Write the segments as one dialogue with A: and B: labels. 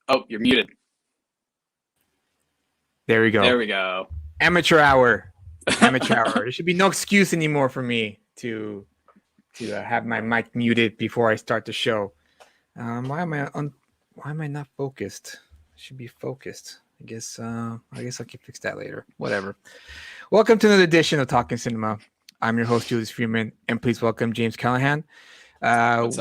A: Oh, you're muted.
B: There we go.
A: There we go.
B: Amateur hour. Amateur hour. There should be no excuse anymore for me to have my mic muted before I start the show. Why am I not focused? I should be focused. I guess I can fix that later. Whatever. Welcome to another edition of Talking Cinema. I'm your host, Julius Freeman, and please welcome James Callahan.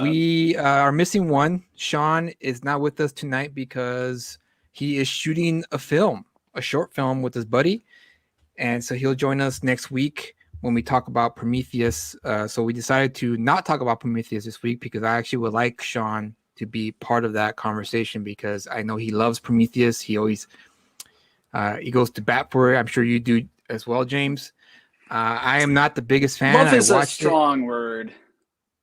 B: We are missing one. Sean is not with us tonight because he is shooting a short film with his buddy. And so he'll join us next week when we talk about Prometheus. So we decided to not talk about Prometheus this week because I actually would like Sean to be part of that conversation because I know he loves Prometheus. He always he goes to bat for it. I'm sure you do as well, James. I am not the biggest fan.
A: Love is a strong word.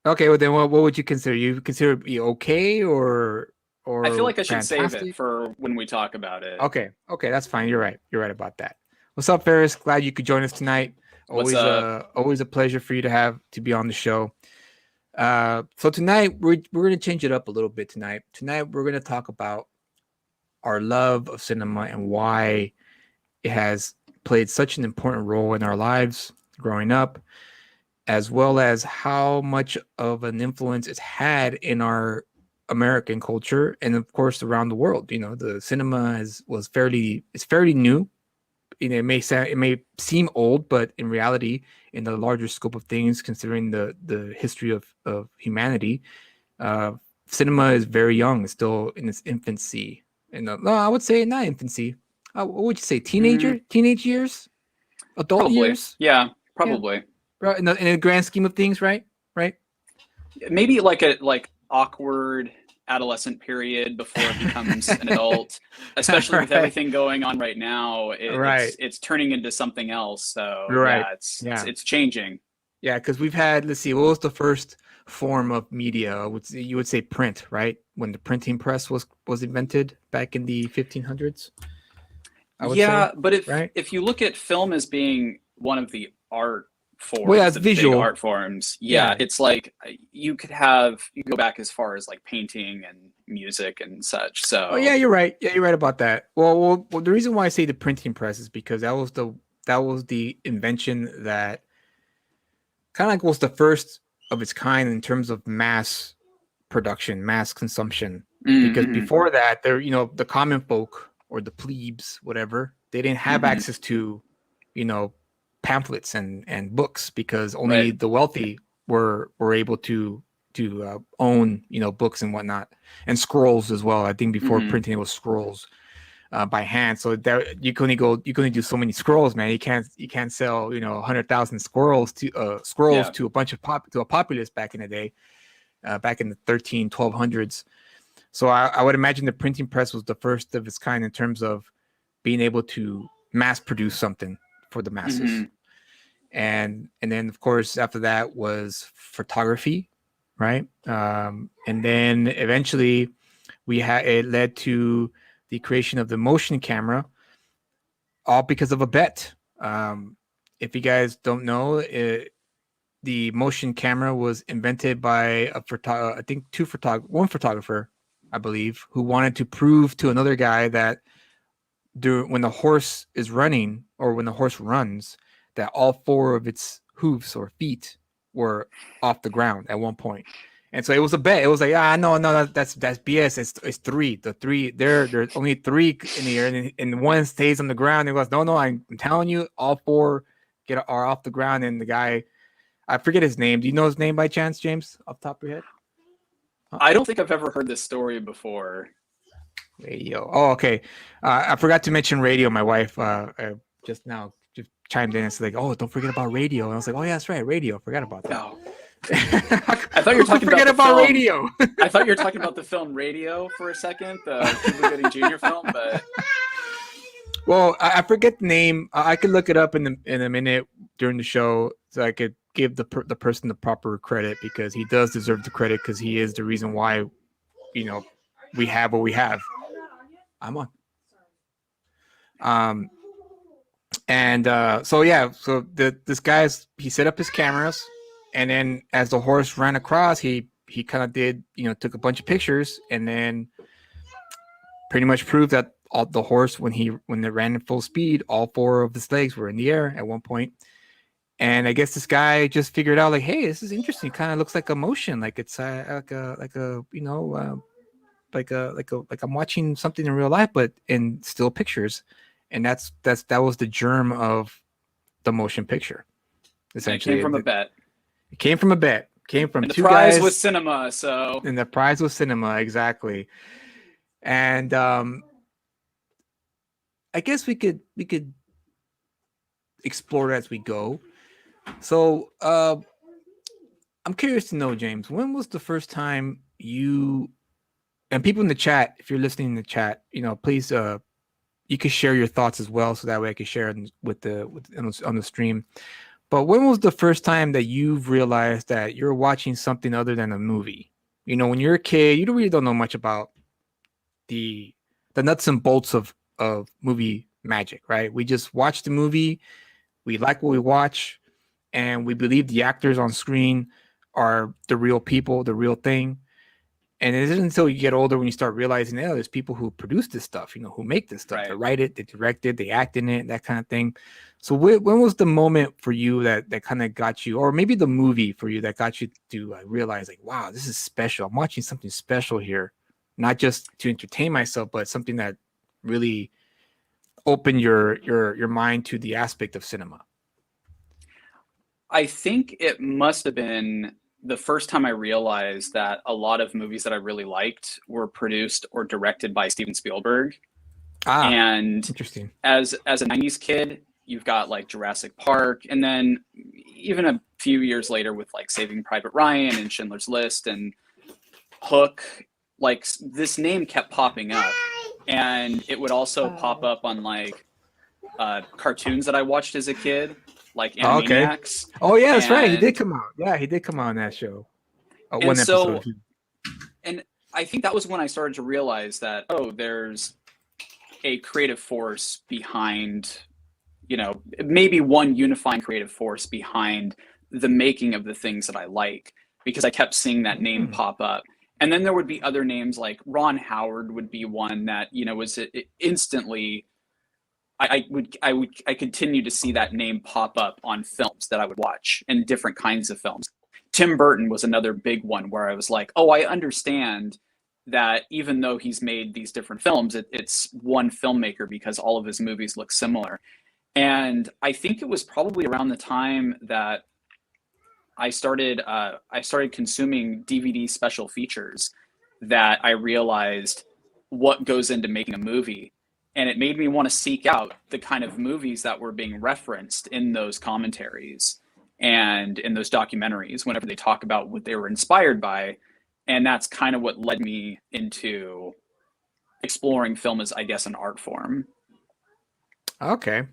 B: Okay, well then what would you consider? You consider it be okay or
A: I feel like I should
B: fantastic?
A: save it for when we talk about it.
B: Okay, that's fine. You're right. You're right about that. What's up, Ferris? Glad you could join us tonight.
A: What's up?
B: Always a pleasure for you to be on the show. So tonight we're gonna change it up a little bit tonight. Tonight we're gonna talk about our love of cinema and why it has played such an important role in our lives growing up, as well as how much of an influence it's had in our American culture and of course around the world. You know, the cinema is fairly new. You know, it may seem old, but in reality, in the larger scope of things, considering the history of humanity, cinema is very young. It's still in its infancy. And no, I would say not infancy. What would you say? Teenage years, adult
A: Probably.
B: years?
A: Yeah, probably.
B: Yeah. In the grand scheme of things, right?
A: Maybe like awkward adolescent period before it becomes an adult, especially with everything going on right now. It's turning into something else. So yeah, it's changing.
B: Yeah, because we've had, let's see, what was the first form of media? You would say print, right? When the printing press was invented back in the 1500s.
A: But
B: right?
A: if you look at film as being one of the art forms,
B: well, yeah, it's visual
A: art forms. Yeah, it's like you go back as far as like painting and music and such. So
B: yeah, you're right. Yeah, you're right about that. Well, the reason why I say the printing press is because that was the invention that kind of like was the first of its kind in terms of mass production, mass consumption.
A: Mm-hmm.
B: Because before that, the common folk or the plebes, whatever, they didn't have access to, pamphlets and books because only the wealthy were able to own, books and whatnot, and scrolls as well. I think before printing it was scrolls by hand. So there you can only do so many scrolls, man. You can't sell 100,000 scrolls to a bunch of to a populace back in the day, back in the 1200s. So I would imagine the printing press was the first of its kind in terms of being able to mass produce something for the masses. And then of course after that was photography, right? And then eventually it led to the creation of the motion camera, all because of a bet. If you guys don't know, the motion camera was invented by one photographer, I believe, who wanted to prove to another guy that when the horse is running or when the horse runs, that all four of its hooves or feet were off the ground at one point. And so it was a bet. It was like, no, that's BS. It's three. The three there's only three in the air, and one stays on the ground. And he goes, no, I'm telling you, all four are off the ground. And the guy, I forget his name. Do you know his name by chance, James, off the top of your head?
A: I don't think I've ever heard this story before.
B: Radio. Oh, okay. I forgot to mention radio. My wife just now just chimed in and said, like, oh, don't forget about radio. And I was like, oh, yeah, that's right, radio. Forgot about that.
A: No. I thought you were talking about
B: radio.
A: I thought you were talking about the film Radio for a second, the Cuba Gooding Jr. film, but
B: well, I forget the name. I could look it up in a minute during the show, so I could give the person the proper credit because he does deserve the credit because he is the reason why, we have what we have. I'm on. So this guy he set up his cameras. And then as the horse ran across, he kind of took a bunch of pictures and then pretty much proved that the horse, when they ran at full speed, all 4 of his legs were in the air at one point. And I guess this guy just figured out, like, hey, this is interesting. Kind of looks like a motion, like it's like a like I'm watching something in real life, but in still pictures. And that was the germ of the motion picture. Essentially,
A: it came from a bet.
B: It came from a bet. Came from
A: and the
B: 2
A: prize
B: guys.
A: was cinema. So
B: and the prize was cinema, exactly. And I guess we could explore it as we go. So I'm curious to know, James, when was the first time you, and people in the chat, if you're listening in the chat, please you can share your thoughts as well, so that way I can share on the stream. But when was the first time that you've realized that you're watching something other than a movie? When you're a kid, you really don't know much about the nuts and bolts of movie magic, right? We just watch the movie, we like what we watch, and we believe the actors on screen are the real people, the real thing. And it isn't until you get older when you start realizing, there's people who produce this stuff, who make this stuff. Right. They write it, they direct it, they act in it, that kind of thing. So when was the moment for you that kind of got you, or maybe the movie for you that got you to realize, like, wow, this is special. I'm watching something special here, not just to entertain myself, but something that really opened your mind to the aspect of cinema?
A: I think it must have been the first time I realized that a lot of movies that I really liked were produced or directed by Steven Spielberg. And
B: interesting.
A: As a 90s kid, you've got like Jurassic Park, and then even a few years later with like Saving Private Ryan and Schindler's List and Hook, like this name kept popping up. And it would also pop up on like cartoons that I watched as a kid, like Animaniacs.
B: Okay. Oh yeah, that's right. He did come out. Yeah, he did come out on that show. One episode.
A: And I think that was when I started to realize that, there's a creative force behind, maybe one unifying creative force behind the making of the things that I like, because I kept seeing that name pop up. And then there would be other names, like Ron Howard would be one that, was instantly, I continue to see that name pop up on films that I would watch, and different kinds of films. Tim Burton was another big one where I was like, I understand that even though he's made these different films, it's one filmmaker because all of his movies look similar. And I think it was probably around the time that I started consuming DVD special features that I realized what goes into making a movie. And it made me want to seek out the kind of movies that were being referenced in those commentaries and in those documentaries whenever they talk about what they were inspired by. And that's kind of what led me into exploring film as, I guess, an art form.
B: Okay.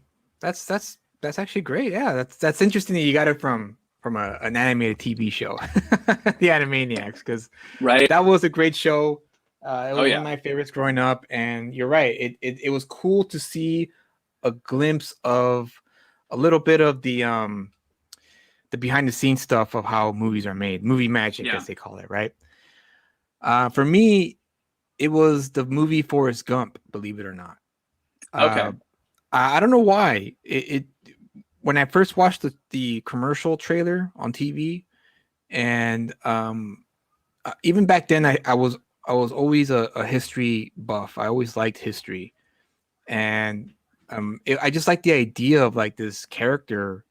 B: That's actually great. Yeah, that's interesting that you got it from an animated TV show, the Animaniacs, because that was a great show. It was one of my favorites growing up, and you're right. It was cool to see a glimpse of a little bit of the behind the scenes stuff of how movies are made, movie magic, as they call it, right? For me, it was the movie Forrest Gump, believe it or not.
A: Okay.
B: I don't know why. When I first watched the commercial trailer on TV, and even back then, I was always a history buff. I always liked history, and I just liked the idea of like this character,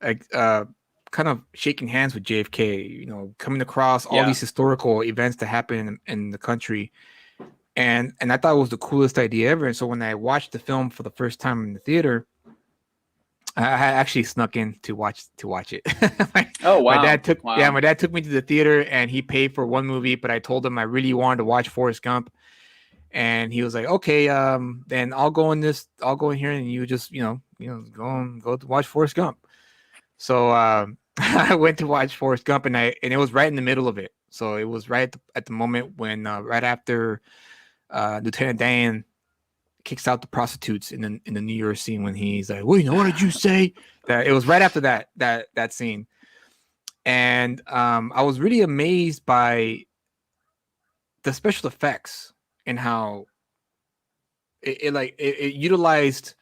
B: like kind of shaking hands with JFK, coming across all these historical events that happen in the country. And I thought it was the coolest idea ever. And so when I watched the film for the first time in the theater, I actually snuck in to watch it.
A: Oh wow!
B: My dad took me to the theater, and he paid for one movie, but I told him I really wanted to watch Forrest Gump, and he was like, "Okay, then I'll go in here, and you just go to watch Forrest Gump." So I went to watch Forrest Gump, and it was right in the middle of it. So it was right at the moment when right after Lieutenant Dan kicks out the prostitutes in the New Year's scene, when he's like, "Well, what did you say?" That it was right after that scene, and I was really amazed by the special effects and how it utilized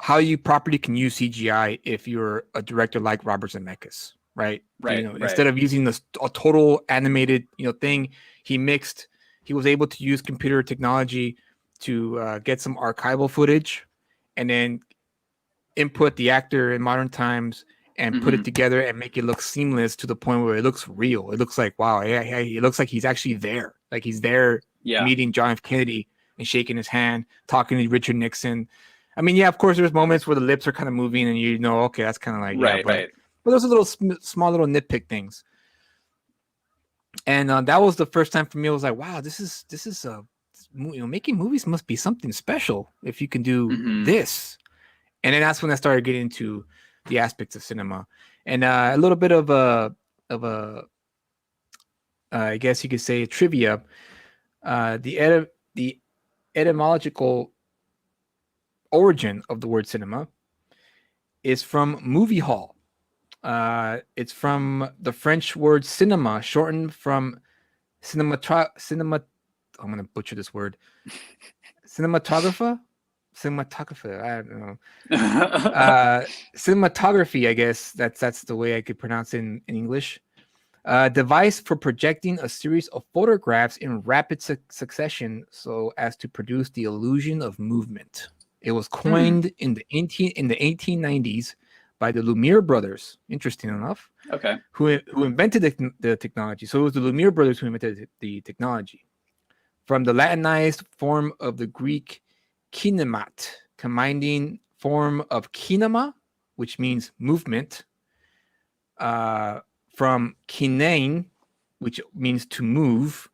B: how you properly can use CGI if you're a director like Robert Zemeckis, right?
A: Right.
B: Instead of using a total animated, thing, he was able to use computer technology to get some archival footage and then input the actor in modern times and put it together and make it look seamless to the point where it looks real. It looks like, wow, it looks like he's actually there. Like he's there meeting John F. Kennedy and shaking his hand, talking to Richard Nixon. I mean, yeah, of course, there's moments where the lips are kind of moving and okay, that's kind of like,
A: right.
B: But those are small little nitpick things. And that was the first time for me. I was like, wow, this is making movies must be something special if you can do this. And then that's when I started getting into the aspects of cinema and a little bit of I guess you could say trivia. The etymological origin of the word cinema is from movie hall. It's from the French word cinema, shortened from cinema. I'm gonna butcher this word. Cinematographer. I don't know. Cinematography. I guess that's the way I could pronounce it in English. Device for projecting a series of photographs in rapid succession so as to produce the illusion of movement. It was coined in the 1890s by the Lumiere brothers. Interesting enough.
A: Okay.
B: Who invented the technology? So it was the Lumiere brothers who invented the technology. From the Latinized form of the Greek kinemat, combining form of kinema, which means movement, from kinein, which means to move,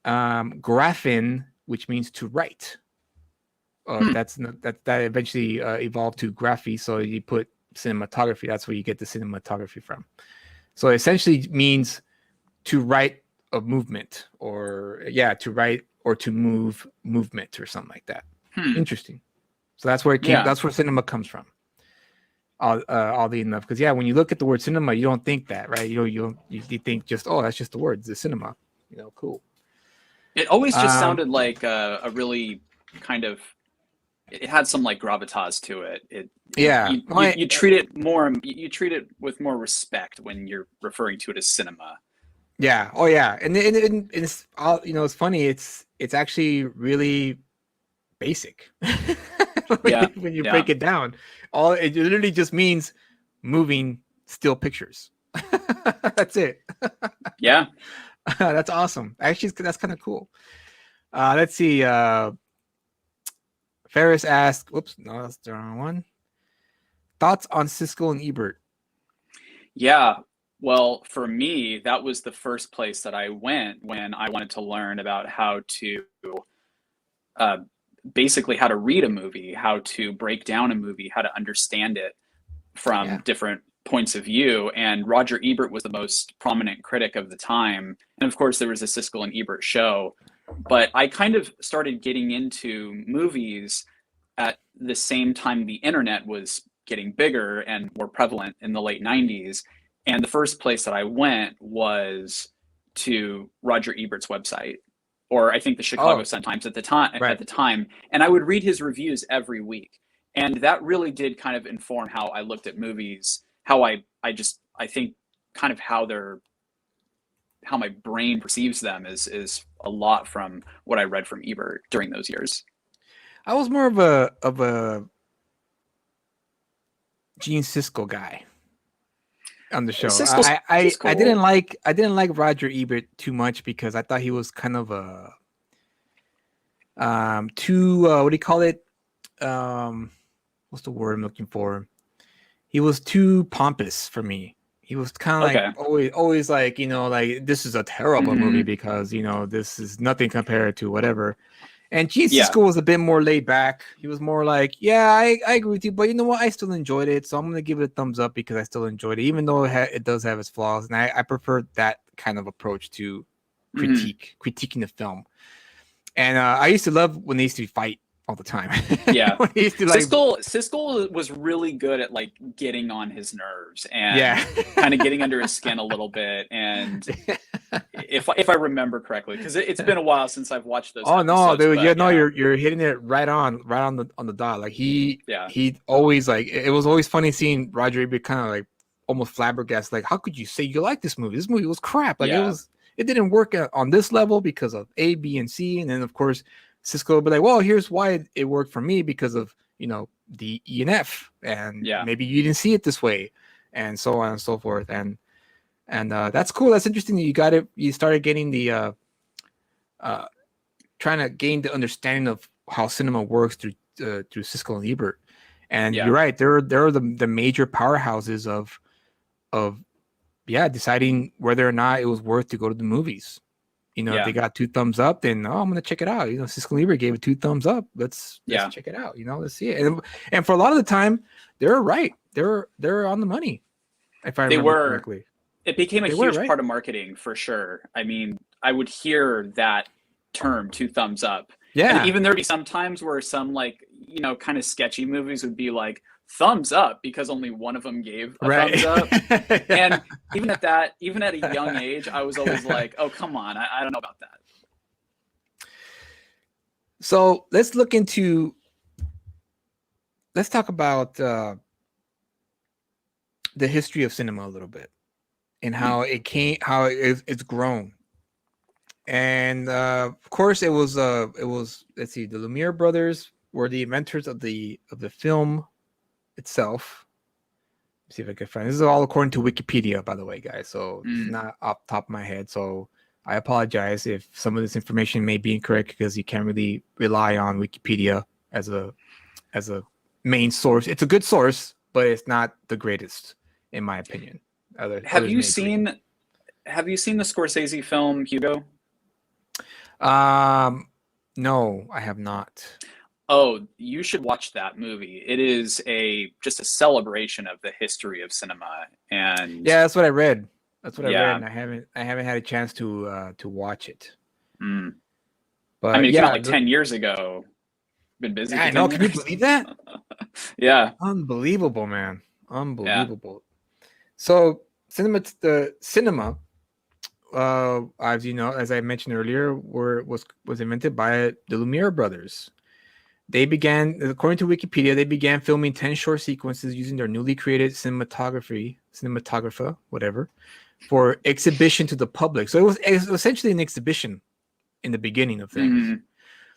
B: graphin, which means to write. That eventually evolved to graphy. So you put cinematography. That's where you get the cinematography from. So it essentially means to write a movement, or to write or to move movement, or something like that. Interesting. So that's where it came. That's where cinema comes from. Oddly enough, because when you look at the word cinema, you don't think that, right? You think just, oh, that's just the word, the cinema. Cool.
A: It always just sounded like a really kind of. It had some like gravitas to it. You treat it more. You treat it with more respect when you're referring to it as cinema.
B: Yeah. Oh, yeah. And it's all, it's funny. It's actually really basic. When you break it down, it literally just means moving still pictures. That's it.
A: Yeah.
B: That's awesome. Actually, that's kind of cool. Let's see. Ferris asked, whoops, no, that's the wrong one. Thoughts on Siskel and Ebert?
A: Yeah. Well, for me, that was the first place that I went when I wanted to learn about how to basically how to read a movie, how to break down a movie, how to understand it from different points of view. And Roger Ebert was the most prominent critic of the time. And of course, there was a Siskel and Ebert show. But I kind of started getting into movies at the same time the internet was getting bigger and more prevalent in the late 90s. And the first place that I went was to Roger Ebert's website, or I think the Chicago Sun-Times at the time. And I would read his reviews every week. And that really did kind of inform how I looked at movies, how I think kind of how my brain perceives them is a lot from what I read from Ebert during those years.
B: I was more of a Gene Siskel guy on the show. I didn't like Roger Ebert too much because I thought he was kind of a too what do you call it? What's the word I'm looking for? He was too pompous for me. He was kind of like always like, like this is a terrible movie because, this is nothing compared to whatever. And Gene Siskel was a bit more laid back. He was more like, I agree with you, but you know what? I still enjoyed it. So I'm going to give it a thumbs up because I still enjoyed it, even though it does have its flaws. And I prefer that kind of approach to critiquing the film. And I used to love when they used to fight all the time.
A: Yeah. Siskel was really good at like getting on his nerves and kind of getting under his skin a little bit. And if I remember correctly, because it's been a while since I've watched those.
B: Oh no,
A: episodes,
B: dude,
A: but
B: yeah, no, you're hitting it right on the dot. Like he always like it was always funny seeing Roger Ebert kind of like almost flabbergasted. Like, how could you say you like this movie? This movie was crap. Like it didn't work on this level because of A, B, and C. And then of course Siskel would be like, well, here's why it worked for me because of the E and F, and maybe you didn't see it this way, and so on and so forth. And that's cool. That's interesting. You started getting the trying to gain the understanding of how cinema works through Siskel and Ebert. And you're right. They're the major powerhouses of deciding whether or not it was worth to go to the movies. If they got 2 thumbs up, then I'm gonna check it out. Siskel and Ebert gave it 2 thumbs up. Let's check it out. Let's see it. And for a lot of the time, they're right. They're on the money. If I remember correctly.
A: It became a huge part of marketing for sure. I mean, I would hear that term 2 thumbs up. Yeah. And even there'd be some times where some kind of sketchy movies would be like thumbs up because only one of them gave a thumbs up. And even at a young age, I was always like, oh, come on. I don't know about that.
B: So let's talk about the history of cinema a little bit and how it's grown. And of course it was let's see, the Lumiere brothers were the inventors of the film itself. Let's see if I can find this is all according to Wikipedia, by the way, guys. So it's not off the top of my head. So I apologize if some of this information may be incorrect because you can't really rely on Wikipedia as a main source. It's a good source, but it's not the greatest, in my opinion.
A: Have you seen the Scorsese film Hugo?
B: No, I have not.
A: Oh, you should watch that movie. It is just a celebration of the history of cinema. And
B: that's what I read. That's what I read, and I haven't had a chance to watch it.
A: But I mean, it came out 10 years ago. Been busy.
B: Yeah, I know. Can you believe that?
A: Yeah.
B: Unbelievable, man. Unbelievable. Yeah. So the cinema, as you know, as I mentioned earlier, was invented by the Lumiere brothers. They began, according to Wikipedia, they began filming 10 short sequences using their newly created cinematographer, whatever, for exhibition to the public. So it was essentially an exhibition in the beginning of things.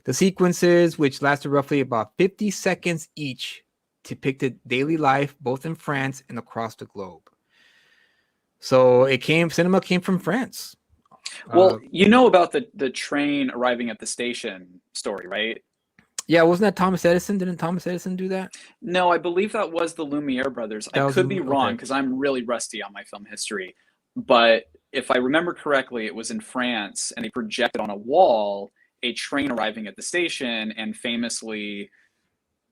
B: The sequences, which lasted roughly about 50 seconds each, depicted daily life both in France and across the globe. So cinema came from France.
A: Well, you know about the train arriving at the station story, right?
B: Yeah, wasn't that Thomas Edison? Didn't Thomas Edison do that?
A: No, I believe that was the Lumiere brothers. I could be wrong because I'm really rusty on my film history. But if I remember correctly, it was in France, and they projected on a wall a train arriving at the station, and famously,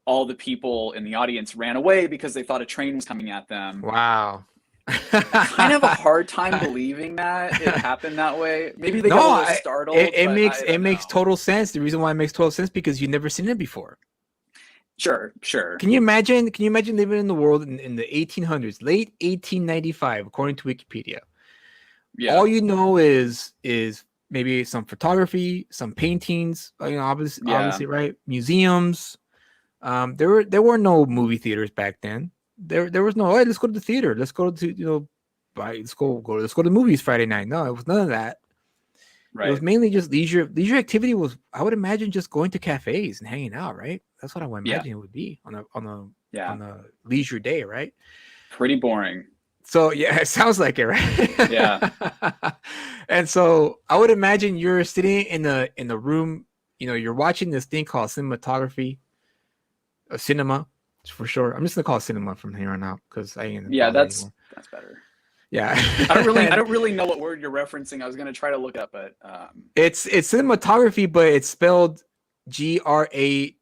A: all the people in the audience ran away because they thought a train was coming at them.
B: Wow.
A: I kind of have a hard time believing that it happened that way. Maybe they got a little startled.
B: It makes total sense. The reason why it makes total sense because you've never seen it before.
A: Sure.
B: Can you imagine living in the world in the 1800s, late 1895, according to Wikipedia? Yeah. All you know is maybe some photography, some paintings, obviously, right? Museums. There were no movie theaters back then. There was no, hey, let's go to the theater. Let's go to let's go to the movies Friday night. No, it was none of that. Right. It was mainly just leisure. Leisure activity was, I would imagine, just going to cafes and hanging out. Right. That's what I would imagine it would be on a leisure day. Right.
A: Pretty boring.
B: So yeah, it sounds like it, right?
A: Yeah.
B: And so I would imagine you're sitting in the room. You're watching this thing called cinematography, cinema. For sure, I'm just gonna call it cinema from here on out because I ain't.
A: Yeah, that's better.
B: Yeah,
A: I don't really know what word you're referencing. I was gonna try to look up, but
B: it's cinematography, but it's spelled Graphe.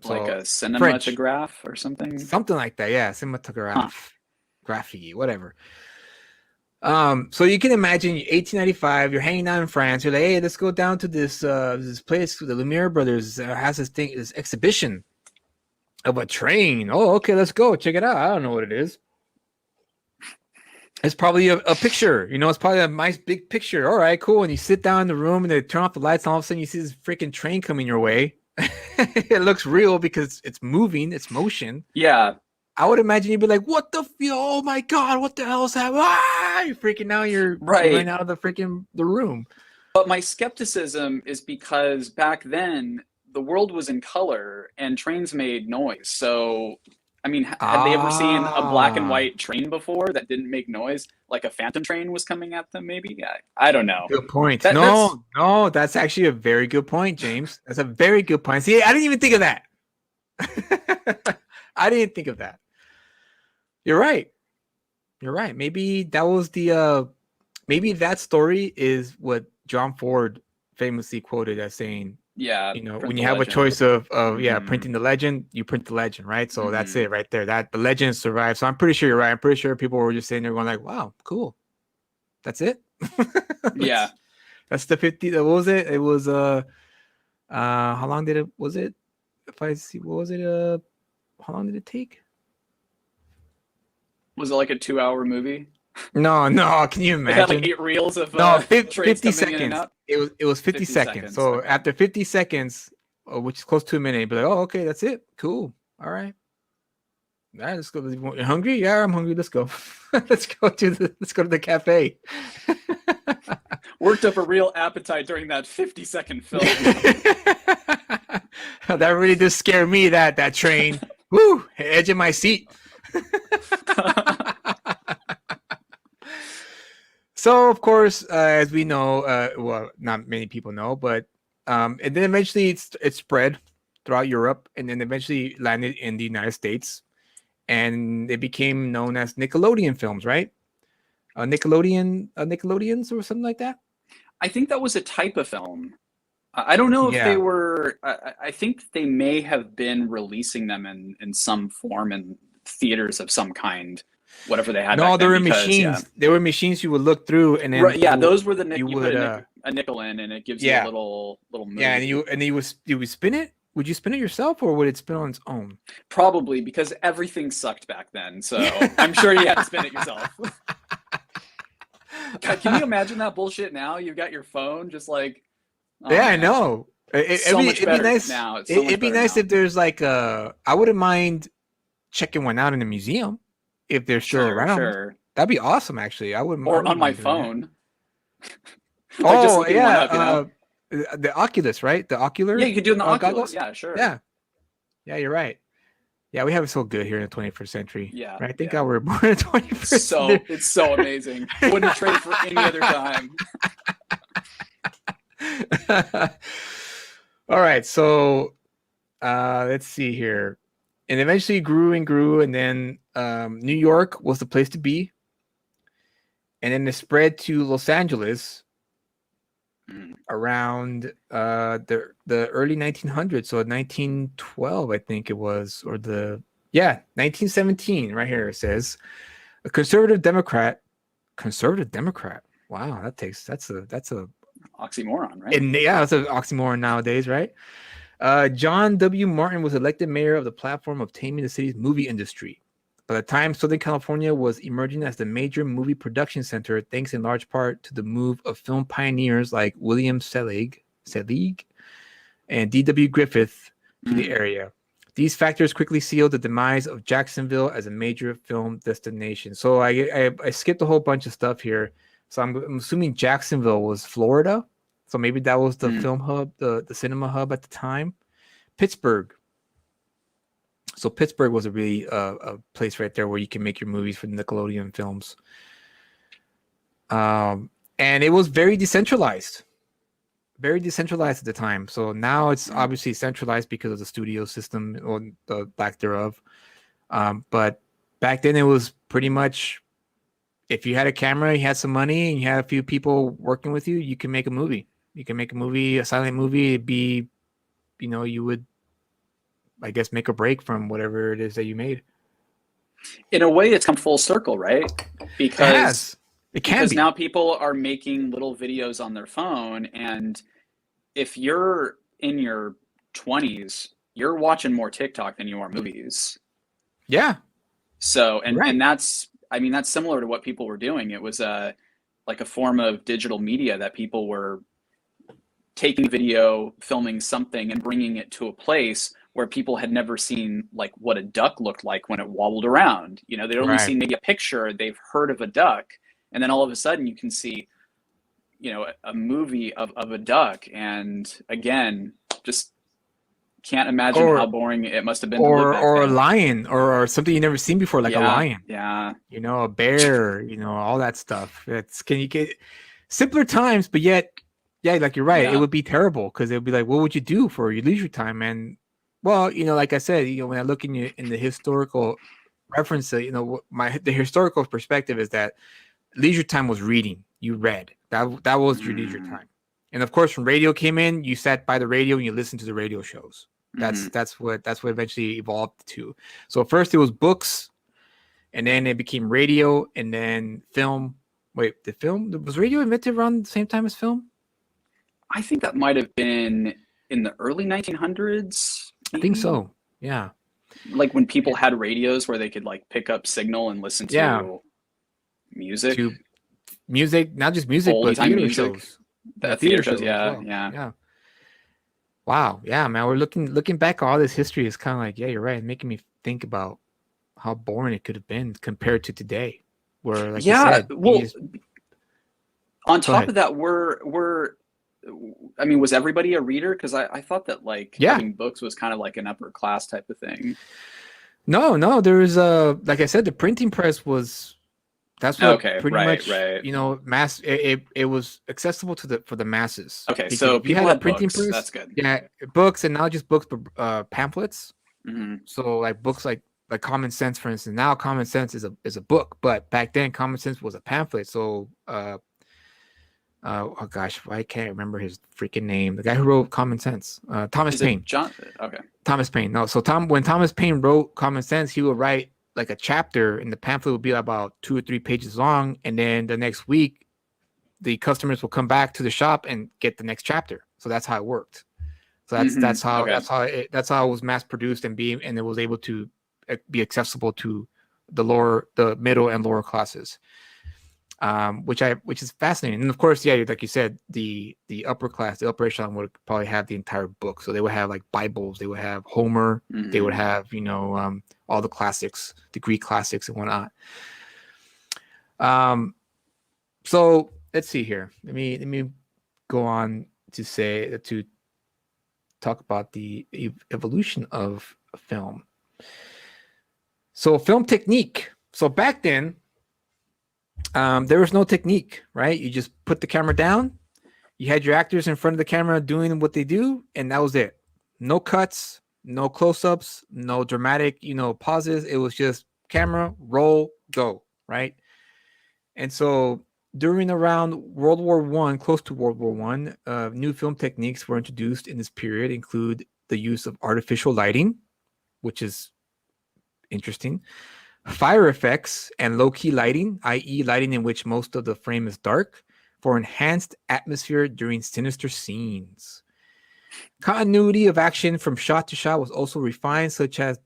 A: Like a cinematograph or something.
B: Something like that, yeah. Cinematograph, graphy, whatever. So you can imagine 1895, you're hanging out in France. You're like, hey, let's go down to this place. The Lumiere brothers has this exhibition of a train. Oh, okay, let's go check it out. I don't know what it is. It's probably a picture, it's probably a nice big picture. All right, cool. And you sit down in the room and they turn off the lights, and all of a sudden you see this freaking train coming your way. It looks real because it's moving, it's motion.
A: Yeah.
B: I would imagine you'd be like, what the oh my God, what the hell's happening? Ah! You're freaking out, you're running out of the room.
A: But my skepticism is because back then the world was in color and trains made noise. So I mean, had they ever seen a black and white train before that didn't make noise? Like a phantom train was coming at them, maybe? Yeah, I don't know.
B: Good point. No, that's actually a very good point, James. That's a very good point. See, I didn't even think of that. I didn't think of that. You're right. You're right. Maybe that was maybe that story is what John Ford famously quoted as saying, when you have a choice of printing the legend, you print the legend, right? So that's it right there. That the legend survived. So I'm pretty sure you're right. I'm pretty sure people were just sitting there going like, wow, cool. That's it.
A: Yeah.
B: That's the 50. What was it? It was how long did it was it? If I see what was it? How long did it take?
A: Was it like a 2-hour movie?
B: No. Can you imagine?
A: It had like 8 reels of
B: 50 seconds. It was 50 seconds. So okay. After 50 seconds, which is close to a minute, you'd be like, oh, okay, that's it. Cool. All right. All right, let's go. You're hungry? Yeah, I'm hungry. Let's go. let's go to the cafe.
A: Worked up a real appetite during that 50-second film.
B: That really did scare me. That train. Woo! Edge of my seat. So, of course, as we know, well, not many people know, but and then eventually it spread throughout Europe, and then eventually landed in the United States, and it became known as Nickelodeon films, right? Nickelodeons or something like that.
A: I think that was a type of film. I don't know if they were. I think they may have been releasing them in some form in theaters of some kind. Whatever they had.
B: No, there were machines. Yeah. There were machines you would look through, and then
A: those were you put a nickel in, and it gives you a little movie.
B: Yeah, and you would spin it. Would you spin it yourself, or would it spin on its own?
A: Probably, because everything sucked back then. So I'm sure you had to spin it yourself. God, can you imagine that bullshit now? You've got your phone, just like.
B: I know. It'd be nice
A: now.
B: It'd be nice if there's like I wouldn't mind checking one out in a museum. If they're still around, that'd be awesome. Actually, I wouldn't.
A: Or on my phone.
B: Oh yeah, the Oculus, right? The Ocular.
A: Yeah, you could do it in the Oculus. Goggles? Yeah, sure.
B: Yeah, you're right. Yeah, we have it so good here in the 21st century.
A: Yeah,
B: right? Thank God we're born in the 21st century.
A: It's so amazing. Wouldn't trade it for any other time.
B: All right, so let's see here. And eventually grew and grew, and then New York was the place to be. And then it spread to Los Angeles around the early 1900s, so 1912, I think it was, or 1917. Right here it says a conservative Democrat. Wow, that's a
A: oxymoron, right?
B: And that's an oxymoron nowadays, right? John W. Martin was elected mayor of the platform of taming the city's movie industry. By the time Southern California was emerging as the major movie production center, thanks in large part to the move of film pioneers like William Selig and D.W. Griffith to the area. These factors quickly sealed the demise of Jacksonville as a major film destination. So I skipped a whole bunch of stuff here. So I'm assuming Jacksonville was Florida. So maybe that was the film hub, the cinema hub at the time. Pittsburgh. So Pittsburgh was a really a place right there where you can make your movies for the Nickelodeon films. And it was very decentralized. Very decentralized at the time. So now it's obviously centralized because of the studio system or the lack thereof. But back then it was pretty much, if you had a camera, you had some money, and you had a few people working with you, you can make a movie. You can make a movie, a silent movie. It'd be, you would, I guess, make a break from whatever it is that you made.
A: In a way, it's come full circle, right? Because
B: because
A: now people are making little videos on their phone, and if you're in your 20s, you're watching more TikTok than you are movies.
B: Yeah.
A: So, and that's I mean, that's similar to what people were doing. It was like a form of digital media that people were taking video, filming something, and bringing it to a place where people had never seen like what a duck looked like when it wobbled around. You know, they'd only
B: Right.
A: seen maybe a picture, they've heard of a duck, and then all of a sudden you can see, you know, a movie of a duck. And again, just can't imagine how
B: Or
A: boring it must have been to live back
B: or a
A: then.
B: lion or something you never seen before, like a
A: Yeah,
B: lion.
A: yeah,
B: You know, a bear. You know, all that stuff. It's can you get simpler times, but yet, yeah, like you're right. It
A: yeah.
B: would be terrible because it would be like, what would you do for your leisure time? And well, you know, like I said, you know, when I look in the historical reference, you know, the historical perspective is that leisure time was reading. You read. That was your leisure
A: Mm,
B: time. And of course, when radio came in, you sat by the radio and you listened to the radio shows.
A: mm-hmm.
B: That's what eventually evolved to. So first it was books, and then it became radio, and then film. Wait, the film was radio invented around the same time as film?
A: I think that might have been in the early 1900s,
B: I think
A: maybe.
B: so. Yeah.
A: Like when people had radios where they could like pick up signal and listen
B: Yeah.
A: to music,
B: To music, not just music,
A: old
B: but
A: time
B: theater
A: music.
B: shows. Yeah,
A: The theater shows,
B: as
A: yeah,
B: well.
A: yeah.
B: Yeah. Wow. Yeah, man. We're looking back at all this history is kind of like, yeah, you're right. Making me think about how boring it could have been compared to today. Where, like you
A: Yeah,
B: said, you
A: well,
B: just
A: on
B: go
A: top
B: ahead.
A: of that, we're I mean, was everybody a reader? Because I thought that like
B: Yeah.
A: having books was kind of like an upper class type of thing.
B: No, there was like I said, the printing press was that's what
A: Okay,
B: pretty
A: right,
B: much,
A: right.
B: you know, it was accessible to the for the masses.
A: Okay,
B: Because
A: so
B: if you
A: people
B: had a
A: had
B: printing
A: books.
B: press,
A: That's good.
B: yeah, books, and not just books, but pamphlets.
A: Hmm.
B: So like books like Common Sense, for instance. Now Common Sense is a book, but back then Common Sense was a pamphlet. So oh gosh, I can't remember his freaking name. The guy who wrote Common Sense, Thomas
A: Is it
B: Paine.
A: John? Okay.
B: Thomas Paine. No, so when Thomas Paine wrote Common Sense, he would write like a chapter, and the pamphlet would be about 2 or 3 pages long, and then the next week, the customers will come back to the shop and get the next chapter. So that's how it worked. So
A: Hmm. Okay.
B: that's how it was mass produced and it was able to be accessible to the middle and lower classes. Which is fascinating. And of course, yeah, like you said, the upper class, the upper echelon would probably have the entire book. So they would have like Bibles, they would have Homer, they would
A: Hmm.
B: have, you know, all the classics, the Greek classics and whatnot. So let's see here. Let me go on to talk about the evolution of film. So film technique. So back then, there was no technique, right? You just put the camera down. You had your actors in front of the camera doing what they do, and that was it. No cuts, no close-ups, no dramatic, you know, pauses. It was just camera, roll, go, right? And so during around World War I, close to World War I, new film techniques were introduced in this period, include the use of artificial lighting, which is interesting, fire effects, and low-key lighting, i.e. lighting in which most of the frame is dark, for enhanced atmosphere during sinister scenes. Continuity of action from shot to shot was also refined, such as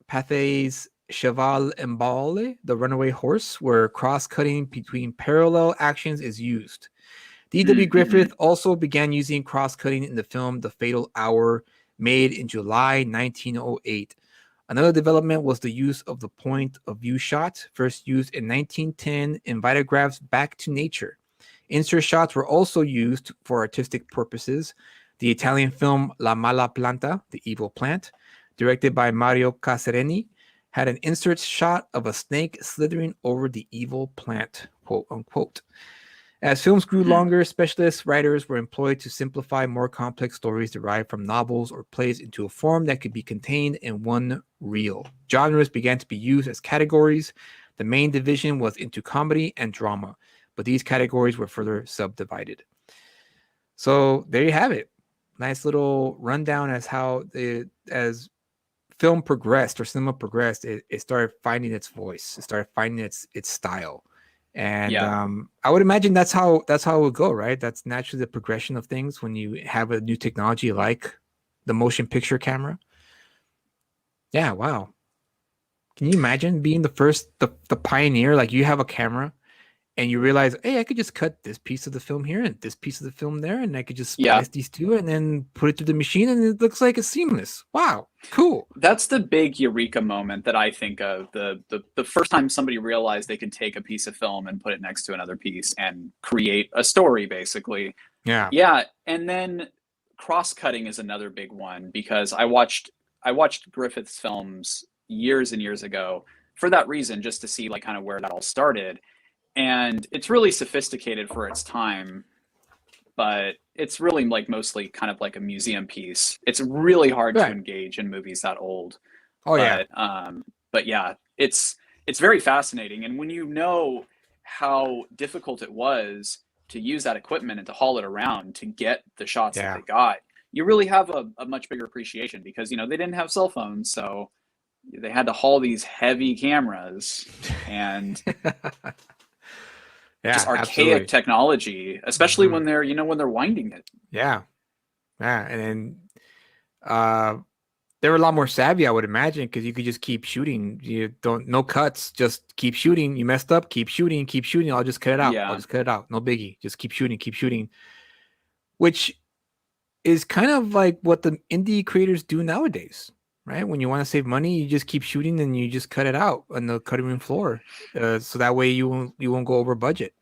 B: Pathé's cheval emballé, the runaway horse, where cross-cutting between parallel actions is used. D.W.
A: Mm-hmm.
B: Griffith also began using cross-cutting in the film The Fatal Hour, made in July 1908. Another development was the use of the point of view shot, first used in 1910 in Vitagrap's Back to Nature. Insert shots were also used for artistic purposes. The Italian film La Mala Planta, The Evil Plant, directed by Mario Caserini, had an insert shot of a snake slithering over the evil plant, quote unquote. As films grew longer, specialist writers were employed to simplify more complex stories derived from novels or plays into a form that could be contained in one reel. Genres began to be used as categories. The main division was into comedy and drama, but these categories were further subdivided. So there you have it. Nice little rundown as film progressed or cinema progressed, it started finding its voice. It started finding its style. And
A: Yeah.
B: I would imagine that's how it would go, right? That's naturally the progression of things when you have a new technology like the motion picture camera. Yeah, wow. Can you imagine being the pioneer? Like you have a camera and you realize, hey, I could just cut this piece of the film here and this piece of the film there, and I could just splice these two and then put it through the machine, and it looks like it's seamless. Wow, cool.
A: That's the big eureka moment that I think of. The first time somebody realized they could take a piece of film and put it next to another piece and create a story, basically. Yeah. And then cross-cutting is another big one, because I watched Griffith's films years and years ago for that reason, just to see like kind of where that all started. And it's really sophisticated for its time, but it's really like mostly kind of like a museum piece. It's really hard to engage in movies that old. But yeah, it's very fascinating. And when you know how difficult it was to use that equipment and to haul it around to get the shots that they got, you really have a much bigger appreciation, because, you know, they didn't have cell phones, so they had to haul these heavy cameras and just archaic technology, especially when they're, you know, when they're winding it.
B: Yeah. And then they were a lot more savvy, I would imagine, because you could just keep shooting. No cuts, just keep shooting. You messed up, keep shooting. I'll just cut it out. I'll just cut it out. No biggie. Just keep shooting. Which is kind of like what the indie creators do nowadays, right? When you want to save money, you just keep shooting and you just cut it out on the cutting room floor, so that way you won't go over budget.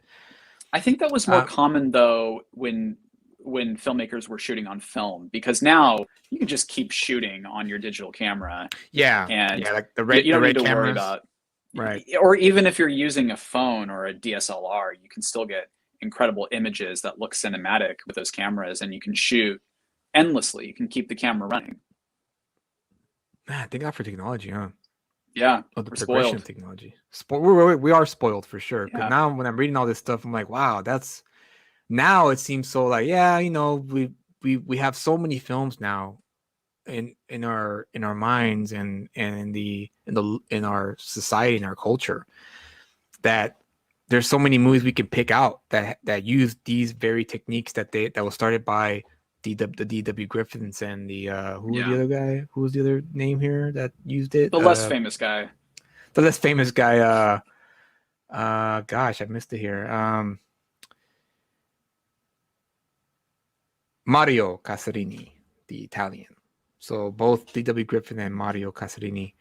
A: I think that was more common though when filmmakers were shooting on film, because now you can just keep shooting on your digital camera. And
B: like the red,
A: you don't
B: need
A: to
B: cameras.
A: worry about,
B: right?
A: Or even if you're using a phone or a DSLR, you can still get incredible images that look cinematic with those cameras, and you can shoot endlessly. You can keep the camera running.
B: Man, thank God for technology, huh?
A: Yeah,
B: the progression of technology. We are spoiled for sure. Because now when I'm reading all this stuff, I'm like, wow, now it seems so like, you know, we have so many films now in our minds and in our society, in our culture, that there's so many movies we can pick out that use these very techniques that was started by the D.W. Griffiths and the who was the other guy? Who was the other name here that used it?
A: The less famous guy.
B: The less famous guy. Gosh, I missed it here. Mario Casarini, the Italian. So both D.W. Griffith and Mario Casarini,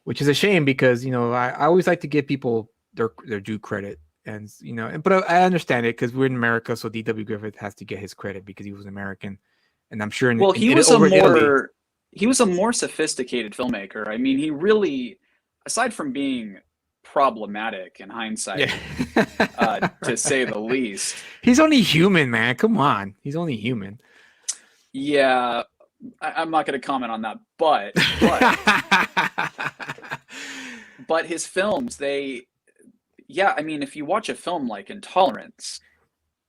B: which is a shame, because, you know, I always like to give people their due credit. And, you know, but I understand it, because we're in America, so D.W. Griffith has to get his credit because he was American, and I'm sure.
A: He was a more sophisticated filmmaker. I mean, he really, aside from being problematic in hindsight, to say the least,
B: he's only human, man. Come on, he's only human.
A: Yeah, I'm not going to comment on that, but but his films, I mean, if you watch a film like Intolerance,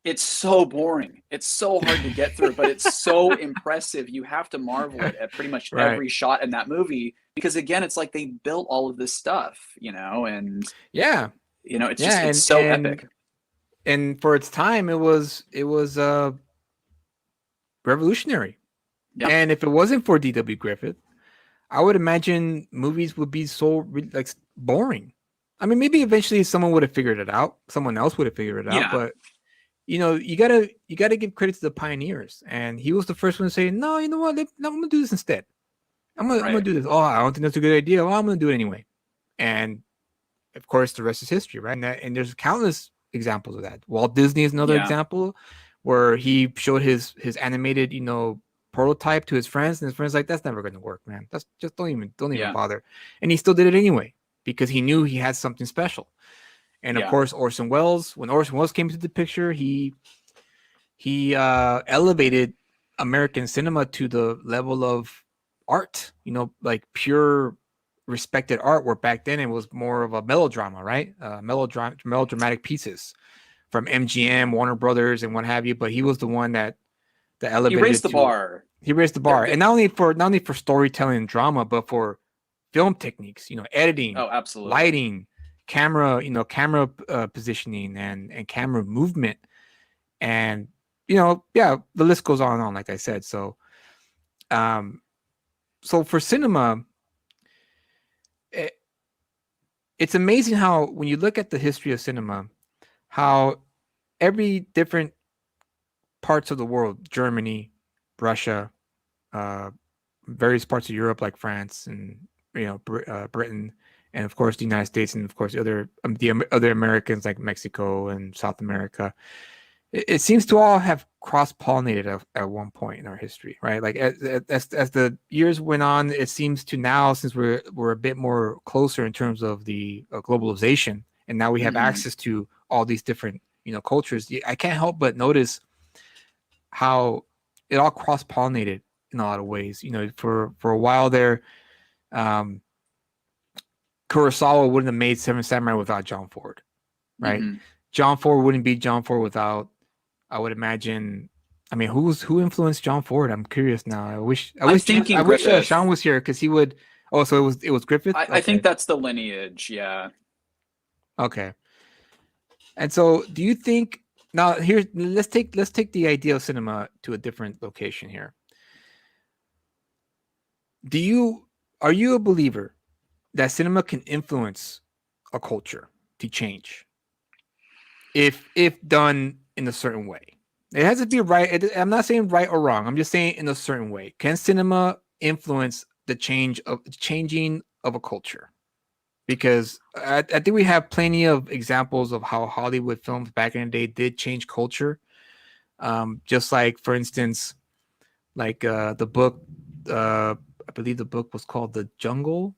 A: it's so boring. It's so hard to get through, but it's so impressive. You have to marvel at pretty much every shot in that movie, because, again, it's like they built all of this stuff, you know, and you know, it's just it's so epic.
B: And for its time, it was revolutionary. Yeah. And if it wasn't for D.W. Griffith, I would imagine movies would be so like boring. I mean, maybe eventually someone would have figured it out. Someone else would have figured it out. But, you know, you gotta give credit to the pioneers. And he was the first one to say, no, you know what? I'm gonna do this instead. I'm gonna do this. Oh, I don't think that's a good idea. Well, I'm gonna do it anyway. And of course, the rest is history, right? And there's countless examples of that. Walt Disney is another example, where he showed his animated, you know, prototype to his friends, and his friends like, that's never gonna work, man. That's just don't even bother. And he still did it anyway, because he knew he had something special. And of course, Orson Welles, when Orson Welles came into the picture, he elevated American cinema to the level of art, you know, like pure respected art, where back then it was more of a melodrama, right? Melodramatic pieces from MGM, Warner Brothers, and what have you. But he was the one that elevated.
A: He raised the bar.
B: He raised the bar, and not only for storytelling and drama, but for film techniques, you know, editing,
A: absolutely,
B: lighting, camera positioning, and camera movement, and, you know, the list goes on and on, like I said. So, so for cinema, it's amazing how when you look at the history of cinema, how every different parts of the world, Germany, Russia, various parts of Europe like France and Britain, and of course the United States, and of course the other Americans like Mexico and South America. It seems to all have cross-pollinated at one point in our history, right? Like as the years went on, it seems to now, since we're a bit more closer in terms of the globalization, and now we have access to all these different cultures. I can't help but notice how it all cross-pollinated in a lot of ways. For a while there, Kurosawa wouldn't have made Seven Samurai without John Ford, right? John Ford wouldn't be John Ford without, I would imagine. I mean, who influenced John Ford? I'm curious now. I wish Sean was here because he would. Oh, so it was Griffith.
A: Okay. I think that's the lineage. Yeah.
B: Okay. And so, do you think now? Let's take the idea of cinema to a different location here. Are you a believer that cinema can influence a culture to change if done in a certain way? It has to be right. I'm not saying right or wrong. I'm just saying in a certain way. Can cinema influence the changing of a culture? Because I think we have plenty of examples of how Hollywood films back in the day did change culture. Just like, for instance, like the book, I believe the book was called The Jungle,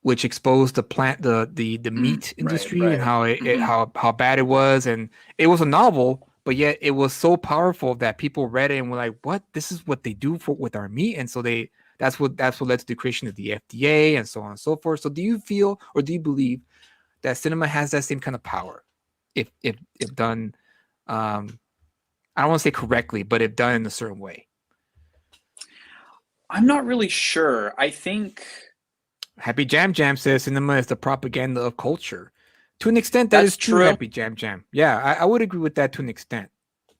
B: which exposed the meat industry and how bad it was. And it was a novel, but yet it was so powerful that people read it and were like, "What? This is what they do with our meat." And so that's what led to the creation of the FDA and so on and so forth. So do you feel, or do you believe that cinema has that same kind of power if done, I don't want to say correctly, but if done in a certain way?
A: I'm not really sure. I think
B: Happy Jam Jam says cinema is the propaganda of culture. To an extent, that's true. Happy Jam Jam. Yeah, I would agree with that to an extent.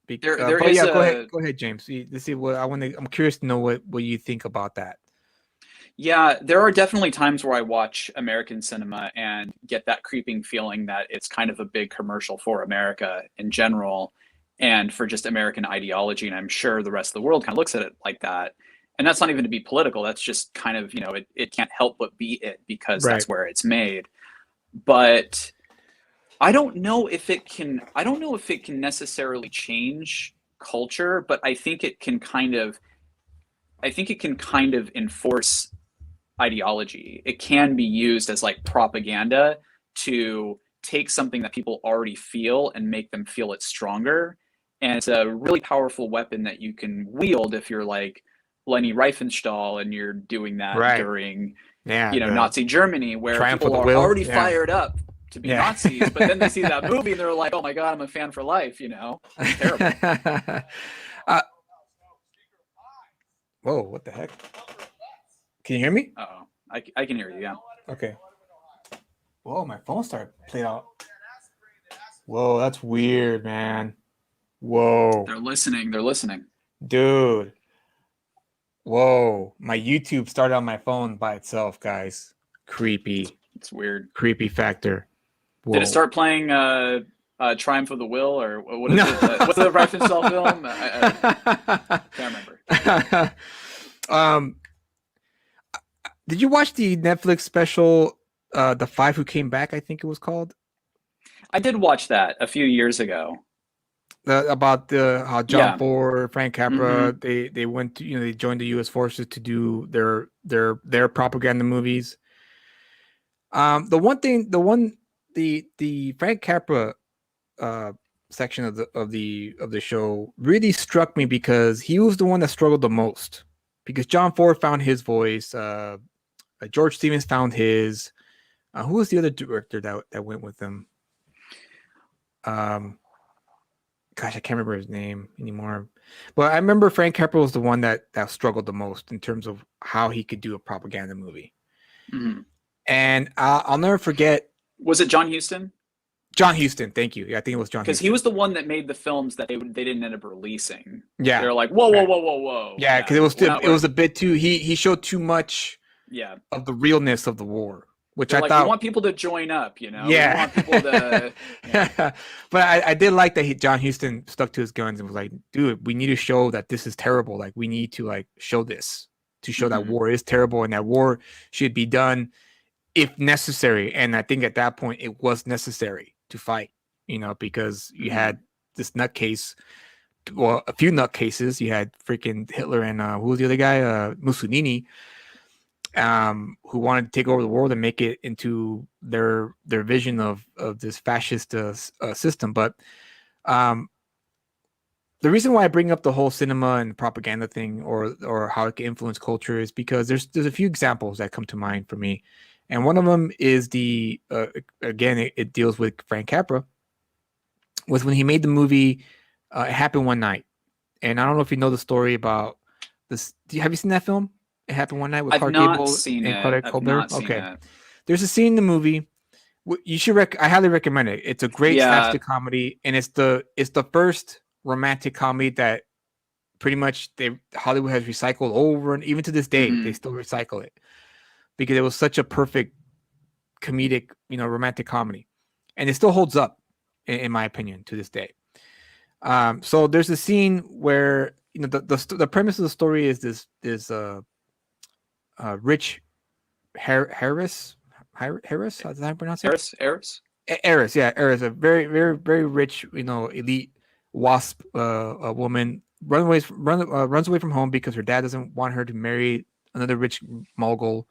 B: Go ahead, James. Let's see what I'm curious to know what you think about that.
A: Yeah, there are definitely times where I watch American cinema and get that creeping feeling that it's kind of a big commercial for America in general and for just American ideology. And I'm sure the rest of the world kind of looks at it like that. And that's not even to be political. That's just kind of, it can't help but be it because that's where it's made. But I don't know if it can necessarily change culture, but I think it can kind of enforce ideology. It can be used as like propaganda to take something that people already feel and make them feel it stronger. And it's a really powerful weapon that you can wield if you're like Leni Riefenstahl and you're doing that during Nazi Germany, where people are already fired up to be Nazis, but then they see that movie and they're like, "Oh my God, I'm a fan for life," It's terrible.
B: Whoa, what the heck? Can you hear me?
A: Uh-oh. I can hear you, yeah.
B: Okay. Whoa, my phone started playing out. Whoa, that's weird, man. Whoa.
A: They're listening.
B: Dude. Whoa, my YouTube started on my phone by itself, guys. Creepy.
A: It's weird.
B: Creepy factor.
A: Whoa. Did it start playing Triumph of the Will, or what is it? What's the Riefenstahl film? I can't remember.
B: Did you watch the Netflix special, The Five Who Came Back, I think it was called?
A: I did watch that a few years ago.
B: About how John Ford, Frank Capra, they went to they joined the U.S. forces to do their propaganda movies. The Frank Capra section of the show really struck me because he was the one that struggled the most, because John Ford found his voice, George Stevens found his. Who was the other director that went with him? Gosh, I can't remember his name anymore. But I remember Frank Capra was the one that struggled the most in terms of how he could do a propaganda movie. Mm-hmm. And I'll never forget.
A: Was it John Huston?
B: John Huston, thank you. Yeah, I think it was John Huston.
A: Because he was the one that made the films that they didn't end up releasing.
B: Yeah.
A: They're like, whoa.
B: Yeah, because it was a bit too, he showed too much of the realness of the war. which
A: They're
B: I
A: like,
B: thought
A: we want people to join up, you know.
B: yeah.
A: We want people to. Yeah.
B: But I did like that John Huston stuck to his guns and was like, dude, we need to show that this is terrible. Like we need to like show this to show that war is terrible and that war should be done if necessary. And I think at that point it was necessary to fight, you know, because you had this nutcase, well, a few nutcases. You had freaking Hitler and who was the other guy? Mussolini, who wanted to take over the world and make it into their vision of this fascist system. But the reason why I bring up the whole cinema and propaganda thing, or how it can influence culture, is because there's a few examples that come to mind for me, and one of them is the again it deals with Frank Capra, was when he made the movie It Happened One Night, and I don't know if you know the story about this. Have you seen that film? It Happened One Night with Clark Gable and Claudette Colbert. Okay, there's a scene in the movie. You should I highly recommend it. It's a great slapstick comedy, and it's the first romantic comedy that pretty much Hollywood has recycled over, and even to this day they still recycle it because it was such a perfect comedic, you know, romantic comedy, and it still holds up in my opinion to this day. So there's a scene where, you know, the premise of the story is this Rich Harris. Harris, how's that pronounce it? Harris, yeah, Harris, a very, very, very rich, you know, elite WASP a woman runs away from home because her dad doesn't want her to marry another rich mogul.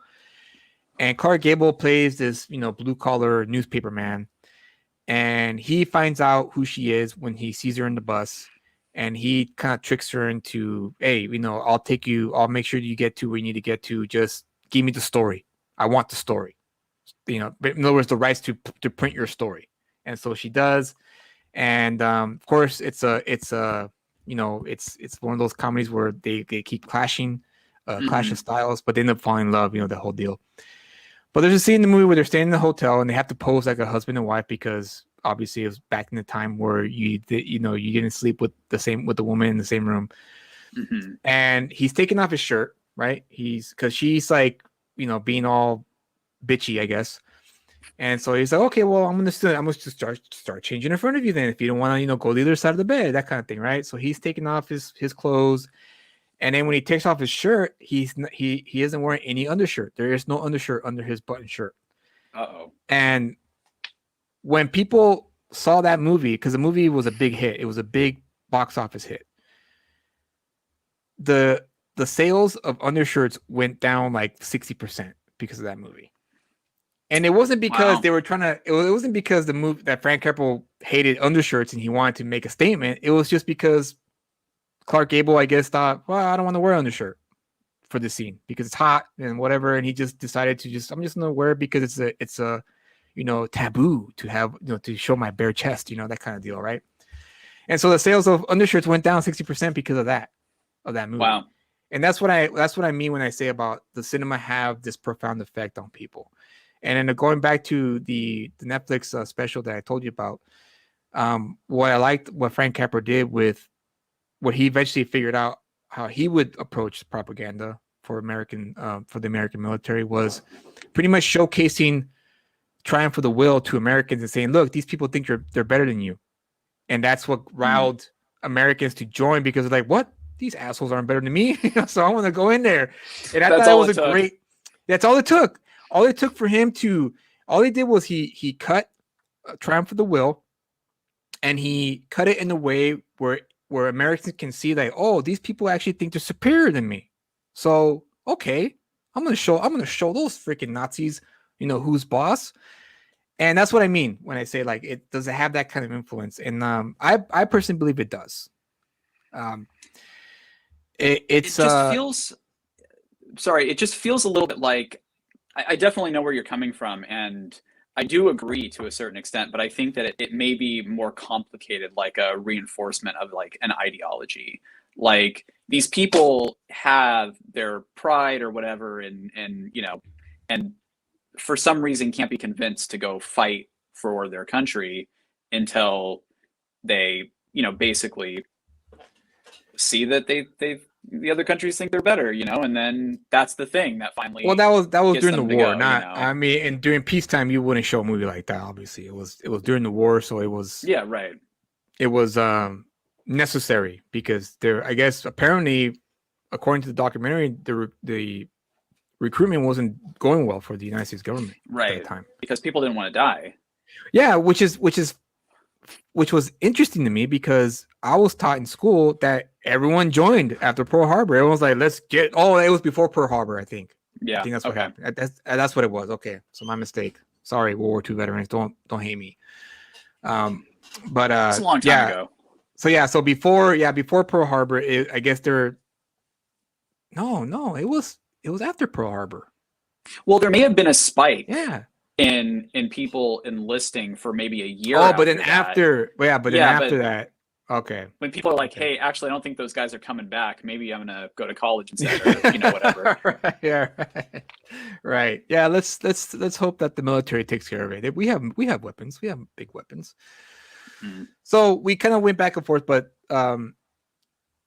B: And Clark Gable plays this, you know, blue collar newspaper man, and he finds out who she is when he sees her in the bus, and he kind of tricks her into, hey, you know, I'll make sure you get to where you need to get to. Just give me the story. I want the story. You know, in other words, the rights to print your story. And so she does. And of course, it's you know, it's one of those comedies where they keep clashing, clash of styles, but they end up falling in love. You know, the whole deal. But there's a scene in the movie where they're staying in the hotel and they have to pose like a husband and wife because obviously it was back in the time where you didn't sleep with the woman in the same room. And he's taking off his shirt, right? Because she's like, you know, being all bitchy, I guess. And so he's like, okay, well, I'm gonna just start changing in front of you then, if you don't want to, you know, go to the other side of the bed, that kind of thing, right? So he's taking off his clothes, and then when he takes off his shirt, he isn't wearing any undershirt. There is no undershirt under his button shirt. And when people saw that movie, because the movie was a big hit, it was a big box office hit. The sales of undershirts went down like 60% because of that movie. And it wasn't because they were trying to. It wasn't because the movie that Frank Capra hated undershirts and he wanted to make a statement. It was just because Clark Gable, I guess, thought, well, I don't want to wear undershirt for the scene because it's hot and whatever, and he just decided to I'm just gonna wear it because it's a you know, taboo to have, you know, to show my bare chest, you know, that kind of deal, right? And so the sales of undershirts went down 60% because of that movie.
A: Wow.
B: And that's what I mean when I say about the cinema have this profound effect on people. And then going back to the Netflix special that I told you about, what I liked what Frank Capra did with what he eventually figured out how he would approach propaganda for the American military was pretty much showcasing Triumph of the Will to Americans and saying, look, these people think they're better than you. And that's what riled Americans to join because they're like, what? These assholes aren't better than me. So I want to go in there. And I thought it was that's all it took. All it took for him all he did was he cut Triumph of the Will, and he cut it in a way where Americans can see that, oh, these people actually think they're superior than me. So, okay, I'm gonna show those freaking Nazis, you know, who's boss. And that's what I mean when I say, like, it does have that kind of influence. And I personally believe it does. It
A: just feels a little bit like, I definitely know where you're coming from, and I do agree to a certain extent, but I think that it may be more complicated, like a reinforcement of like an ideology. Like, these people have their pride or whatever, and you know, and for some reason can't be convinced to go fight for their country until they, you know, basically see that the other countries think they're better, and then that's the thing that finally.
B: Well, that was during the war,
A: go,
B: not. I mean, and during peacetime, you wouldn't show a movie like that. Obviously, it was during the war, so it was.
A: Yeah, right.
B: It was necessary because there, I guess, apparently, according to the documentary, the recruitment wasn't going well for the United States government
A: right.
B: at the time
A: because people didn't want to die.
B: Yeah, which was interesting to me because I was taught in school that everyone joined after Pearl Harbor. Everyone was like, "Let's get." Oh, it was before Pearl Harbor, I think.
A: Yeah,
B: I think that's what happened. That's what it was. Okay, so my mistake. Sorry, World War II veterans. Don't hate me. But
A: it's a long time ago.
B: So before Pearl Harbor, I guess there. No, it was after Pearl Harbor.
A: Well, there may have been a spike.
B: Yeah.
A: In people enlisting for maybe a year.
B: Oh, but then after that, okay.
A: When people are like, "Hey, actually, I don't think those guys are coming back. Maybe I'm gonna go to college instead, or whatever."
B: Right, yeah, right. Yeah, let's hope that the military takes care of it. We have weapons. We have big weapons. Mm. So we kind of went back and forth, but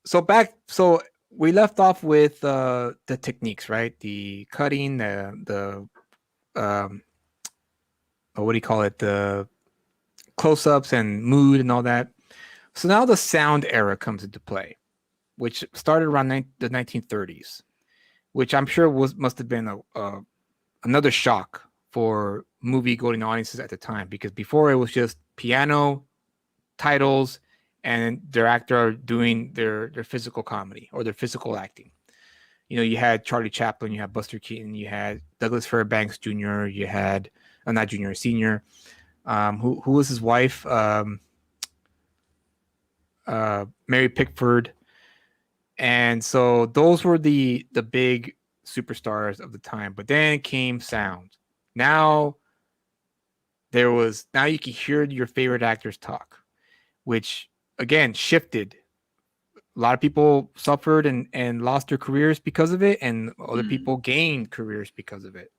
B: so we left off with the techniques, right? The cutting, the what do you call it? The close-ups and mood and all that. So now the sound era comes into play, which started around the 1930s, which I'm sure must have been another shock for movie-going audiences at the time, because before it was just piano, titles, and their actor doing their physical comedy or their physical acting. You had Charlie Chaplin, you had Buster Keaton, you had Douglas Fairbanks Jr., you had not junior, senior. Who was his wife? Mary Pickford. And so those were the big superstars of the time. But then came sound. Now you can hear your favorite actors talk, which again shifted. A lot of people suffered and lost their careers because of it, and other people gained careers because of it.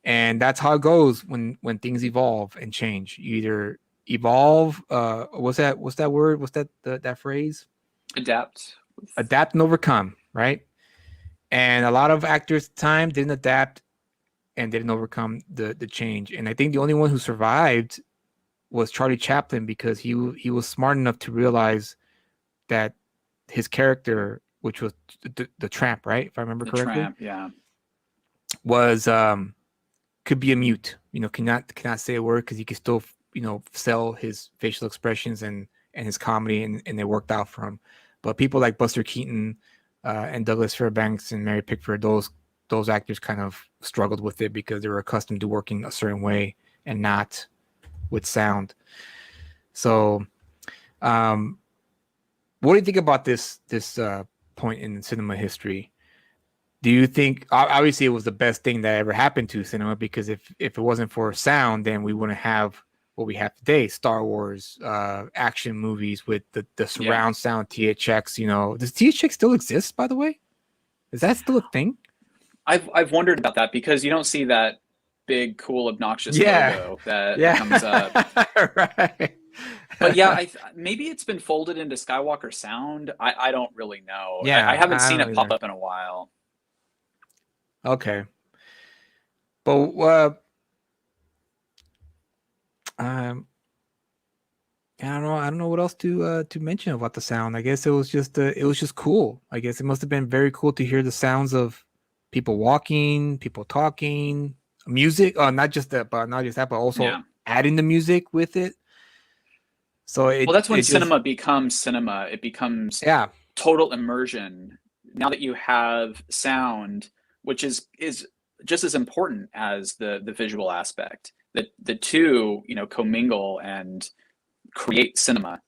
B: And that's how it goes when things evolve and change. You either evolve. What's that word? What's that phrase?
A: Adapt
B: and overcome, right? And a lot of actors at the time didn't adapt and didn't overcome the change. And I think the only one who survived was Charlie Chaplin, because he was smart enough to realize that his character, which was the tramp, right? If I remember correctly.
A: Tramp, yeah.
B: Was could be a mute, cannot say a word, because he could still, sell his facial expressions and his comedy, and it worked out for him. But people like Buster Keaton and Douglas Fairbanks and Mary Pickford, those actors kind of struggled with it because they were accustomed to working a certain way and not with sound. So, what do you think about this point in cinema history? Do you think, obviously it was the best thing that ever happened to cinema, because if it wasn't for sound, then we wouldn't have what we have today, Star Wars, action movies with the surround sound, THX, does THX still exist, by the way? Is that still a thing?
A: I've wondered about that, because you don't see that big, cool, obnoxious logo that comes up.
B: Right.
A: But yeah, maybe it's been folded into Skywalker Sound. I don't really know.
B: Yeah,
A: I haven't seen it pop up in a while.
B: Okay, but I don't know what else to mention about the sound. I guess it was just cool. I guess it must have been very cool to hear the sounds of people walking, people talking, music. Not just that, but also adding the music with it. So
A: that's when cinema becomes cinema. It becomes total immersion. Now that you have sound, which is just as important as the visual aspect, that the two commingle and create cinema.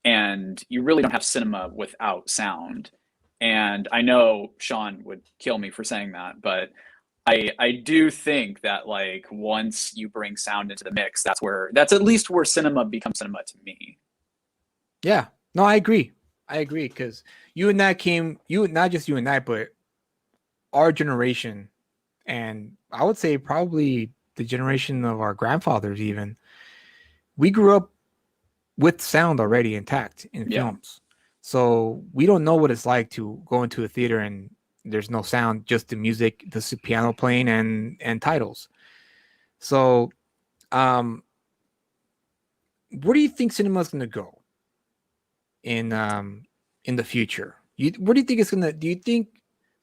A: And you really don't have cinema without sound. And I know Sean would kill me for saying that, but I do think that, like, once you bring sound into the mix, that's at least where cinema becomes cinema to me.
B: Yeah, no, I agree, because not just you and I, but our generation, and I would say probably the generation of our grandfathers even, we grew up with sound already intact in films. So we don't know what it's like to go into a theater and there's no sound, just the music, the piano playing and titles. So where do you think cinema is going to go in the future? Where do you think it's going to? Do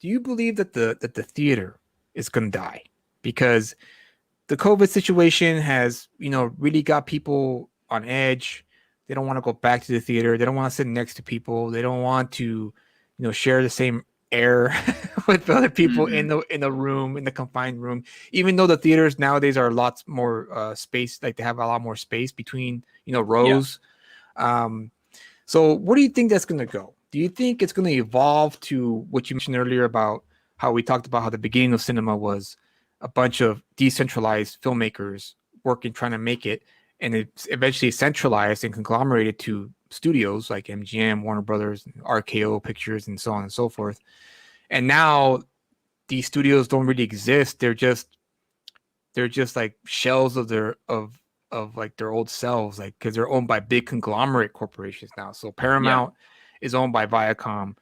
B: you believe that the theater is going to die because the COVID situation has really got people on edge. They don't want to go back to the theater. They don't want to sit next to people. They don't want to share the same air with other people in the room, in the confined room, even though the theaters nowadays are lots more space, like they have a lot more space between rows. So where do you think that's going to go? Do you think it's going to evolve to what you mentioned earlier about how we talked about how the beginning of cinema was a bunch of decentralized filmmakers working, trying to make it, and it's eventually centralized and conglomerated to studios like MGM, Warner Brothers, RKO Pictures, and so on and so forth. And now these studios don't really exist. They're just like shells of their old selves, like, because they're owned by big conglomerate corporations now. So Paramount is owned by Viacom,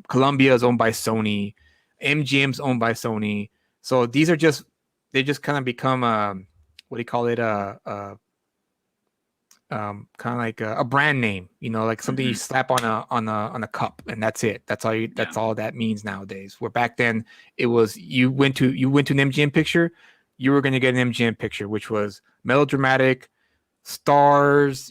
B: Columbia is owned by Sony, MGM's owned by Sony. So they just kind of become what do you call it? Kind of like a brand name, like something you slap on a cup, and that's it. That's all that means nowadays. Where back then it was you went to an MGM picture, you were going to get an MGM picture, which was melodramatic stars,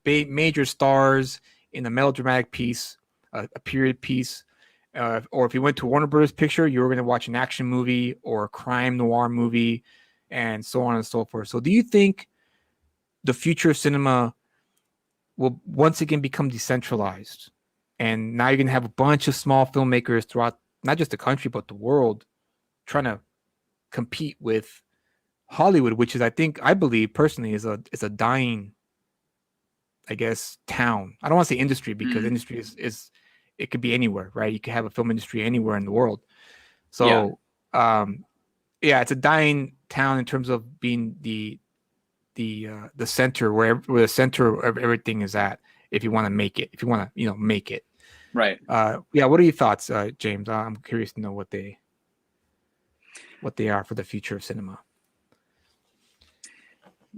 B: major stars in a melodramatic piece, a period piece. Or if you went to Warner Brothers picture, you were going to watch an action movie or a crime noir movie, and so on and so forth. So do you think the future of cinema will once again become decentralized? And now you're going to have a bunch of small filmmakers throughout not just the country, but the world, trying to compete with Hollywood, which is, I believe personally, is a dying, I guess, town. I don't want to say industry, because industry is it could be anywhere, right? You could have a film industry anywhere in the world. So, it's a dying town in terms of being the center, where the center of everything is at. If you want to make it, make it.
A: Right.
B: What are your thoughts, James? I'm curious to know what they are for the future of cinema.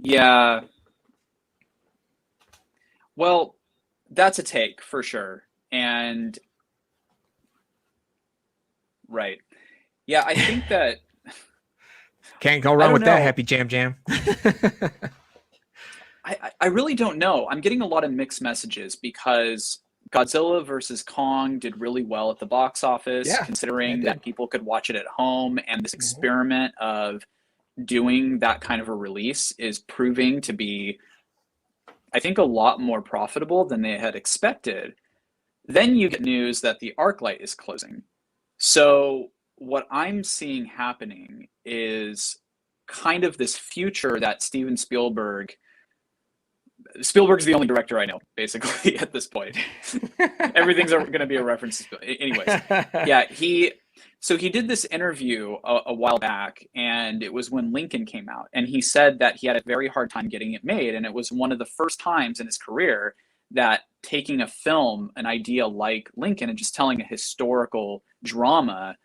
A: Yeah. Well, that's a take for sure. And right. Yeah, I think that
B: can't go wrong with that happy jam.
A: I really don't know. I'm getting a lot of mixed messages because Godzilla versus Kong did really well at the box office, considering that people could watch it at home, and this experiment of doing that kind of a release is proving to be, I think, a lot more profitable than they had expected. Then you get news that the ArcLight is closing. So what I'm seeing happening is kind of this future that Steven Spielberg's the only director I know, basically, at this point. Everything's going to be a reference to Spielberg. Anyways, he did this interview a while back, and it was when Lincoln came out, and he said that he had a very hard time getting it made, and it was one of the first times in his career that taking a film, an idea like Lincoln, and just telling a historical drama,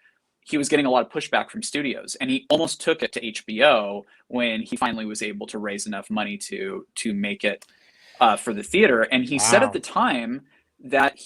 A: he was getting a lot of pushback from studios, and he almost took it to HBO when he finally was able to raise enough money to make it for the theater. And he said at the time that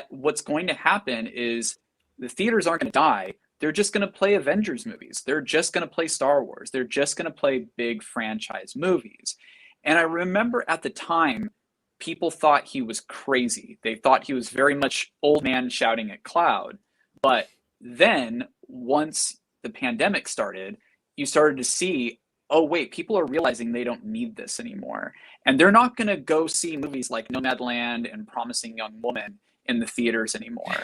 A: what's going to happen is the theaters aren't going to die. They're just going to play Avengers movies. They're just going to play Star Wars. They're just going to play big franchise movies. And I remember at the time, people thought he was crazy. They thought he was very much old man shouting at cloud. But then once the pandemic started, you started to see, oh wait, people are realizing they don't need this anymore. And they're not going to go see movies like Nomadland and Promising Young Woman in the theaters anymore.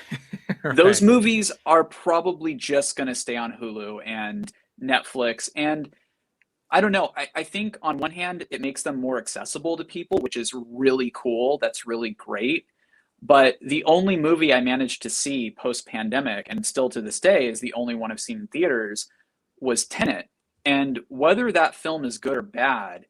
A: Right. Those movies are probably just going to stay on Hulu and Netflix. And I don't know. I think on one hand, it makes them more accessible to people, which is really cool. That's really great. But the only movie I managed to see post-pandemic, and still to this day is the only one I've seen in theaters, was Tenet. And whether that film is good or bad,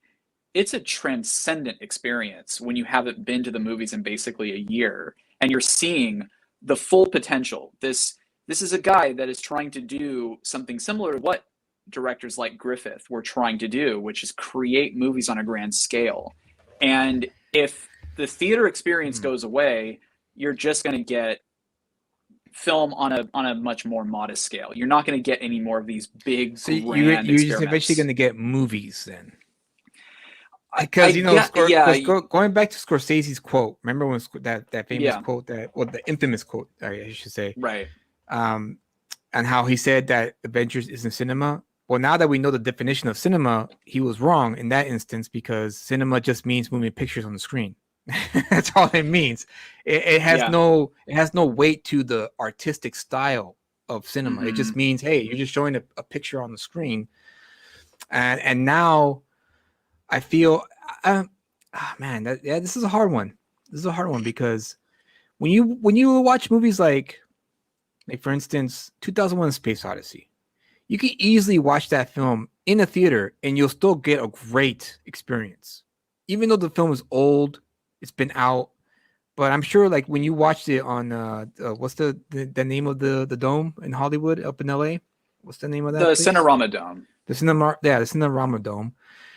A: it's a transcendent experience when you haven't been to the movies in basically a year. and you're seeing the full potential. This is a guy that is trying to do something similar to what directors like Griffith were trying to do, which is create movies on a grand scale. And if the theater experience goes away, you're just going to get film on a much more modest scale. You're not going to get any more of these big,
B: so
A: grand
B: you're just
A: experiments.
B: eventually going to get movies then. Because going back to Scorsese's quote, remember when that famous quote the infamous quote, I should say,
A: right?
B: And how he said that Avengers isn't cinema. Well, now that we know the definition of cinema, he was wrong in that instance, because cinema just means moving pictures on the screen. That's all it means. It has no weight to the artistic style of cinema. It just means, hey, you're just showing a picture on the screen. And now I feel, man, this is a hard one. This is a hard one, because when you watch movies like for instance, 2001: Space Odyssey, you can easily watch that film in a theater and you'll still get a great experience, even though the film is old, it's been out. But I'm sure, like, when you watched it on what's the name of the dome in Hollywood up in LA? What's the name of that?
A: The Cinerama Dome.
B: The Cinerama Dome.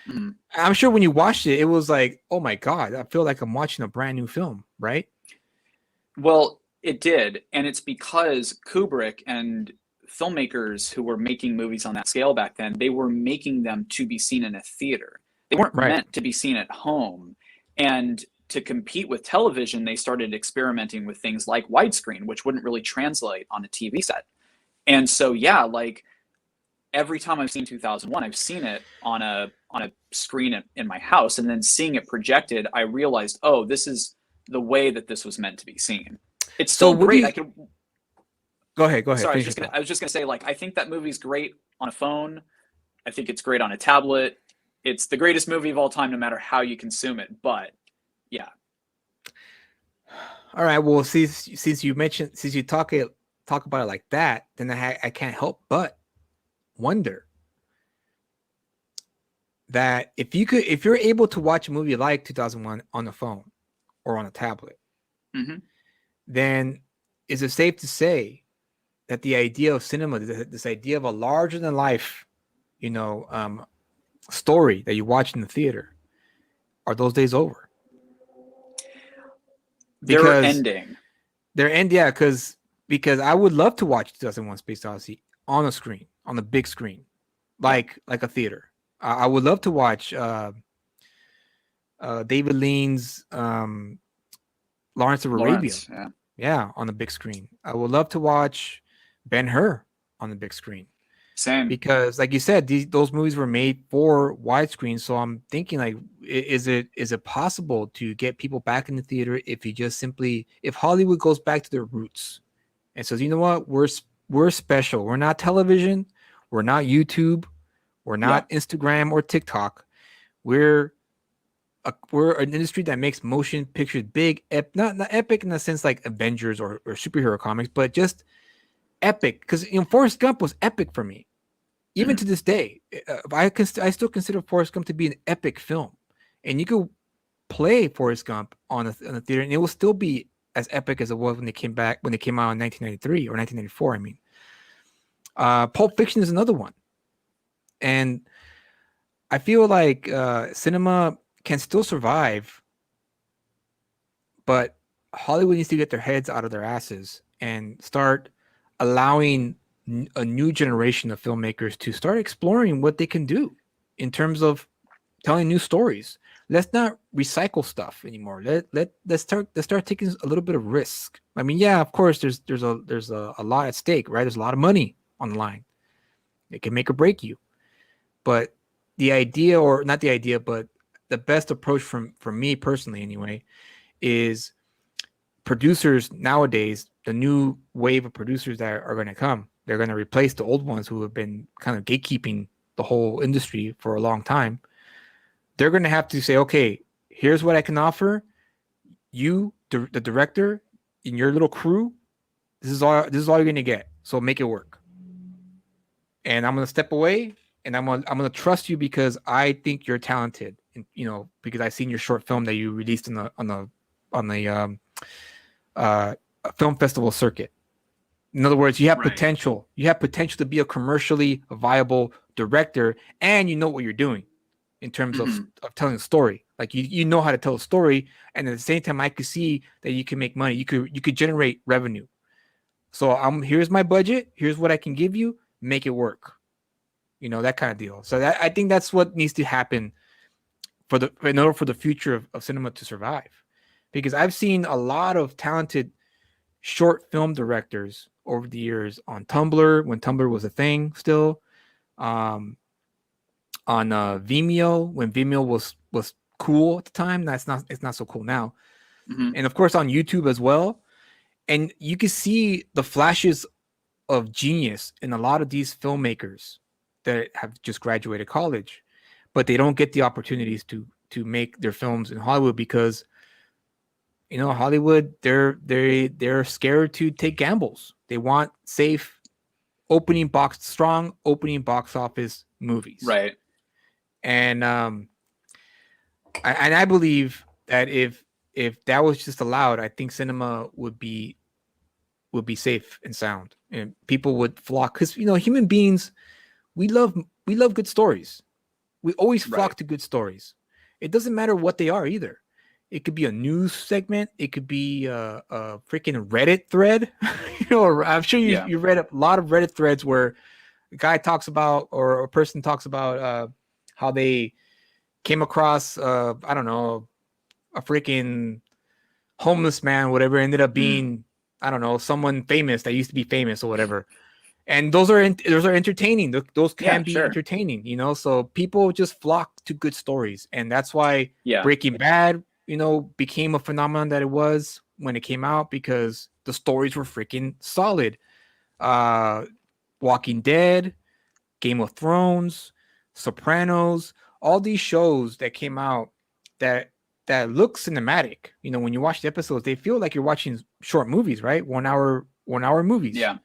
B: Mm-hmm. I'm sure when you watched it, it was like, oh my God, I feel like I'm watching a brand new film, right?
A: Well, it did, and it's because Kubrick and filmmakers who were making movies on that scale back then, they were making them to be seen in a theater. They weren't meant to be seen at home. And to compete with television, they started experimenting with things like widescreen, which wouldn't really translate on a TV set. And so, yeah, like, every time I've seen 2001, I've seen it on a screen in my house, and then seeing it projected, I realized, oh, this is the way that this was meant to be seen. It's still great.
B: Go ahead.
A: Sorry, I was just gonna say, like, I think that movie's great on a phone. I think it's great on a tablet. It's the greatest movie of all time, no matter how you consume it. But yeah.
B: All right. Well, since you talk about it like that, then I can't help but wonder that if you're able to watch a movie like 2001 on the phone or on a tablet, then is it safe to say that the idea of cinema, this idea of a larger than life, story that you watch in the theater, are those days over?
A: They're ending.
B: Yeah, because I would love to watch 2001: Space Odyssey on a screen, on the big screen, like a theater. I would love to watch David Lean's Lawrence of Arabia. On the big screen. I would love to watch Ben-Hur on the big screen.
A: Same.
B: Because, like you said, those movies were made for widescreen. So I'm thinking, like, is it possible to get people back in the theater if Hollywood goes back to their roots and says, you know what, we're special. We're not television. We're not YouTube. We're not Instagram or TikTok. We're an industry that makes motion pictures big, not epic in the sense like Avengers or superhero comics, but just epic. Because Forrest Gump was epic for me, even to this day. I still consider Forrest Gump to be an epic film, and you could play Forrest Gump on a theater, and it will still be as epic as it was when it came out in 1993 or 1994. I mean, Pulp Fiction is another one, and I feel like cinema can still survive, but Hollywood needs to get their heads out of their asses and start allowing a new generation of filmmakers to start exploring what they can do in terms of telling new stories. Let's not recycle stuff anymore. Let's start taking a little bit of risk. I mean, yeah, of course, there's a lot at stake, right? There's a lot of money on the line. It can make or break you. But the idea, or not the idea, but the best approach for me personally anyway, is producers nowadays, the new wave of producers that are going to come, they're going to replace the old ones who have been kind of gatekeeping the whole industry for a long time. They're going to have to say, okay, here's what I can offer you, the director, in your little crew. This is all you're going to get. So make it work. And I'm going to step away, and I'm going to trust you because I think you're talented. And, because I've seen your short film that you released on the a film festival circuit. In other words, you have
A: Right.
B: potential. You have potential to be a commercially viable director, and you know what you're doing in terms of telling a story. Like you know how to tell a story, and at the same time, I could see that you can make money. You could generate revenue. So here's my budget. Here's what I can give you. Make it work. You know, that kind of deal. So I think that's what needs to happen in order for the future of cinema to survive. Because I've seen a lot of talented short film directors over the years on Tumblr, when Tumblr was a thing still, on Vimeo, when Vimeo was cool at the time. It's not so cool now. And of course on YouTube as well. And you can see the flashes of genius in a lot of these filmmakers that have just graduated college, but they don't get the opportunities to make their films in Hollywood because, you know, Hollywood, they're scared to take gambles. They want safe, strong opening box office movies.
A: Right.
B: And I believe that if that was just allowed, I think cinema would be safe and sound, and people would flock, because, you know, human beings, we love good stories. We always flock to good stories. It doesn't matter what they are either. It could be a news segment. It could be a freaking Reddit thread. You know, I'm sure you read a lot of Reddit threads where a guy talks about, or a person talks about how they came across, I don't know, a freaking homeless man, whatever, ended up being, I don't know, someone famous that used to be famous or whatever. And those are entertaining. Those can be entertaining, you know. So people just flock to good stories, and that's why Breaking Bad, you know, became a phenomenon that it was when it came out, because the stories were freaking solid. Walking Dead, Game of Thrones, Sopranos, all these shows that came out that look cinematic. You know, when you watch the episodes, they feel like you're watching short movies, right? 1 hour movies.
A: Yeah.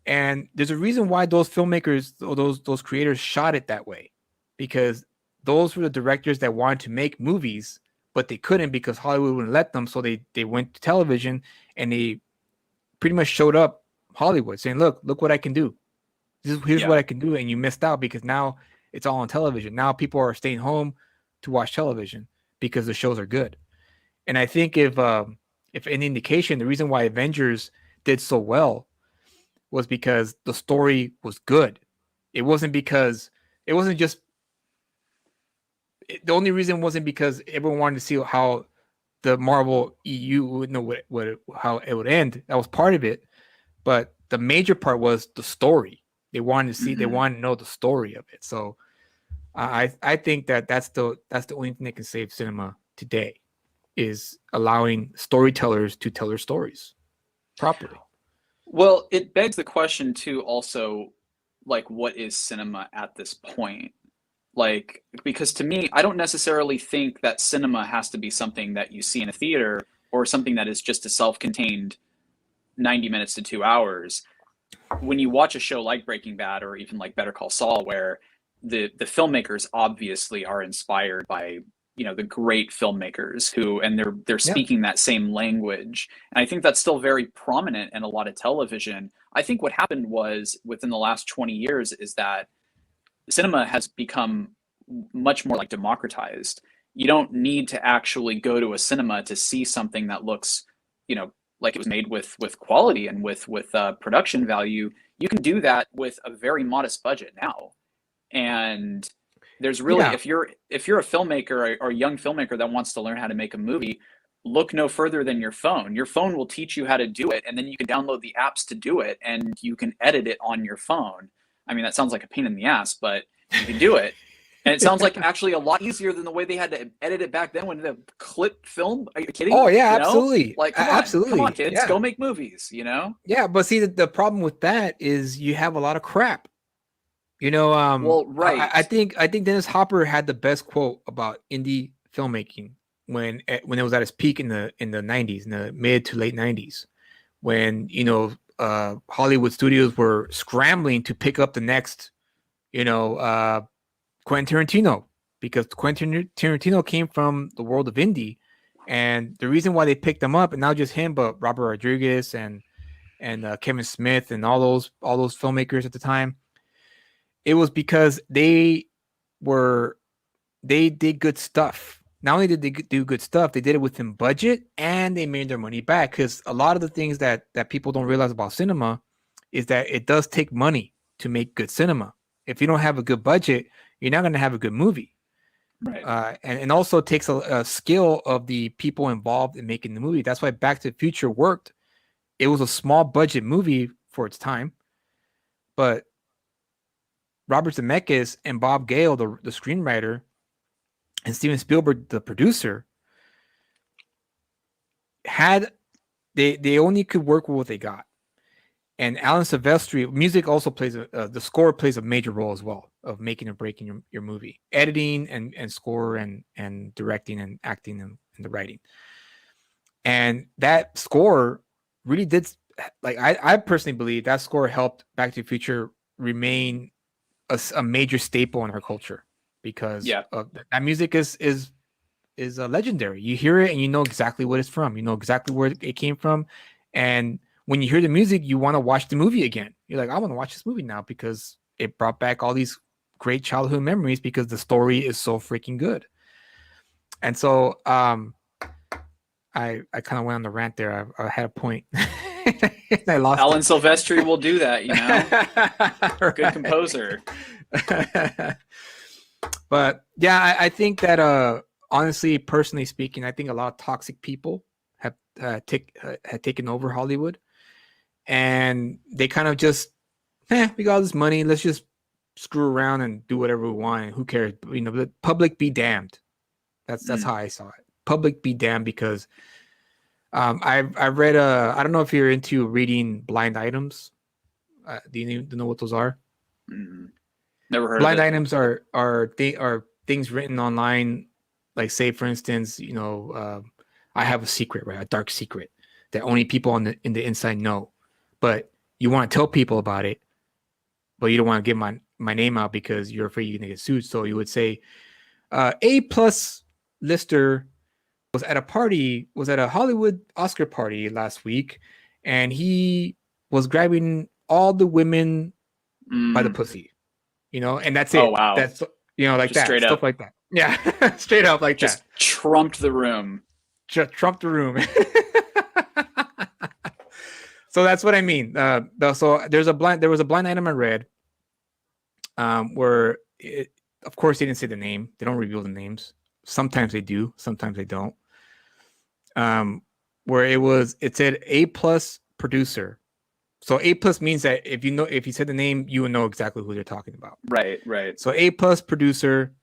B: And there's a reason why those filmmakers, or those creators, shot it that way, because those were the directors that wanted to make movies, but they couldn't because Hollywood wouldn't let them. So they went to television, and they pretty much showed up Hollywood saying, look what I can do. Here's what I can do. And you missed out because now it's all on television. Now people are staying home to watch television because the shows are good. And I think if any indication, the reason why Avengers did so well was because the story was good. The only reason wasn't because everyone wanted to see how the Marvel EU would know how it would end. That was part of it. But the major part was the story. They wanted to see, they wanted to know the story of it. So I think that's the only thing that can save cinema today, is allowing storytellers to tell their stories properly.
A: Well, it begs the question too, also, like, what is cinema at this point? Like, because to me, I don't necessarily think that cinema has to be something that you see in a theater, or something that is just a self-contained 90 minutes to 2 hours. When you watch a show like Breaking Bad, or even like Better Call Saul, where the filmmakers obviously are inspired by, you know, the great filmmakers and they're speaking that same language. And I think that's still very prominent in a lot of television. I think what happened was, within the last 20 years, is that cinema has become much more like democratized. You don't need to actually go to a cinema to see something that looks, you know, like it was made with quality and with production value. You can do that with a very modest budget now. And there's really, if you're a filmmaker or a young filmmaker that wants to learn how to make a movie, look no further than your phone. Your phone will teach you how to do it, and then you can download the apps to do it, and you can edit it on your phone. I mean, that sounds like a pain in the ass, but you can do it. And it sounds like actually a lot easier than the way they had to edit it back then when the clip film. Are you kidding?
B: Oh yeah,
A: you know?
B: Absolutely.
A: Like,
B: absolutely.
A: Come on, kids, go make movies. You know?
B: Yeah, but see, the problem with that is you have a lot of crap. You know,
A: well, right.
B: I think Dennis Hopper had the best quote about indie filmmaking when it was at its peak in the 90s, in the mid to late 90s, when, you know, Hollywood studios were scrambling to pick up the next, you know, Quentin Tarantino, because Quentin Tarantino came from the world of indie, And the reason why they picked him up, and not just him, but Robert Rodriguez and Kevin Smith and all those filmmakers at the time, it was because they did good stuff. Not only did they do good stuff, they did it within budget, and they made their money back. Because a lot of the things that people don't realize about cinema is that it does take money to make good cinema. If you don't have a good budget, you're not going to have a good movie.
A: Right.
B: And also it takes a skill of the people involved in making the movie. That's why Back to the Future worked. It was a small budget movie for its time, but Robert Zemeckis and Bob Gale, the screenwriter, and Steven Spielberg, the producer, they only could work with what they got. And Alan Silvestri, music also plays the score plays a major role as well of making or breaking your movie, editing and score and directing and acting and the writing. And that score really did, like, I personally believe that score helped Back to the Future remain a major staple in our culture, because that music is legendary. You hear it and you know exactly what it's from. You know exactly where it came from. And when you hear the music, you want to watch the movie again. You're like, I want to watch this movie now because it brought back all these great childhood memories because the story is so freaking good. And so I kind of went on the rant there. I had a point. I lost
A: Alan Silvestri will do that, you know. Good composer.
B: But yeah, I think that honestly, personally speaking, I think a lot of toxic people have taken over Hollywood, and they kind of just, we got all this money, let's just screw around and do whatever we want. And who cares? You know, the public be damned. That's how I saw it. Public be damned, because I've read I don't know if you're into reading blind items. Do you know what those are?
A: Never heard
B: blind
A: of it.
B: items are things written online, like, say for instance, you know, I have a secret, right? A dark secret that only people in the inside know, but you want to tell people about it, but you don't want to give my name out because you're afraid you're gonna get sued. So you would say, A+ Lister was at a Hollywood Oscar party last week, and he was grabbing all the women by the pussy, you know, and that's it.
A: Oh, wow.
B: That's, you know, like
A: just
B: that,
A: straight
B: stuff
A: up.
B: like that. Yeah, straight up like
A: just
B: that.
A: Trumped the room.
B: Just trumped the room. So that's what I mean. So there was a blind item I read, where of course they didn't say the name. They don't reveal the names. Sometimes they do, sometimes they don't. Where it said A+ producer. So A+ means that if you said the name, you would know exactly who they're talking about.
A: Right.
B: So A+ producer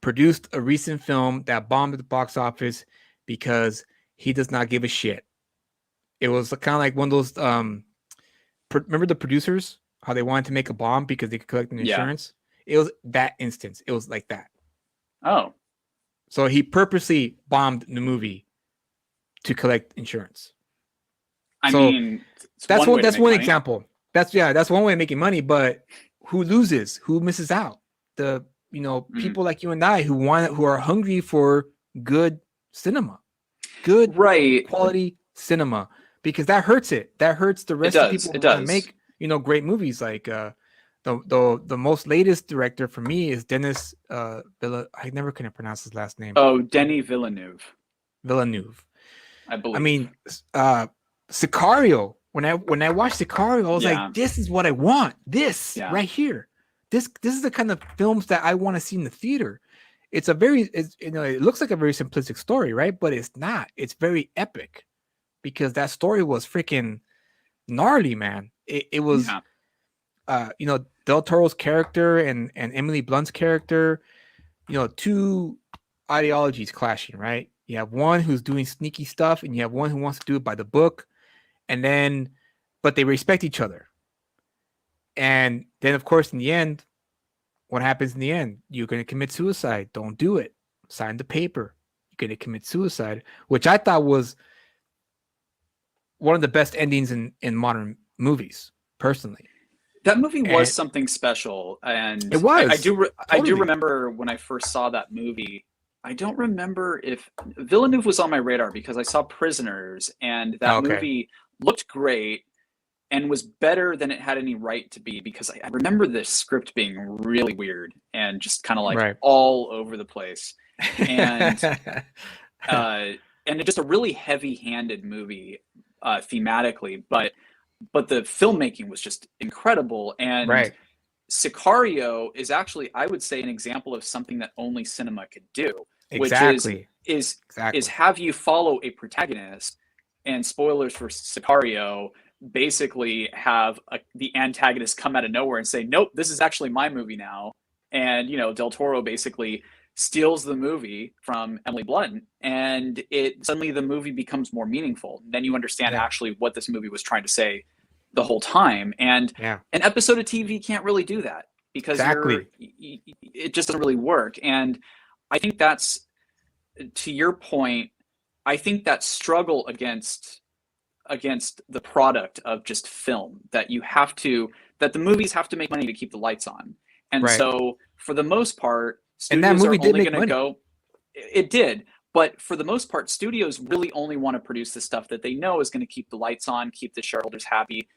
B: produced a recent film that bombed at the box office because he does not give a shit. It was kind of like one of those, remember the producers, how they wanted to make a bomb because they could collect an insurance? It was that instance. It was like that.
A: Oh.
B: So he purposely bombed the movie to collect insurance.
A: I mean,
B: that's one example. That's one way of making money, but who loses? Who misses out? People like you and I who are hungry for good cinema. Good quality cinema, because that hurts it. That hurts the rest of the people who want to make, great movies. Like the most latest director for me is Denis I never can pronounce his last name.
A: Oh, Denis Villeneuve.
B: I believe. I mean, Sicario. When I watched Sicario, I was like, this is what I want. This right here. This is the kind of films that I want to see in the theater. It looks like a very simplistic story, right? But it's not. It's very epic, because that story was freaking gnarly, man. It was, Del Toro's character and Emily Blunt's character, two ideologies clashing, right? You have one who's doing sneaky stuff, and you have one who wants to do it by the book, but they respect each other. And then, of course, in the end, what happens in the end? You're going to commit suicide. Don't do it. Sign the paper. You're going to commit suicide, which I thought was one of the best endings in modern movies, personally.
A: That movie was something special, and
B: it was.
A: I do remember when I first saw that movie. I don't remember if Villeneuve was on my radar because I saw Prisoners, and that
B: Okay.
A: movie looked great and was better than it had any right to be, because I remember the script being really weird and just kind of like
B: Right.
A: all over the place. And uh and it's just a really heavy-handed movie thematically, but the filmmaking was just incredible. And
B: Right.
A: Sicario is actually, I would say, an example of something that only cinema could do, which
B: Exactly.
A: is is
B: Exactly.
A: have you follow a protagonist, and spoilers for Sicario, basically have the antagonist come out of nowhere and say, "Nope, this is actually my movie now." And Del Toro basically steals the movie from Emily Blunt, and it suddenly the movie becomes more meaningful. Then you understand
B: Yeah.
A: actually what this movie was trying to say the whole time. And
B: Yeah.
A: an episode of TV can't really do that because
B: Exactly.
A: it just doesn't really work. And I think that's, to your point, I think that struggle against the product of just film, that the movies have to make money to keep the lights on. And
B: Right.
A: so for the most part,
B: And that
A: studios are
B: movie did
A: only
B: make
A: going to
B: money.
A: go, it did, but for the most part, studios really only want to produce the stuff that they know is going to keep the lights on, keep the shareholders happy,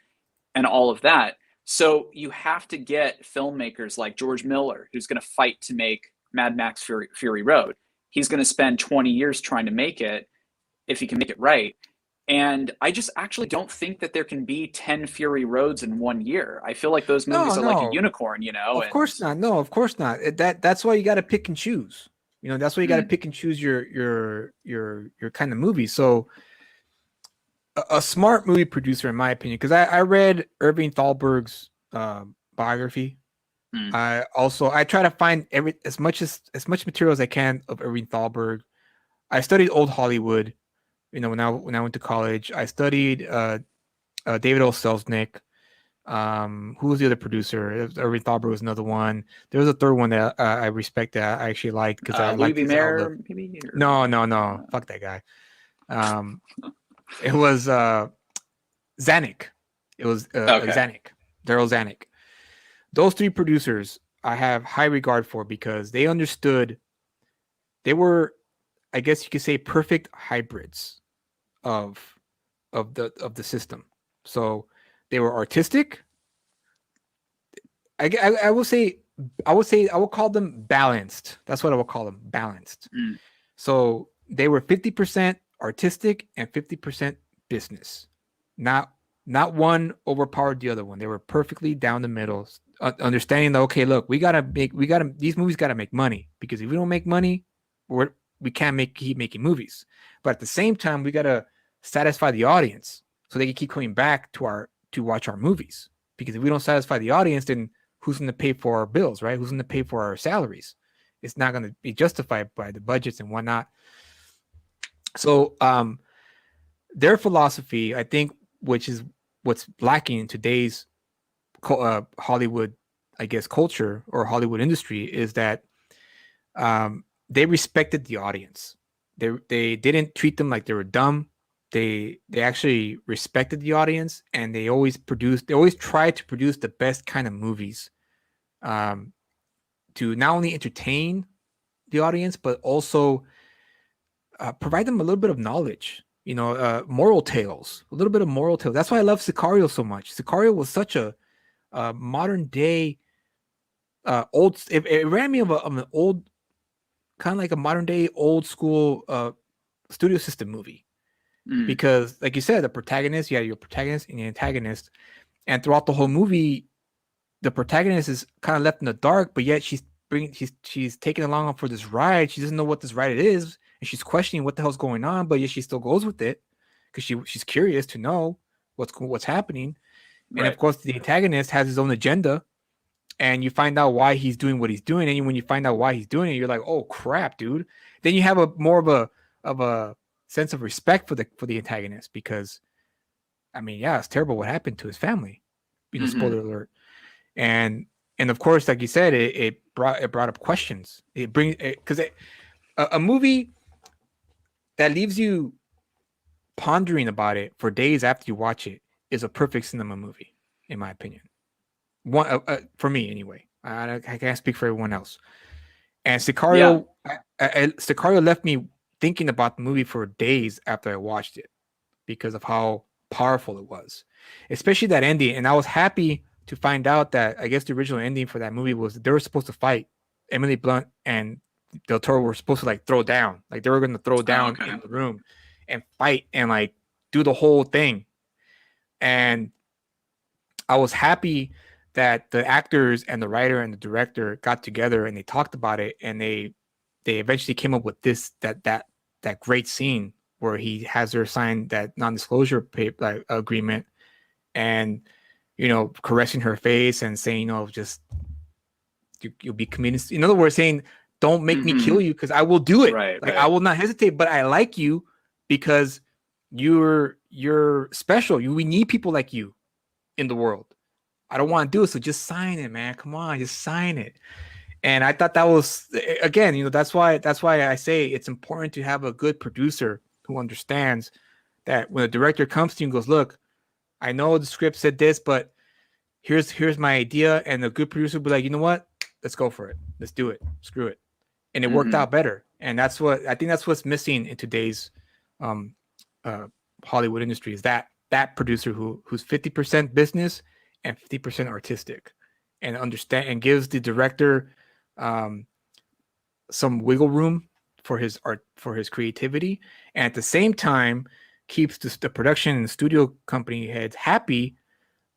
A: and all of that. So you have to get filmmakers like George Miller, who's going to fight to make Mad Max Fury Road. He's going to spend 20 years trying to make it, if he can make it right. And I just actually don't think that there can be 10 Fury Roads in 1 year. I feel like those
B: No,
A: movies are like a
B: no.
A: unicorn,
B: Of
A: and
B: course not. No, of course not. That's why you got to pick and choose. That's why you got to
A: mm,
B: pick and choose your kind of movie. So a smart movie producer, in my opinion, because I read Irving Thalberg's biography.
A: mm.
B: I try to find as much material as I can of Irving Thalberg. I studied old Hollywood. When I went to college, I studied David O. Selznick. Who was the other producer? Irving Thalberg was another one. There was a third one that I respect, that I actually liked because I
A: Louis
B: liked
A: B.
B: his outlook.
A: Mayer, maybe?
B: No, no, no. Fuck that guy. Um, it was Zanuck. It was
A: Okay.
B: Zanuck, Daryl Zanuck. Those three producers I have high regard for because they understood. They were, I guess you could say, perfect hybrids of the system. So they were artistic. I will say, I will call them balanced. That's what I will call them, balanced.
A: Mm,
B: So they were 50% artistic and 50% business. Not not one overpowered the other one. They were perfectly down the middle, understanding that, okay, look, these movies gotta make money, because if we don't make money, we can't keep making movies. But at the same time, we gotta satisfy the audience so they can keep coming back to watch our movies. Because if we don't satisfy the audience, then who's going to pay for our bills, right? Who's going to pay for our salaries? It's not going to be justified by the budgets and whatnot. So their philosophy, I think, which is what's lacking in today's Hollywood, I guess, culture or Hollywood industry, is that they respected the audience. They didn't treat them like they were dumb. They actually respected the audience, and they always tried to produce the best kind of movies, to not only entertain the audience but also provide them a little bit of knowledge. Moral tales, a little bit of moral tales. That's why I love Sicario so much. Sicario was such a modern day old. It ran me of an old, kind of like a modern day old school studio system movie,
A: mm.
B: because, like you said, you have your protagonist and your antagonist, and throughout the whole movie, the protagonist is kind of left in the dark, but yet she's taken along for this ride. She doesn't know what this ride is, and she's questioning what the hell's going on, but yet she still goes with it because she's curious to know what's happening. And of
A: Right.
B: course, the antagonist has his own agenda, and you find out why he's doing what he's doing. And when you find out why he's doing it, you're like, "Oh crap, dude!" Then you have a more of a sense of respect for the antagonist, because, I mean, yeah, it's terrible what happened to his family.
A: Mm-hmm.
B: Spoiler alert. And of course, like you said, it brought up questions. It brings, because a movie that leaves you pondering about it for days after you watch it is a perfect cinema movie, in my opinion. One for me anyway. I can't speak for everyone else. And
A: Yeah.
B: Sicario, Sicario left me thinking about the movie for days after I watched it because of how powerful it was, especially that ending. And I was happy to find out that I guess the original ending for that movie was they were supposed to fight. Emily Blunt and Del Toro were supposed to like throw down, like they were going to throw down in the room and fight and like do the whole thing. And I was happy that the actors and the writer and the director got together and they talked about it, and they eventually came up with that great scene where he has her sign that non-disclosure paper agreement, and caressing her face and saying, just you'll be committed. In other words, saying, don't make me kill you because I will do it.
A: Right.
B: I will not hesitate, but I like you because you're special. We need people like you in the world. I don't want to do it, so just sign it, man. Come on, just sign it. And I thought that was, again, that's why I say it's important to have a good producer who understands that when a director comes to you and goes, look, I know the script said this, but here's my idea, and a good producer will be like, you know what? Let's go for it. Let's do it. Screw it. And it worked out better. And that's what's missing in today's Hollywood industry, is that producer who's 50% business and 50% artistic, and understand and gives the director some wiggle room for his art, for his creativity, and at the same time keeps the production and studio company heads happy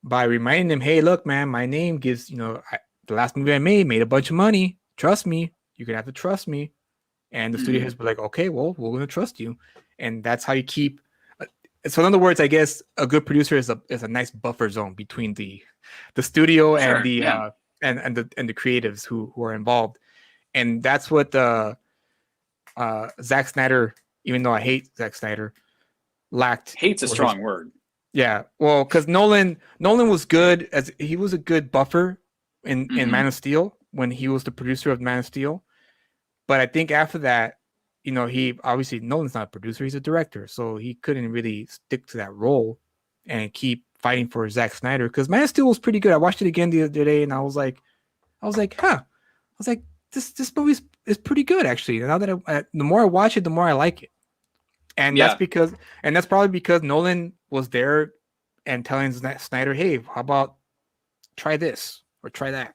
B: by reminding them, hey, look, man, my name gives, the last movie I made a bunch of money. Trust me. You're gonna have to trust me. And the studio heads were like, okay, well, we're gonna trust you. And that's how you keep. So in other words, I guess a good producer is a nice buffer zone between the studio and the and the creatives who are involved. And that's what Zack Snyder, even though I hate Zack Snyder, lacked.
A: Hate's a strong word.
B: Yeah, well, because Nolan was good, as he was a good buffer in Man of Steel when he was the producer of Man of Steel. But I think after that, he obviously, Nolan's not a producer, he's a director, so he couldn't really stick to that role and keep fighting for Zack Snyder, because Man of Steel was pretty good. I watched it again the other day and I was like, this movie is pretty good actually. And now that the more I watch it, the more I like it. And that's probably because Nolan was there and telling Snyder, hey, how about try this or try that?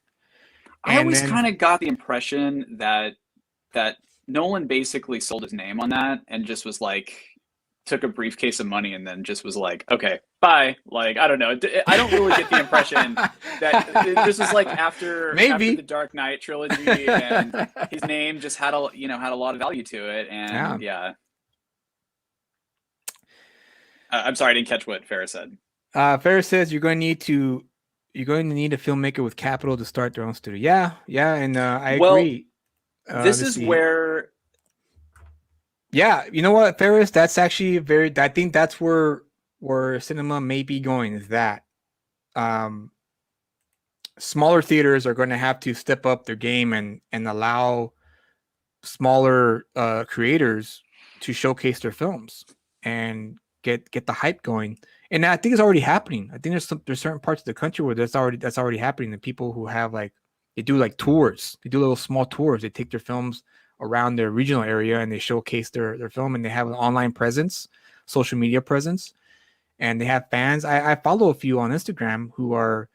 A: I always kind of got the impression that Nolan basically sold his name on that and just was like, took a briefcase of money and then just was like, okay, bye. Like, I don't know. I don't really get the impression that this was like after the Dark Knight trilogy, and his name just had a lot of value to it. And I'm sorry, I didn't catch what Ferris said.
B: Ferris says you're going to need a filmmaker with capital to start their own studio. Yeah, and I agree.
A: This is where.
B: Yeah, you know what, Ferris? That's actually I think that's where cinema may be going. Is that smaller theaters are going to have to step up their game and allow smaller creators to showcase their films and get the hype going. And I think it's already happening. I think there's certain parts of the country where that's already happening. The people who have they do tours, they do little small tours. They take their films around their regional area and they showcase their film, and they have an online presence, social media presence, and they have fans. I follow a few on Instagram who are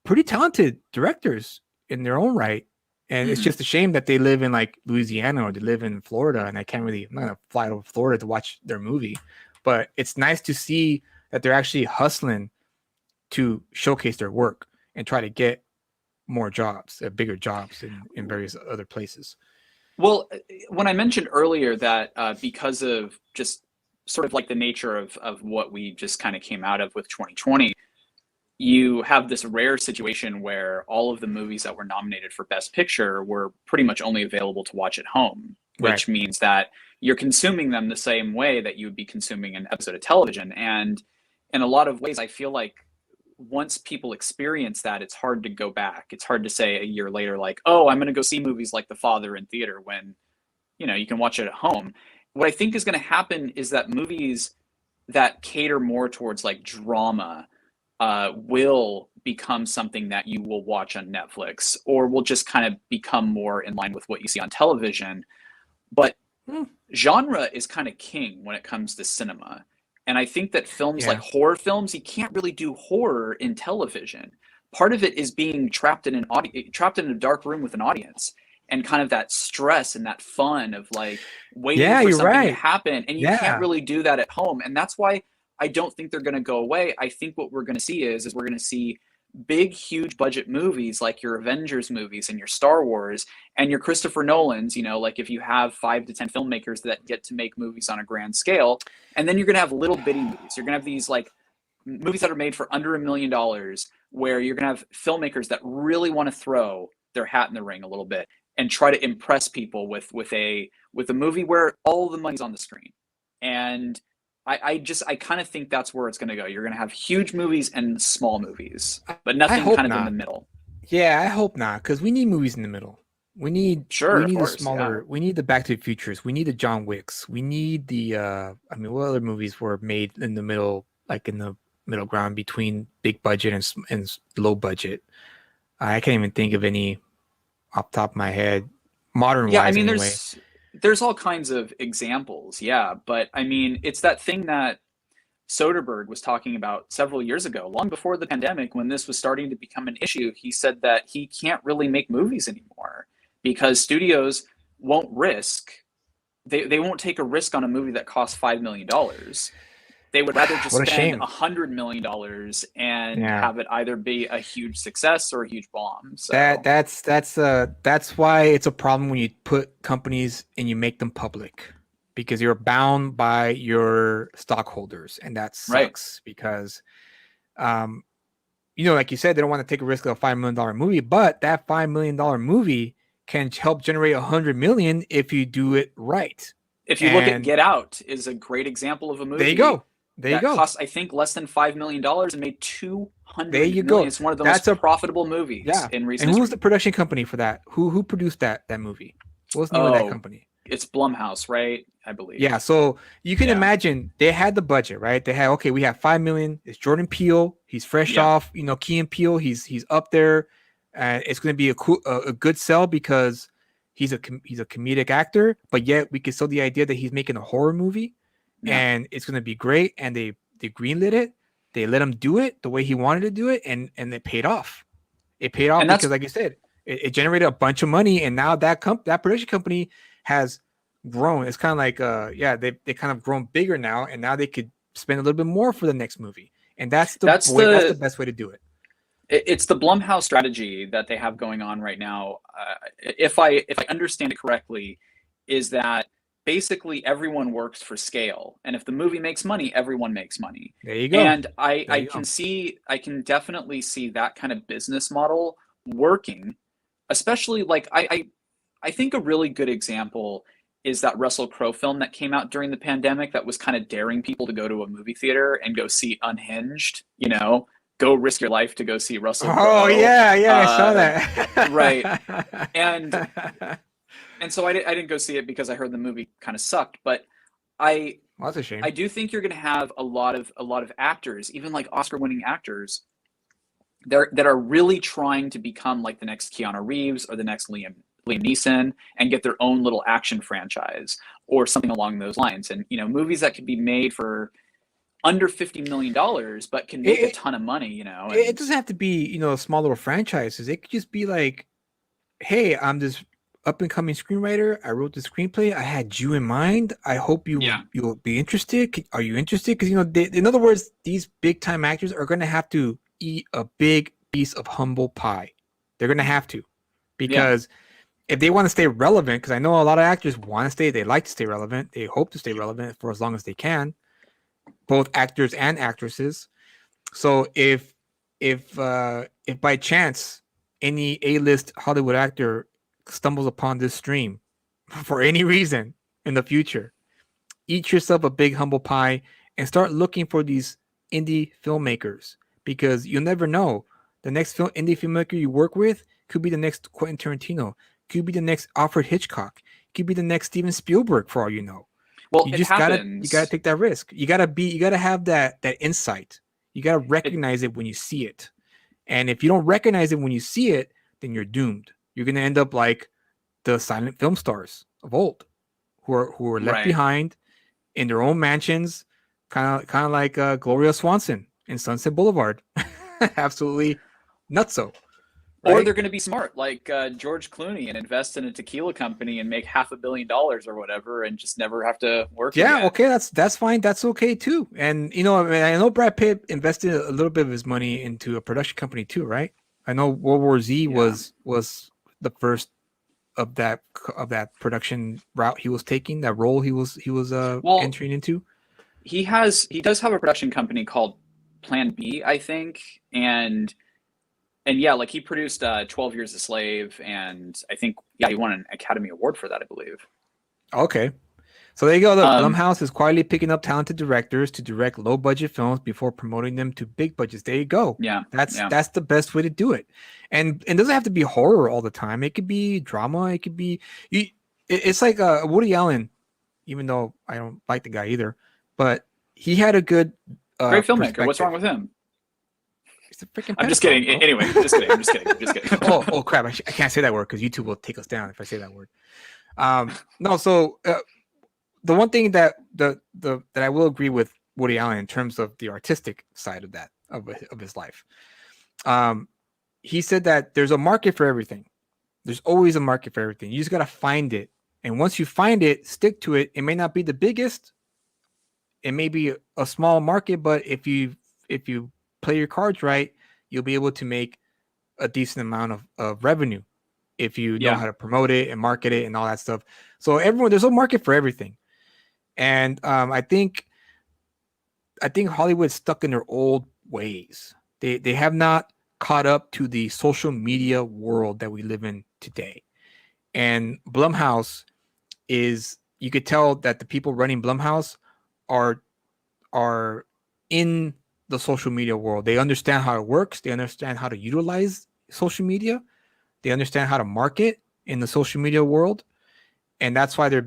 B: pretty talented directors in their own right. And it's just a shame that they live in Louisiana or they live in Florida, and I'm not gonna fly to Florida to watch their movie. But it's nice to see that they're actually hustling to showcase their work and try to get more jobs, bigger jobs in various other places.
A: Well, when I mentioned earlier that because of just sort of the nature of what we just kind of came out of with 2020, you have this rare situation where all of the movies that were nominated for Best Picture were pretty much only available to watch at home, which means that you're consuming them the same way that you would be consuming an episode of television. And in a lot of ways, I feel like once people experience that, it's hard to go back. It's hard to say a year later, oh, I'm going to go see movies like The Father in theater when, you can watch it at home. What I think is going to happen is that movies that cater more towards drama will become something that you will watch on Netflix, or will just kind of become more in line with what you see on television. But genre is kind of king when it comes to cinema. And I think that films like horror films, you can't really do horror in television. Part of it is being trapped in a dark room with an audience, and kind of that stress and that fun of like waiting for something to happen. And you can't really do that at home. And that's why I don't think they're going to go away. I think what we're going to see is we're going to see big, huge budget movies like your Avengers movies and your Star Wars and your Christopher Nolans, like if you have 5 to 10 filmmakers that get to make movies on a grand scale, and then you're going to have little bitty movies. You're going to have these like movies that are made for under $1 million, where you're going to have filmmakers that really want to throw their hat in the ring a little bit and try to impress people with a movie where all the money's on the screen. And I kind of think that's where it's going to go. You're going to have huge movies and small movies, but nothing kind of in the middle.
B: Yeah, I hope not, because we need movies in the middle. We need the smaller. Yeah. We need the Back to the Futures. We need the John Wicks. We need the. What other movies were made in the middle, like in the middle ground between big budget and low budget? I can't even think of any off the top of my head. Modern wise, anyway.
A: There's all kinds of examples, but it's that thing that Soderbergh was talking about several years ago, long before the pandemic, when this was starting to become an issue. He said that he can't really make movies anymore because studios won't risk. They won't take a risk on a movie that costs $5 million. They would rather just spend $100 million and have it either be a huge success or a huge bomb. So
B: that's why it's a problem when you put companies and you make them public, because you're bound by your stockholders, and that sucks because, like you said, they don't want to take a risk of a $5 million movie, but that $5 million movie can help generate $100 million if you do it right.
A: If you look at Get Out, is a great example of a movie.
B: There you go. That
A: cost, I think, less than $5 million and made $200 million. It's one of the most profitable movies in recent history.
B: And who was the production company for that? Who produced that movie? What was the name of that company?
A: It's Blumhouse, right? I believe.
B: Yeah, so you can imagine they had the budget, right? They had, we have $5 million. It's Jordan Peele. He's fresh off, Key and Peele. He's up there. It's going to be a good sell because he's a comedic actor, but yet we can sell the idea that he's making a horror movie. And it's going to be great. And they greenlit it. They let him do it the way he wanted to do it. And it paid off. It paid off because, like I said, it generated a bunch of money. And now that production company has grown. It's kind of like, they kind of grown bigger now. And now they could spend a little bit more for the next movie. And that's the best way to do it.
A: It's the Blumhouse strategy that they have going on right now. If I understand it correctly, is that basically everyone works for scale, and if the movie makes money, everyone makes money.
B: There you go.
A: And I can definitely see that kind of business model working, especially like I think a really good example is that Russell Crowe film that came out during the pandemic that was kind of daring people to go to a movie theater and go see Unhinged, go risk your life to go see Russell Crowe.
B: Oh yeah, I saw that.
A: Right. And so I didn't go see it because I heard the movie kind of sucked, but
B: that's a shame.
A: I do think you're going to have a lot of actors, even like Oscar-winning actors, that are really trying to become like the next Keanu Reeves or the next Liam Neeson and get their own little action franchise or something along those lines. And movies that could be made for under $50 million, but can make a ton of money.
B: It doesn't have to be small little franchises. It could just be like, hey, I'm this up and coming screenwriter. I wrote the screenplay. I had you in mind. I hope you'll be interested. Are you interested? Because in other words, these big time actors are going to have to eat a big piece of humble pie. They're going to have to, because if they want to stay relevant, because I know a lot of actors want to stay, they like to stay relevant. They hope to stay relevant for as long as they can, both actors and actresses. So if by chance any A-list Hollywood actor stumbles upon this stream for any reason in the future, eat yourself a big humble pie and start looking for these indie filmmakers, because you'll never know. The next indie filmmaker you work with could be the next Quentin Tarantino, could be the next Alfred Hitchcock, could be the next Steven Spielberg, for all you know.
A: Well,
B: you gotta take that risk. You gotta have that insight. You gotta recognize it when you see it. And if you don't recognize it when you see it, then you're doomed. You're going to end up like the silent film stars of old. who are left
A: Right.
B: behind in their own mansions, kind of like Gloria Swanson in Sunset Boulevard. Absolutely nutso.
A: Or
B: Right?
A: they're going to be smart, like George Clooney, and invest in a tequila company and make $500 million or whatever, and just never have to work
B: Yeah,
A: again.
B: okay, that's fine. That's okay too. And you know, I know Brad Pitt invested a little bit of his money into a production company too, right? I know World War Z
A: Yeah.
B: was the first of that production route he was taking, that role he was
A: Well,
B: entering into.
A: he does have a production company called Plan B, I think, and yeah, like he produced 12 Years a Slave, and I think yeah he won an Academy Award for that, I believe.
B: Okay. So there you go. Look,
A: Um,
B: Blumhouse is quietly picking up talented directors to direct low budget films before promoting them to big budgets. There you go.
A: yeah,
B: That's
A: yeah,
B: that's the best way to do it. And it doesn't have to be horror all the time. It could be drama. It could be you. It's like Woody Allen, even though I don't like the guy either, but he had a good
A: great filmmaker. What's
B: perspective.
A: wrong with him?
B: He's a freaking
A: I'm just
B: pedophile,
A: kidding.
B: bro.
A: Anyway, just kidding. I'm just kidding. I'm just kidding.
B: Oh crap! I can't say that word because YouTube will take us down if I say that word. No, so the one thing that that I will agree with Woody Allen in terms of the artistic side of that of his life. He said that there's a market for everything. There's always a market for everything. You just gotta find it, and once you find it, stick to it. It may not be the biggest. It may be a small market, but if you play your cards right, you'll be able to make a decent amount of revenue if you know
A: Yeah.
B: how to promote it and market it and all that stuff. So there's a market for everything. And I think Hollywood's stuck in their old ways. They have not caught up to the social media world that we live in today. And Blumhouse is, you could tell that the people running Blumhouse are in the social media world. They understand how it works. They understand how to utilize social media. They understand how to market in the social media world, and that's why they're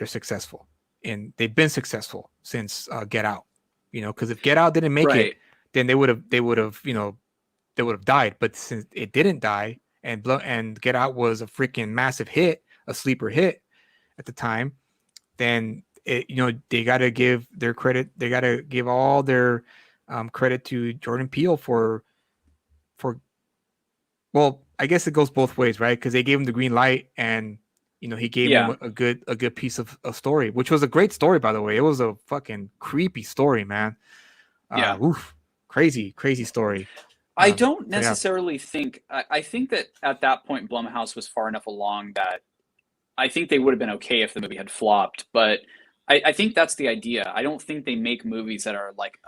B: successful. And they've been successful since Get Out, because if Get Out didn't make it, then they would have died. But since it didn't die, and Get Out was a freaking massive hit, a sleeper hit at the time, then they got to give their credit. They got to give all their credit to Jordan Peele for. Well, I guess it goes both ways, right? Because they gave him the green light, and he gave him a good piece of a story, which was a great story, by the way. It was a fucking creepy story, man. Oof, crazy story.
A: I don't necessarily think. I think that at that point, Blumhouse was far enough along that I think they would have been okay if the movie had flopped. But I think that's the idea. I don't think they make movies that are like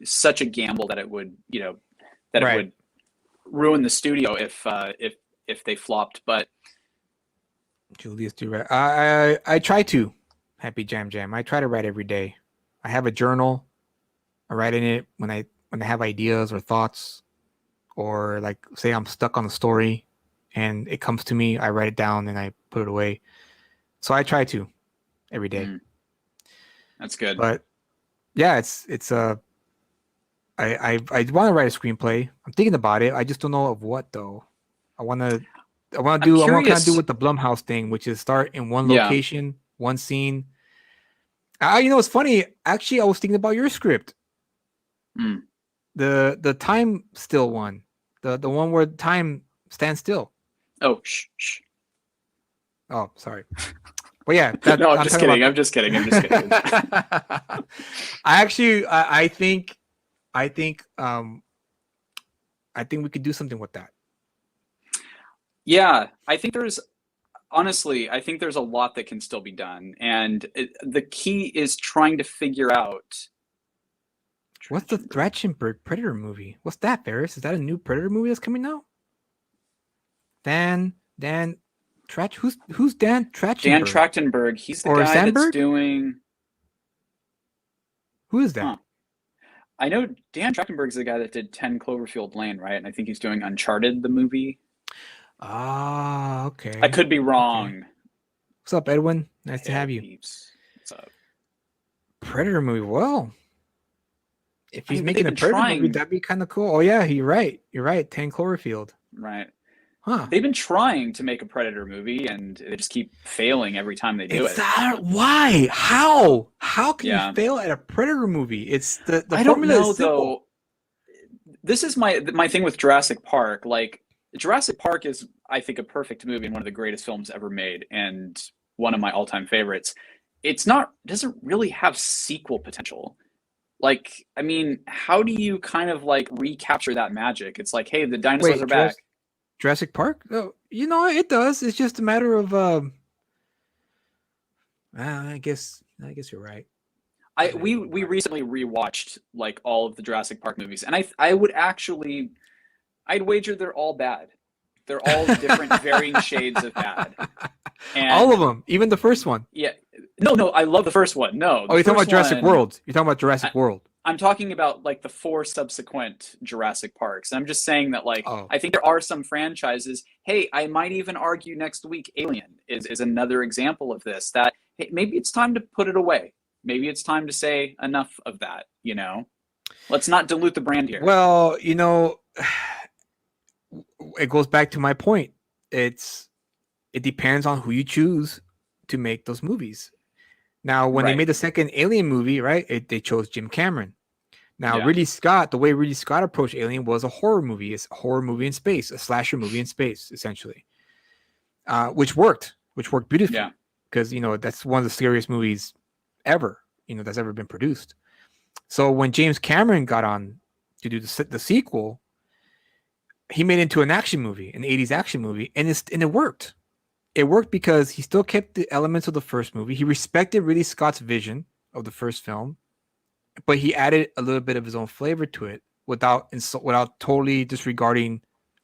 A: such a gamble that it would, it would ruin the studio if they flopped. But
B: Julius Durant, I try to. Happy Jam. I try to write every day. I have a journal. I write in it when I have ideas or thoughts, or like say I'm stuck on a story and it comes to me, I write it down and I put it away. So I try to every day.
A: That's good.
B: But yeah, I want to write a screenplay. I'm thinking about it. I just don't know of what though. I want to kind of do with the Blumhouse thing, which is start in one location, one scene. It's funny. Actually, I was thinking about your script. The time still one, the one where time stands still.
A: Oh, shh.
B: Oh, sorry. Well, yeah.
A: No, I'm just kidding. I'm just kidding.
B: I think we could do something with that.
A: Yeah, I think there's a lot that can still be done, and the key is trying to figure out.
B: What's the Trachtenberg Predator movie? What's that, Ferris? Is that a new Predator movie that's coming out? Dan who's Dan Trachtenberg? Dan
A: Trachtenberg. He's the guy Sandberg? That's doing.
B: Who is that?
A: Huh. I know Dan Trachtenberg's the guy that did 10 Cloverfield Lane, right? And I think he's doing Uncharted, the movie.
B: Ah, okay.
A: I could be wrong.
B: Okay. What's up, Edwin? Nice to have you.
A: What's up?
B: Predator movie. Well, if he's making a Predator movie, that'd be kind of cool. Oh yeah, you're right. 10 Cloverfield.
A: Right.
B: Huh.
A: They've been trying to make a Predator movie, and they just keep failing every time they do it.
B: Why? How can
A: Yeah.
B: you fail at a Predator movie? It's the
A: I don't
B: formula
A: know
B: is simple.
A: though. This is my thing with Jurassic Park. Like Jurassic Park is, I think, a perfect movie and one of the greatest films ever made, and one of my all-time favorites. It's not doesn't really have sequel potential. Like, I mean, how do you kind of like recapture that magic? It's like, hey, the dinosaurs are back.
B: Jurassic Park? Oh, you know, it does. It's just a matter of I guess you're right.
A: We recently rewatched like all of the Jurassic Park movies, and I would actually, I'd wager they're all bad. They're all different varying shades of bad. And
B: all of them, even the first one.
A: Yeah. No, I love the first one. No.
B: Oh, you're talking about Jurassic World. You're talking about Jurassic World.
A: I'm talking about like the 4 subsequent Jurassic Parks. And I'm just saying that like I think there are some franchises. Hey, I might even argue next week Alien is another example of this, that hey, maybe it's time to put it away. Maybe it's time to say enough of that, you know? Let's not dilute the brand here.
B: Well, you know, it goes back to my point. It depends on who you choose to make those movies. Now, when they made the second Alien movie, right, they chose Jim Cameron. Now, Ridley Scott, the way Ridley Scott approached Alien was a horror movie. It's a horror movie in space, a slasher movie in space, essentially, which worked beautifully because, you know, that's one of the scariest movies ever, you know, that's ever been produced. So when James Cameron got on to do the sequel, he made it into an action movie, an 80s action movie, and it worked. It worked because he still kept the elements of the first movie. He respected Ridley Scott's vision of the first film, but he added a little bit of his own flavor to it without totally disregarding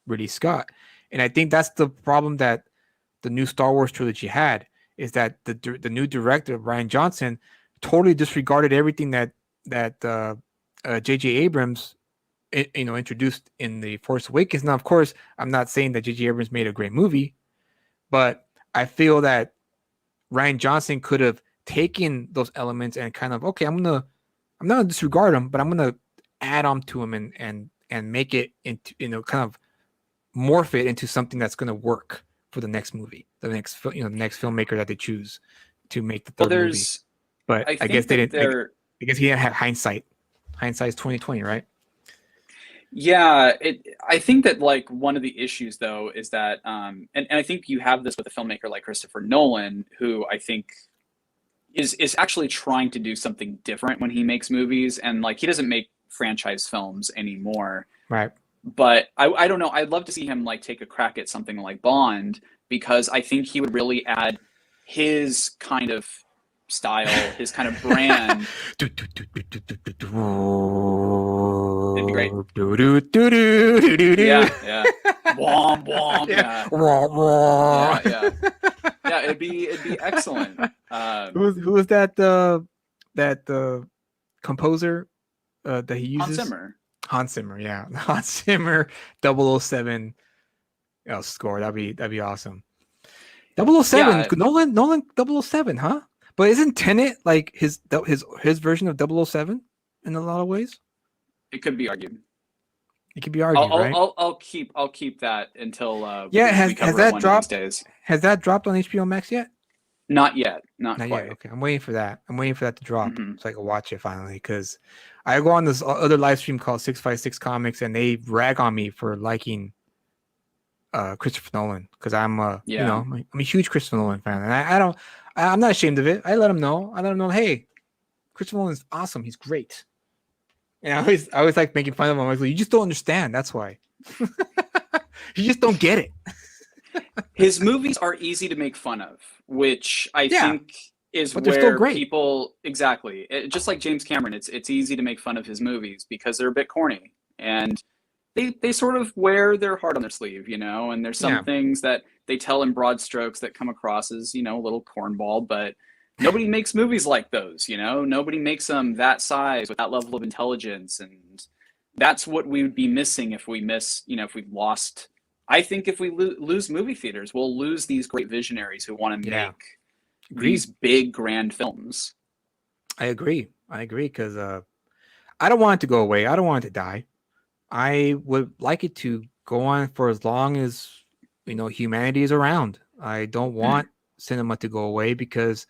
B: Ridley Scott. And I think that's the problem that the new Star Wars trilogy had, is that the new director, Rian Johnson, totally disregarded everything that J.J. Abrams introduced in The Force Awakens. Now, of course, I'm not saying that J.J. Abrams made a great movie, but I feel that Rian Johnson could have taken those elements and kind of, okay, I'm not gonna disregard them, but I'm gonna add on to them and make it into, kind of morph it into something that's gonna work for the next movie, the next filmmaker that they choose to make the third movie. But I guess they didn't. I guess he didn't have hindsight. Hindsight is 2020, right?
A: Yeah, I think that like one of the issues though is that, and I think you have this with a filmmaker like Christopher Nolan, who I think is actually trying to do something different when he makes movies, and like he doesn't make franchise films anymore.
B: Right.
A: But I don't know. I'd love to see him like take a crack at something like Bond, because I think he would really add his kind of style, his kind of brand. It'd be great. Yeah. Womp womp. Yeah, it'd be excellent.
B: Who was that composer that he uses? Hans Zimmer, yeah. Hans Zimmer 007 score. That'd be awesome. 007, Nolan 007, huh? But isn't Tenet like his version of 007 in a lot of ways?
A: It could be argued.
B: It could be argued, right?
A: I'll keep that until
B: has that dropped? Has that dropped on HBO Max yet?
A: Not yet. Not quite.
B: Yet. Okay, I'm waiting for that. To drop so I can watch it finally, because I go on this other live stream called 656 Comics, and they rag on me for liking Christopher Nolan, because I'm I'm a huge Christopher Nolan fan, and I'm not ashamed of it. I let them know. Hey, Christopher Nolan's awesome. He's great. And I always like making fun of him. I was like, you just don't understand. That's why. You just don't get it.
A: His movies are easy to make fun of, which I think is where people exactly, just like James Cameron, it's easy to make fun of his movies because they're a bit corny, and they sort of wear their heart on their sleeve, and there's some things that they tell in broad strokes that come across as, a little cornball, but nobody makes movies like those, nobody makes them that size with that level of intelligence. And that's what we would be missing if we if we've lost. I think if we lose movie theaters, we'll lose these great visionaries who want to make these big, grand films.
B: I agree because I don't want it to go away. I don't want it to die. I would like it to go on for as long as humanity is around. I don't want cinema to go away because,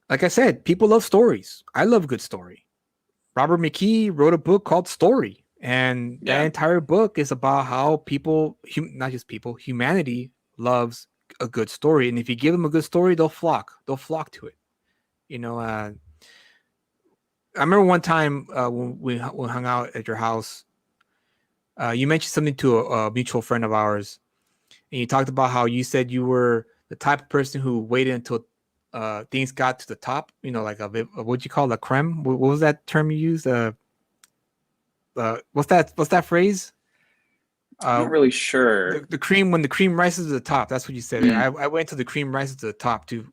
B: like I said, people love stories. I love a good story. Robert McKee wrote a book called Story, and that entire book is about how people, not just people, humanity loves a good story. And if you give them a good story, they'll flock to it. I remember one time when we hung out at your house, you mentioned something to a mutual friend of ours, and you talked about how you said you were the type of person who waited until things got to the top, like what'd you call it, a creme? What was that term you used? What's that phrase?
A: I'm not really sure.
B: The cream, when the cream rises to the top. That's what you said. I went to the cream rises to the top to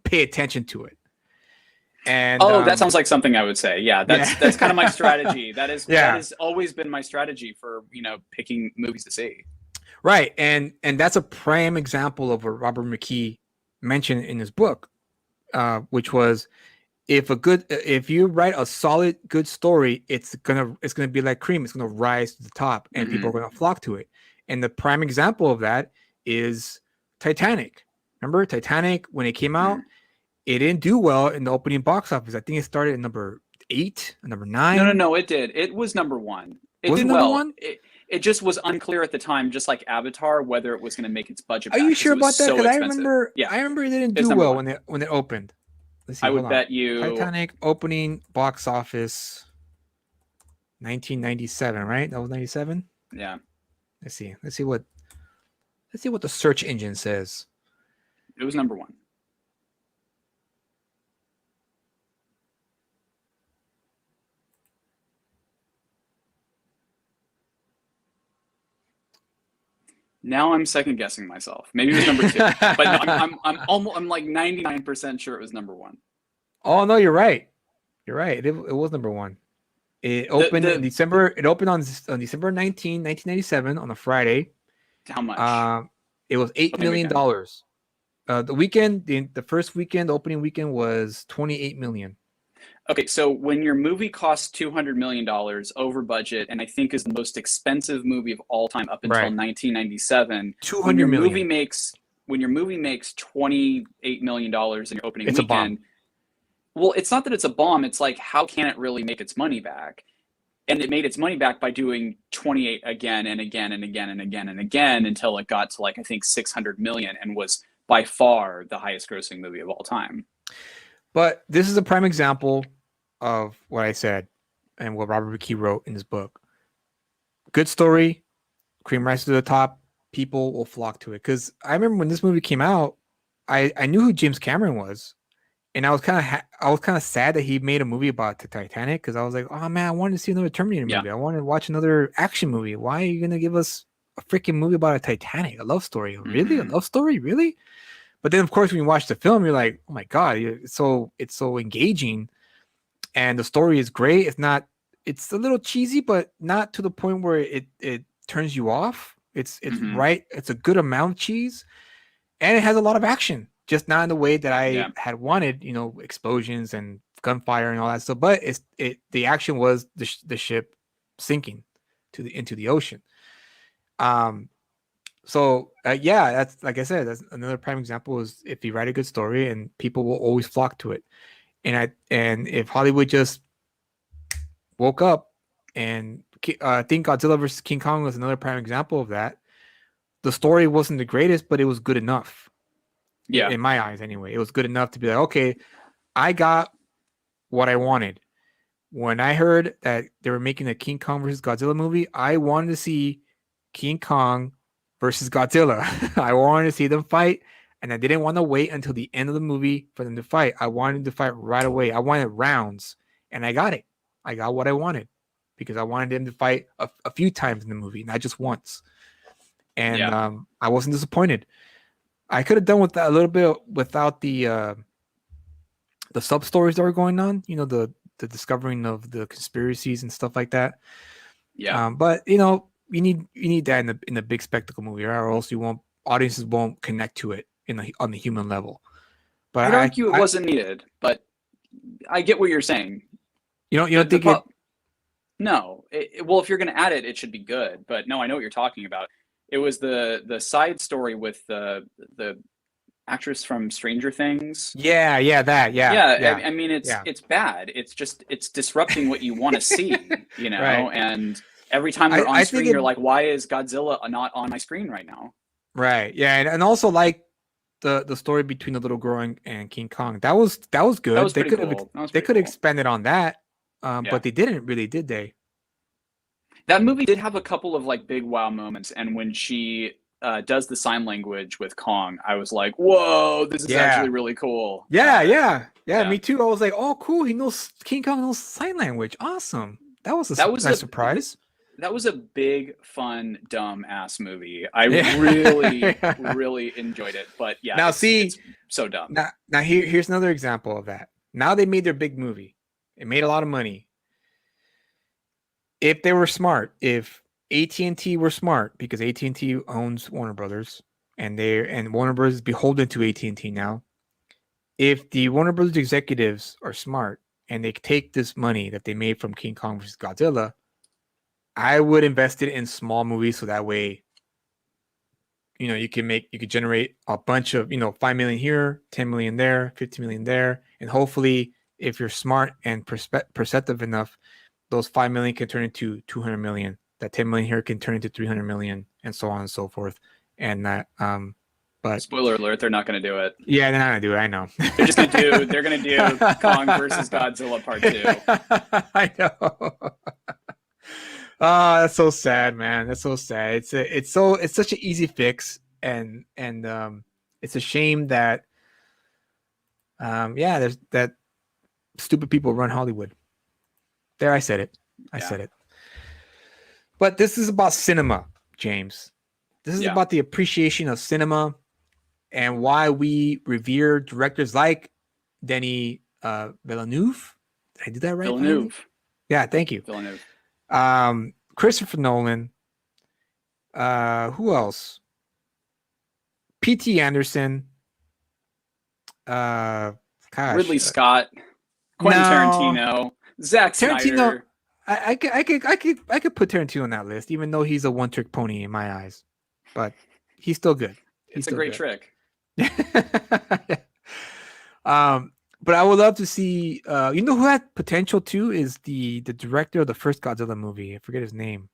B: pay attention to it. And
A: that sounds like something I would say. Yeah, that's kind of my strategy. That has always been my strategy for picking movies to see.
B: Right, and that's a prime example of what Robert McKee mentioned in his book, which was if you write a solid good story, it's gonna be like cream. It's gonna rise to the top, and people are gonna flock to it. And the prime example of that is Titanic. Remember Titanic when it came out? It didn't do well in the opening box office. I think it started at number 8, number 9.
A: No, it did. It was number 1. It
B: was
A: did
B: number
A: well.
B: 1?
A: It just was unclear at the time, just like Avatar, whether it was going to make its budget back.
B: Are you sure about that? Because I remember it didn't do well when it opened.
A: Let's see, I would bet you
B: Titanic opening box office 1997, right? That was 97?
A: Yeah.
B: Let's see what the search engine says.
A: It was number 1. Now I'm second guessing myself. Maybe it was number 2, but no, I'm like 99% sure it was number 1.
B: Oh no, you're right. You're right. It was number 1. It opened in December. It opened on December 19, 1997 on a Friday.
A: How much?
B: It was $8 million. The weekend, the first weekend, the opening weekend was $28 million.
A: Okay, so when your movie costs $200 million over budget, and I think is the most expensive movie of all time up until 1997, when your movie makes $28 million in your opening weekend,
B: a bomb.
A: Well, it's not that it's a bomb. It's like, how can it really make its money back? And it made its money back by doing 28 again and again and again and again and again until it got to, like, I think 600 million and was by far the highest grossing movie of all time.
B: But this is a prime example of what I said and what Robert McKee wrote in his book. Good story, cream rises to the top, people will flock to it. Because I remember when this movie came out, I knew who James Cameron was, and I was kind of sad that he made a movie about the Titanic, because I was like, oh man, I wanted to see another Terminator movie. I wanted to watch another action movie. Why are you gonna give us a freaking movie about a Titanic, a love story? Really, a love story, really? But then, of course, when you watch the film, you're like, oh my god, it's so engaging. And the story is great. It's a little cheesy, but not to the point where it turns you off. It's right. It's a good amount of cheese, and it has a lot of action, just not in the way that I had wanted. Explosions and gunfire and all that stuff. But the action was the ship sinking into the ocean. So that's, like I said, that's another prime example. Is if you write a good story, and people will always flock to it. And if Hollywood just woke up, and I think Godzilla vs. King Kong was another prime example of that. The story wasn't the greatest, but it was good enough.
A: Yeah.
B: In my eyes, anyway, it was good enough to be like, okay, I got what I wanted. When I heard that they were making a King Kong vs. Godzilla movie, I wanted to see King Kong versus Godzilla. I wanted to see them fight. And I didn't want to wait until the end of the movie for them to fight. I wanted to fight right away. I wanted rounds, and I got it. I got what I wanted, because I wanted them to fight a few times in the movie, not just once. And I wasn't disappointed. I could have done with that a little bit without the sub stories that were going on. The discovering of the conspiracies and stuff like that.
A: Yeah.
B: But you need that in a big spectacle movie, or else audiences won't connect to it on the human level. But
A: I'd argue it wasn't needed, but I get what you're saying.
B: You don't think
A: No. Well, if you're going to add it, it should be good. But no, I know what you're talking about. It was the side story with the actress from Stranger Things.
B: Yeah, yeah, that, yeah,
A: Yeah,
B: yeah,
A: I mean
B: yeah.
A: it's bad. It's just it's disrupting what you want to see, you know.
B: Right.
A: And every time they're on
B: I think
A: screen,
B: it.
A: you're like, why is Godzilla not on my screen right now?
B: Right. Yeah, and also like the story between the little girl and King Kong. That was
A: That
B: good.
A: was pretty cool. That was
B: They
A: pretty
B: could have
A: cool.
B: expanded on that,
A: Yeah.
B: but they didn't really, did they?
A: That movie did have a couple of like big wow moments, and when she does the sign language with Kong, I was like, "Whoa, this is actually
B: Yeah.
A: really cool."
B: Yeah, yeah, yeah.
A: Yeah,
B: Me too. I was like, oh, cool. He knows King Kong knows sign language. Awesome. That was a
A: that was
B: nice
A: a
B: surprise.
A: that was a big, fun, dumb ass movie. I really,
B: Yeah.
A: really enjoyed it. But yeah,
B: Now
A: it's
B: see,
A: so dumb.
B: now here's another example of that. Now they made their big movie. It made a lot of money. If they were smart, if AT&T were smart, because AT&T owns Warner Brothers, and Warner Brothers is beholden to AT&T now. If the Warner Brothers executives are smart and they take this money that they made from King Kong versus Godzilla, I would invest it in small movies so that way, you could generate a bunch of, 5 million here, 10 million there, 50 million there, and hopefully, if you're smart and perceptive enough, those 5 million can turn into 200 million. That 10 million here can turn into 300 million, and so on and so forth. And that, but
A: Spoiler alert: they're not going to do it.
B: yeah, they're not gonna do it. I know.
A: They're going to do Kong versus Godzilla Part 2.
B: I know. Oh, that's so sad, man. That's so sad. It's such an easy fix, and it's a shame that there's that stupid people run Hollywood. There, I said it. I said it. But this is about cinema, James. This is about the appreciation of cinema and why we revere directors like Denis Villeneuve. Did I do that right?
A: Villeneuve.
B: Finally? Yeah, thank you.
A: Villeneuve.
B: Christopher Nolan. Who else? P.T. Anderson.
A: Ridley Scott. Quentin Tarantino. Zack Snyder.
B: I could put Tarantino on that list, even though he's a one-trick pony in my eyes. But he's still good.
A: It's a great trick.
B: But I would love to see. Who had potential too is the director of the first Godzilla movie. I forget his name.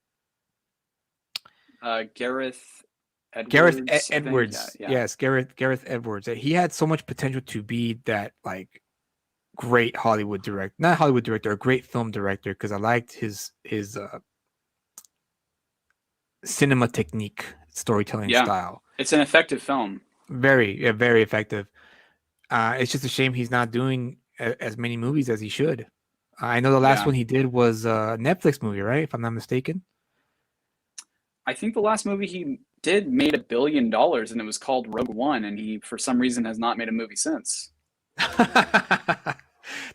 A: Gareth Edwards.
B: Gareth Edwards. Yeah. Yes, Gareth Edwards. He had so much potential to be that like great Hollywood director, not Hollywood director, a great film director, because I liked his cinema technique, storytelling style.
A: It's an effective film.
B: Very, very effective. It's just a shame he's not doing as many movies as he should. I know the last one he did was a Netflix movie, right? If I'm not mistaken.
A: I think the last movie he did made $1 billion, and it was called Rogue One, and he, for some reason, has not made a movie since.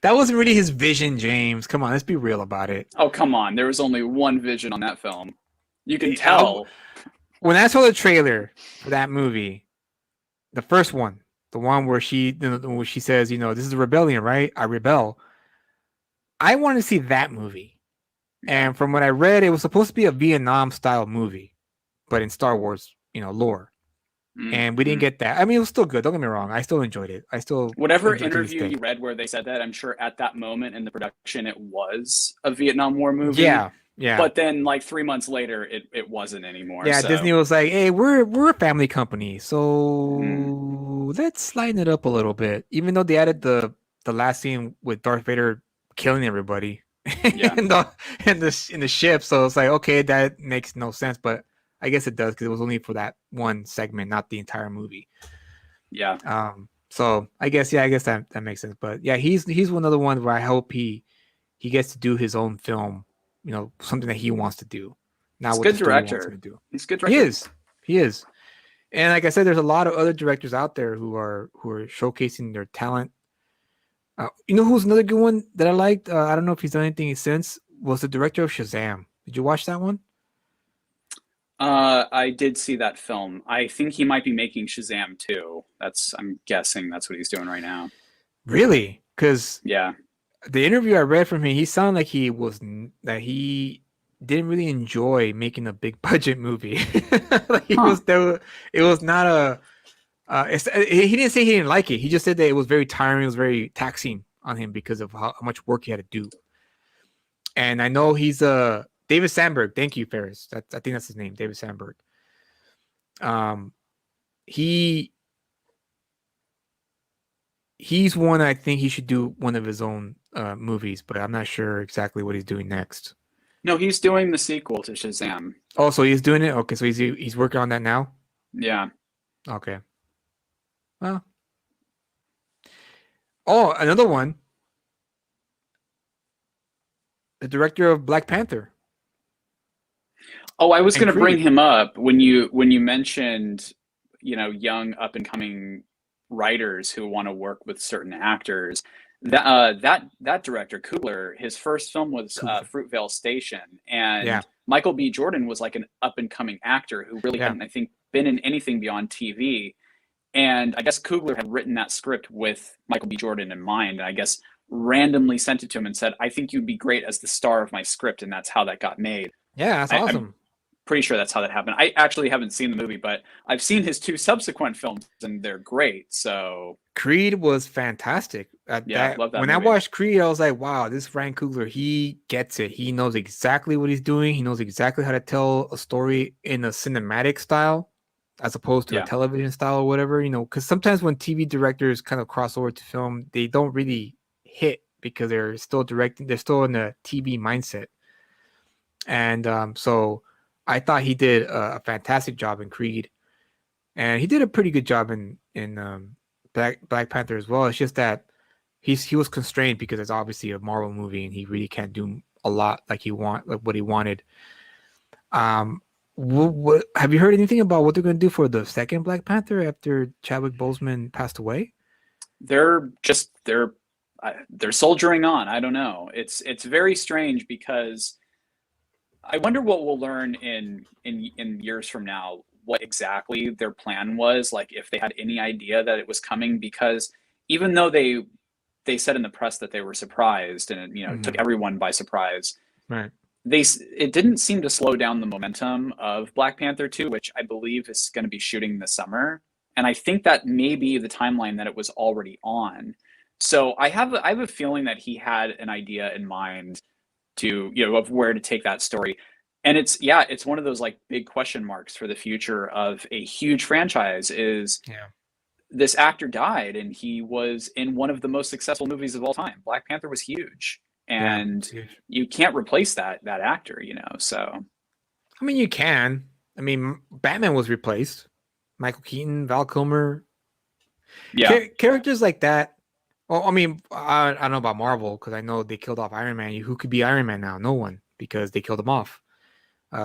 B: That wasn't really his vision, James. Come on, let's be real about it.
A: Oh, come on. There was only one vision on that film. You can tell.
B: When I saw the trailer for that movie, the first one, the one where she says, this is a rebellion, right? I rebel. I wanted to see that movie. And from what I read, it was supposed to be a Vietnam style movie, but in Star Wars, lore. And we didn't get that. I mean, it was still good. Don't get me wrong. I still enjoyed it.
A: Whatever interview you read where they said that, I'm sure at that moment in the production, it was a Vietnam War movie.
B: Yeah.
A: But then, like 3 months later, it wasn't anymore.
B: Yeah, so. Disney was like, "Hey, we're a family company, so let's lighten it up a little bit." Even though they added the last scene with Darth Vader killing everybody in the ship, so it's like, okay, that makes no sense, but I guess it does because it was only for that one segment, not the entire movie.
A: Yeah.
B: So I guess that makes sense. But yeah, he's another one where I hope he gets to do his own film. Something that he wants to do. Not what the story wants him to do.
A: He's a good director.
B: He is. And like I said, there's a lot of other directors out there who are showcasing their talent. Who's another good one that I liked? I don't know if he's done anything since. Was the director of Shazam? Did you watch that one?
A: I did see that film. I think he might be making Shazam too. I'm guessing that's what he's doing right now.
B: Really? Because
A: the
B: interview I read from him, he sounded like he didn't really enjoy making a big budget movie. Like
A: Huh.
B: it was not a. He didn't say he didn't like it. He just said that it was very tiring. It was very taxing on him because of how much work he had to do. And I know he's David Sandberg. Thank you, Ferris. I think that's his name, David Sandberg. He he's one I think he should do one of his own movies, but I'm not sure exactly what he's doing next.
A: No, he's doing the sequel to Shazam.
B: Oh, so he's doing it? Okay, so he's working on that now?
A: Yeah.
B: Okay. Well. Oh, another one. The director of Black Panther.
A: Oh, I was
B: And
A: going to bring
B: Creed.
A: him up when you mentioned, young up and coming writers who want to work with certain actors. That director Coogler, his first film was
B: Coogler.
A: Fruitvale Station,
B: Yeah.
A: and Michael B. Jordan was like an up and coming actor who really
B: Yeah.
A: hadn't, I think, been in anything beyond TV. And I guess Coogler had written that script with Michael B. Jordan in mind, and I guess randomly sent it to him and said, "I think you'd be great as the star of my script," and that's how that got made.
B: Yeah, that's
A: I'm
B: awesome.
A: pretty sure that's how that happened. I actually haven't seen the movie, but I've seen his two subsequent films, and they're great. So
B: Creed was fantastic.
A: yeah, love that
B: When I
A: movie.
B: watched Creed, I was like, wow, this Ryan Coogler, he gets it. He knows exactly what he's doing. He knows exactly how to tell a story in a cinematic style as opposed to a
A: Yeah,
B: television style or whatever, because sometimes when TV directors kind of cross over to film, they don't really hit because they're still directing, they're still in the TV mindset. And so I thought he did a fantastic job in Creed, and he did a pretty good job in Black Panther as well. It's just that he was constrained because it's obviously a Marvel movie, and he really can't do a lot like what he wanted. What have you heard anything about what they're going to do for the second Black Panther after Chadwick Boseman passed away?
A: they're just they're soldiering on. I don't know. It's very strange because I wonder what we'll learn in years from now. What exactly their plan was, like if they had any idea that it was coming, because even though they said in the press that they were surprised and it took
B: Mhm.
A: everyone by surprise,
B: Right.
A: it didn't seem to slow down the momentum of Black Panther 2, which I believe is going to be shooting this summer. And I think that may be the timeline that it was already on. So I have a feeling that he had an idea in mind to, of where to take that story. And it's one of those like big question marks for the future of a huge franchise is
B: Yeah.
A: this actor died and he was in one of the most successful movies of all time. Black Panther was huge,
B: Yeah.
A: and you can't replace that actor, so
B: I mean, you can. I mean, Batman was replaced. Michael Keaton, Val Kilmer,
A: yeah.
B: characters like that. Well, I mean, I don't know about Marvel because I know they killed off Iron Man. Who could be Iron Man now? No one, because they killed him off.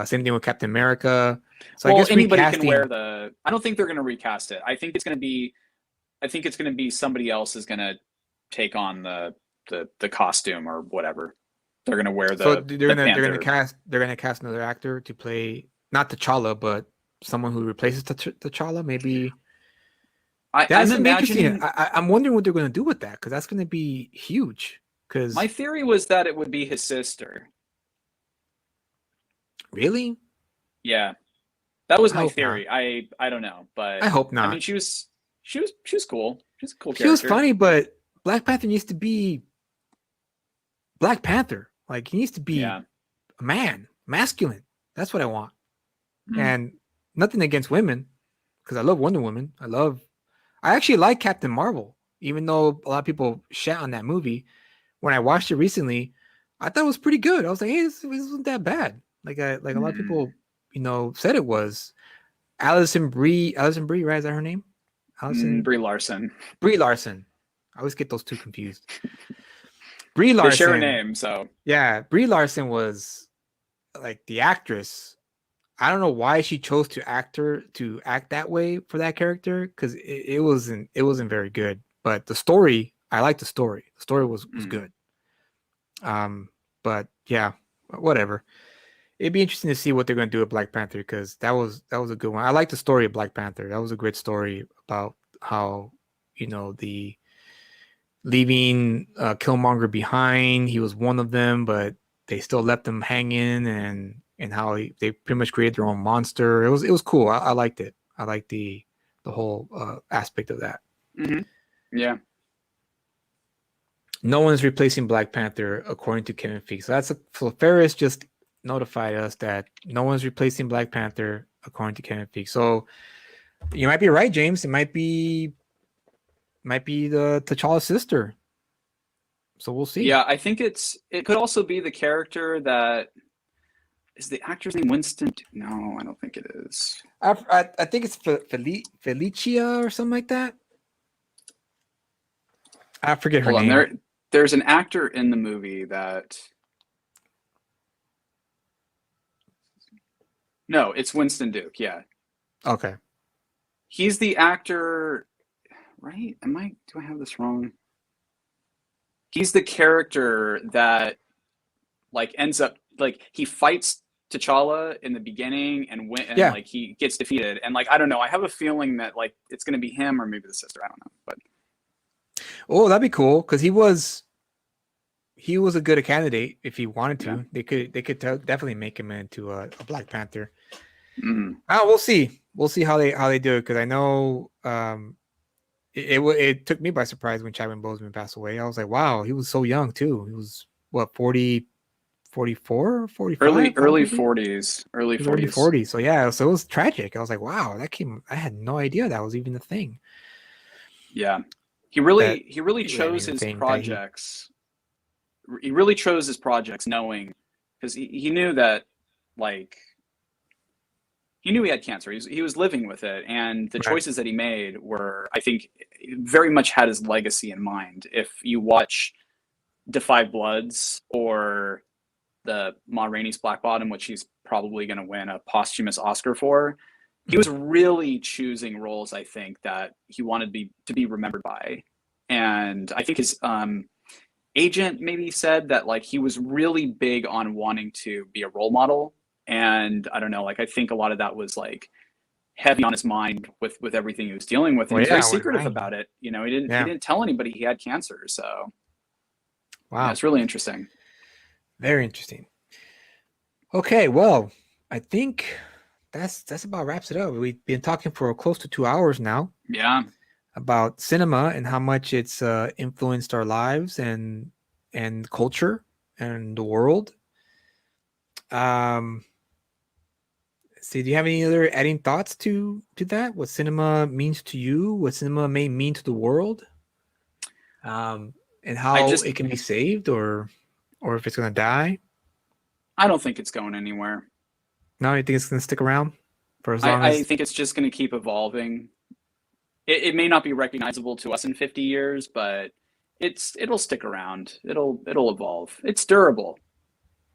B: Same thing with Captain America. So
A: Well,
B: I guess
A: anybody can wear
B: recasting.
A: I don't think they're going to recast it. I think it's going to be somebody else is going to take on the costume or whatever. They're going to wear
B: So
A: the Panther.
B: they're gonna cast another actor to play not T'Challa, but someone who replaces T'Challa. Maybe
A: I'm
B: that's gonna be interesting.
A: imagining.
B: I'm wondering what they're gonna do with that because that's gonna be huge.
A: My
B: Because
A: theory was that it would be his sister.
B: really,
A: Yeah, that was
B: I
A: my
B: hope not.
A: theory. I don't know,
B: I
A: but
B: hope
A: I mean,
B: not.
A: she was cool. She's a cool
B: She was
A: character.
B: funny, but Black Panther needs to be Black Panther. Like he needs to be
A: Yeah.
B: a man, masculine. That's what I want.
A: Mm.
B: And nothing against women, because I love Wonder Woman. I actually like Captain Marvel, even though a lot of people shat on that movie. When I watched it recently, I thought it was pretty good. I was like, hey, this wasn't that bad. Like a lot of
A: Mm.
B: people, said it was. Alison Brie, right? Is that her name? Alison
A: Brie Larson.
B: Brie Larson. I always get those two confused. Brie
A: They share a
B: Larson,
A: name, so
B: yeah, Brie Larson was like the actress. I don't know why she chose to act that way for that character because it wasn't very good. But the story, I liked the story. The story was
A: mm.
B: good. Um, but yeah, whatever. It'd be interesting to see what they're gonna do with Black Panther because that was a good one. I like the story of Black Panther. That was a great story about how the leaving Killmonger behind. He was one of them, but they still left him hanging, and how they pretty much created their own monster. It was cool. I liked it. I liked the whole aspect of that.
A: Mm-hmm. Yeah.
B: No one's replacing Black Panther, according to Kevin Feige. So Ferris just notified us that no one's replacing Black Panther, according to Kevin Feige. So you might be right, James. It might be the T'Challa's sister. So we'll see.
A: Yeah, I think it could also be the character that is the actor's name Winston. No, I don't think it is.
B: I think it's Felicia or something like that. I forget her name.
A: There's an actor in the movie that. No, it's Winston Duke. Yeah.
B: Okay.
A: He's the actor, right? Do I have this wrong? He's the character that like ends up like he fights T'Challa in the beginning and like he gets defeated. And like I don't know, I have a feeling that like it's gonna be him or maybe the sister. I don't know. But
B: oh, that'd be cool because he was a good candidate if he wanted to. Yeah. They could definitely make him into a Black Panther.
A: Mm.
B: We'll see. We'll see how they do it because I know it took me by surprise when Chadwick Boseman passed away. I was like, wow, he was so young too. He was what 40, 44, 45?
A: Early 40s. Early
B: 40s. So yeah, so it was tragic. I was like, wow, I had no idea that was even a thing.
A: Yeah. He really chose his projects. He really chose his projects knowing, because he knew that, like, he knew he had cancer. He was living with it, and the choices that he made were, I think, very much had his legacy in mind. If you watch Da 5 Bloods or the Ma Rainey's Black Bottom, which he's probably going to win a posthumous Oscar for, he was really choosing roles, I think, that he wanted to be remembered by. And I think his agent maybe said that like he was really big on wanting to be a role model. And I don't know, like I think a lot of that was like heavy on his mind with everything he was dealing with. And he was very secretive about it. You know, he didn't tell anybody he had cancer. So wow, it's really interesting.
B: Very interesting. Okay, well, I think that's about wraps it up. We've been talking for close to 2 hours now.
A: Yeah.
B: About cinema and how much it's influenced our lives and culture and the world. See, do you have any other adding thoughts to that? What cinema means to you? What cinema may mean to the world? And how it can be saved or if it's going to die?
A: I don't think it's going anywhere.
B: No, you think it's going to stick around for as long
A: as... I think it's just going to keep evolving. It may not be recognizable to us in 50 years, but it'll stick around. It'll evolve. It's durable,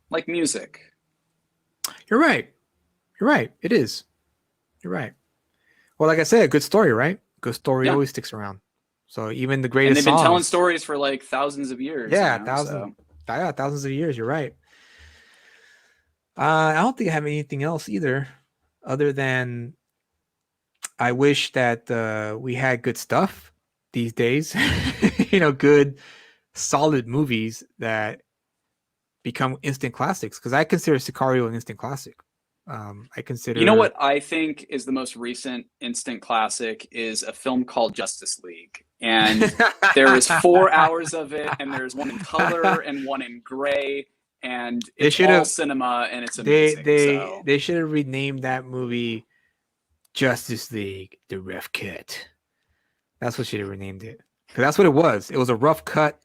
A: like music.
B: You're right. It is. You're right. Well, like I said, a good story, right? Good story always sticks around. So even the greatest
A: and they've been telling stories for like thousands of years.
B: Yeah, thousands of years. You're right. I don't think I have anything else either, other than I wish that we had good stuff these days. Good, solid movies that become instant classics. Because I consider Sicario an instant classic. I consider.
A: You know what I think is the most recent instant classic is a film called Justice League, and there is 4 hours of it, and there's one in color and one in gray, and it's all cinema, and it's amazing.
B: They should have renamed that movie Justice League: The Rough Cut. That's what should have renamed it, because that's what it was. It was a rough cut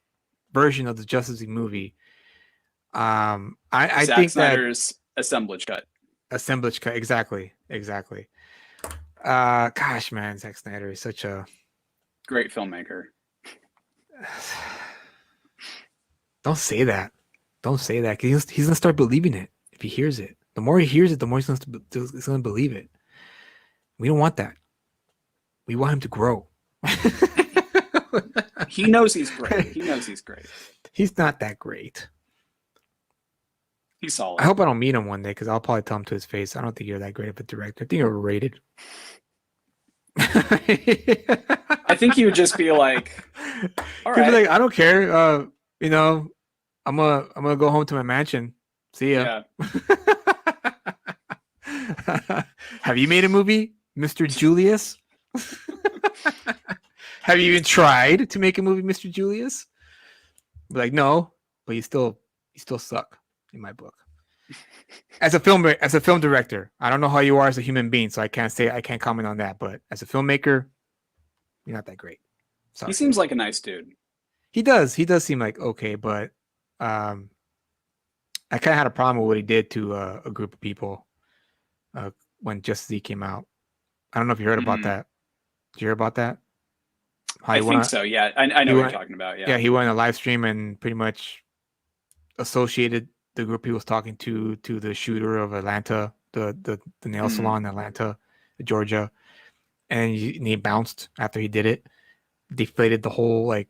B: version of the Justice League movie. I think
A: Snyder's assemblage cut.
B: Assemblage cut, exactly. Gosh, man, Zack Snyder is such a
A: great filmmaker.
B: Don't say that. He's gonna start believing it if he hears it. The more he hears it, the more he's gonna believe it. We don't want that. We want him to grow.
A: He knows he's great.
B: He's not that great.
A: He's solid.
B: I hope I don't meet him one day because I'll probably tell him to his face, I don't think you're that great of a director. I think you're overrated.
A: I think he would just be like, all right.
B: He'd be like, I don't care. I'm gonna go home to my mansion See ya.
A: Yeah.
B: Have you made a movie, Mr. Julius? Have you even tried to make a movie, Mr. Julius? Like, no, but you still suck in my book. As a film director, I don't know how you are as a human being, so I can't comment on that. But as a filmmaker, you're not that great. Sorry.
A: He seems like a nice dude.
B: He does seem like okay, but I kind of had a problem with what he did to a group of people when Justice League came out. I don't know if you heard about that. Did you hear about that?
A: I think so. Yeah, I know what you're talking about. Yeah.
B: Yeah, he went on a live stream and pretty much associated the group he was talking to the shooter of Atlanta, the nail salon in Atlanta, Georgia, and he bounced after he did it. Deflated the whole like.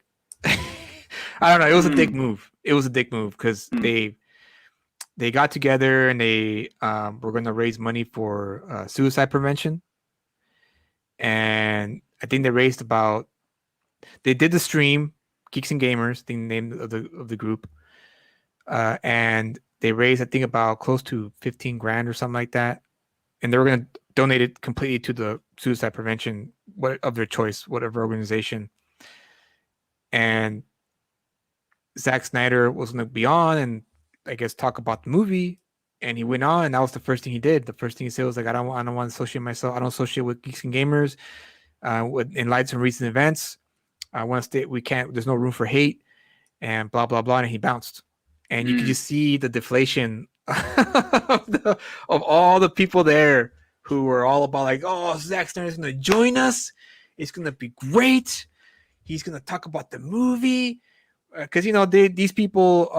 B: I don't know. It was a dick move. It was a dick move because they got together and they were going to raise money for suicide prevention, and I think they raised about. They did the stream, Geeks and Gamers, the name of the group, and they raised I think about close to 15 grand or something like that, and they were going to donate it completely to the suicide prevention of their choice, whatever organization. And Zack Snyder was going to be on and I guess talk about the movie, and he went on, and that was the first thing he did. The first thing he said was like, I don't want to associate myself. I don't associate with Geeks and Gamers. In light of some recent events, I want to stay. We can't. There's no room for hate, and blah blah blah. And he bounced, and you could just see the deflation of all the people there who were all about like, oh, Zack Snyder's going to join us. It's going to be great. He's going to talk about the movie. Because these people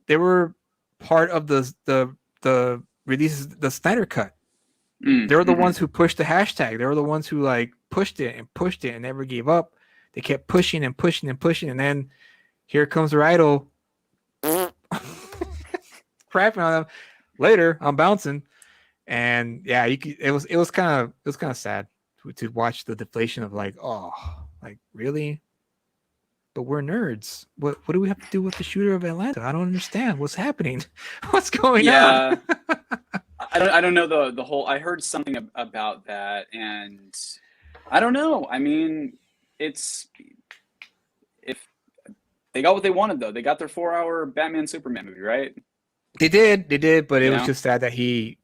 B: they were part of the release, the Snyder Cut. They were the ones who pushed the hashtag. They were the ones who like pushed it and never gave up. They kept pushing and pushing and pushing, and then here comes their idol, crapping on them. Later, I'm bouncing, and yeah, it was kind of sad to watch the deflation of like, oh, like really. But we're nerds. What do we have to do with the shooter of Atlanta? I don't understand. What's happening? What's going on?
A: I don't know the whole. I heard something about that, and I don't know. I mean, if they got what they wanted, though, they got their 4-hour Batman Superman movie, right?
B: They did, but it was just sad that he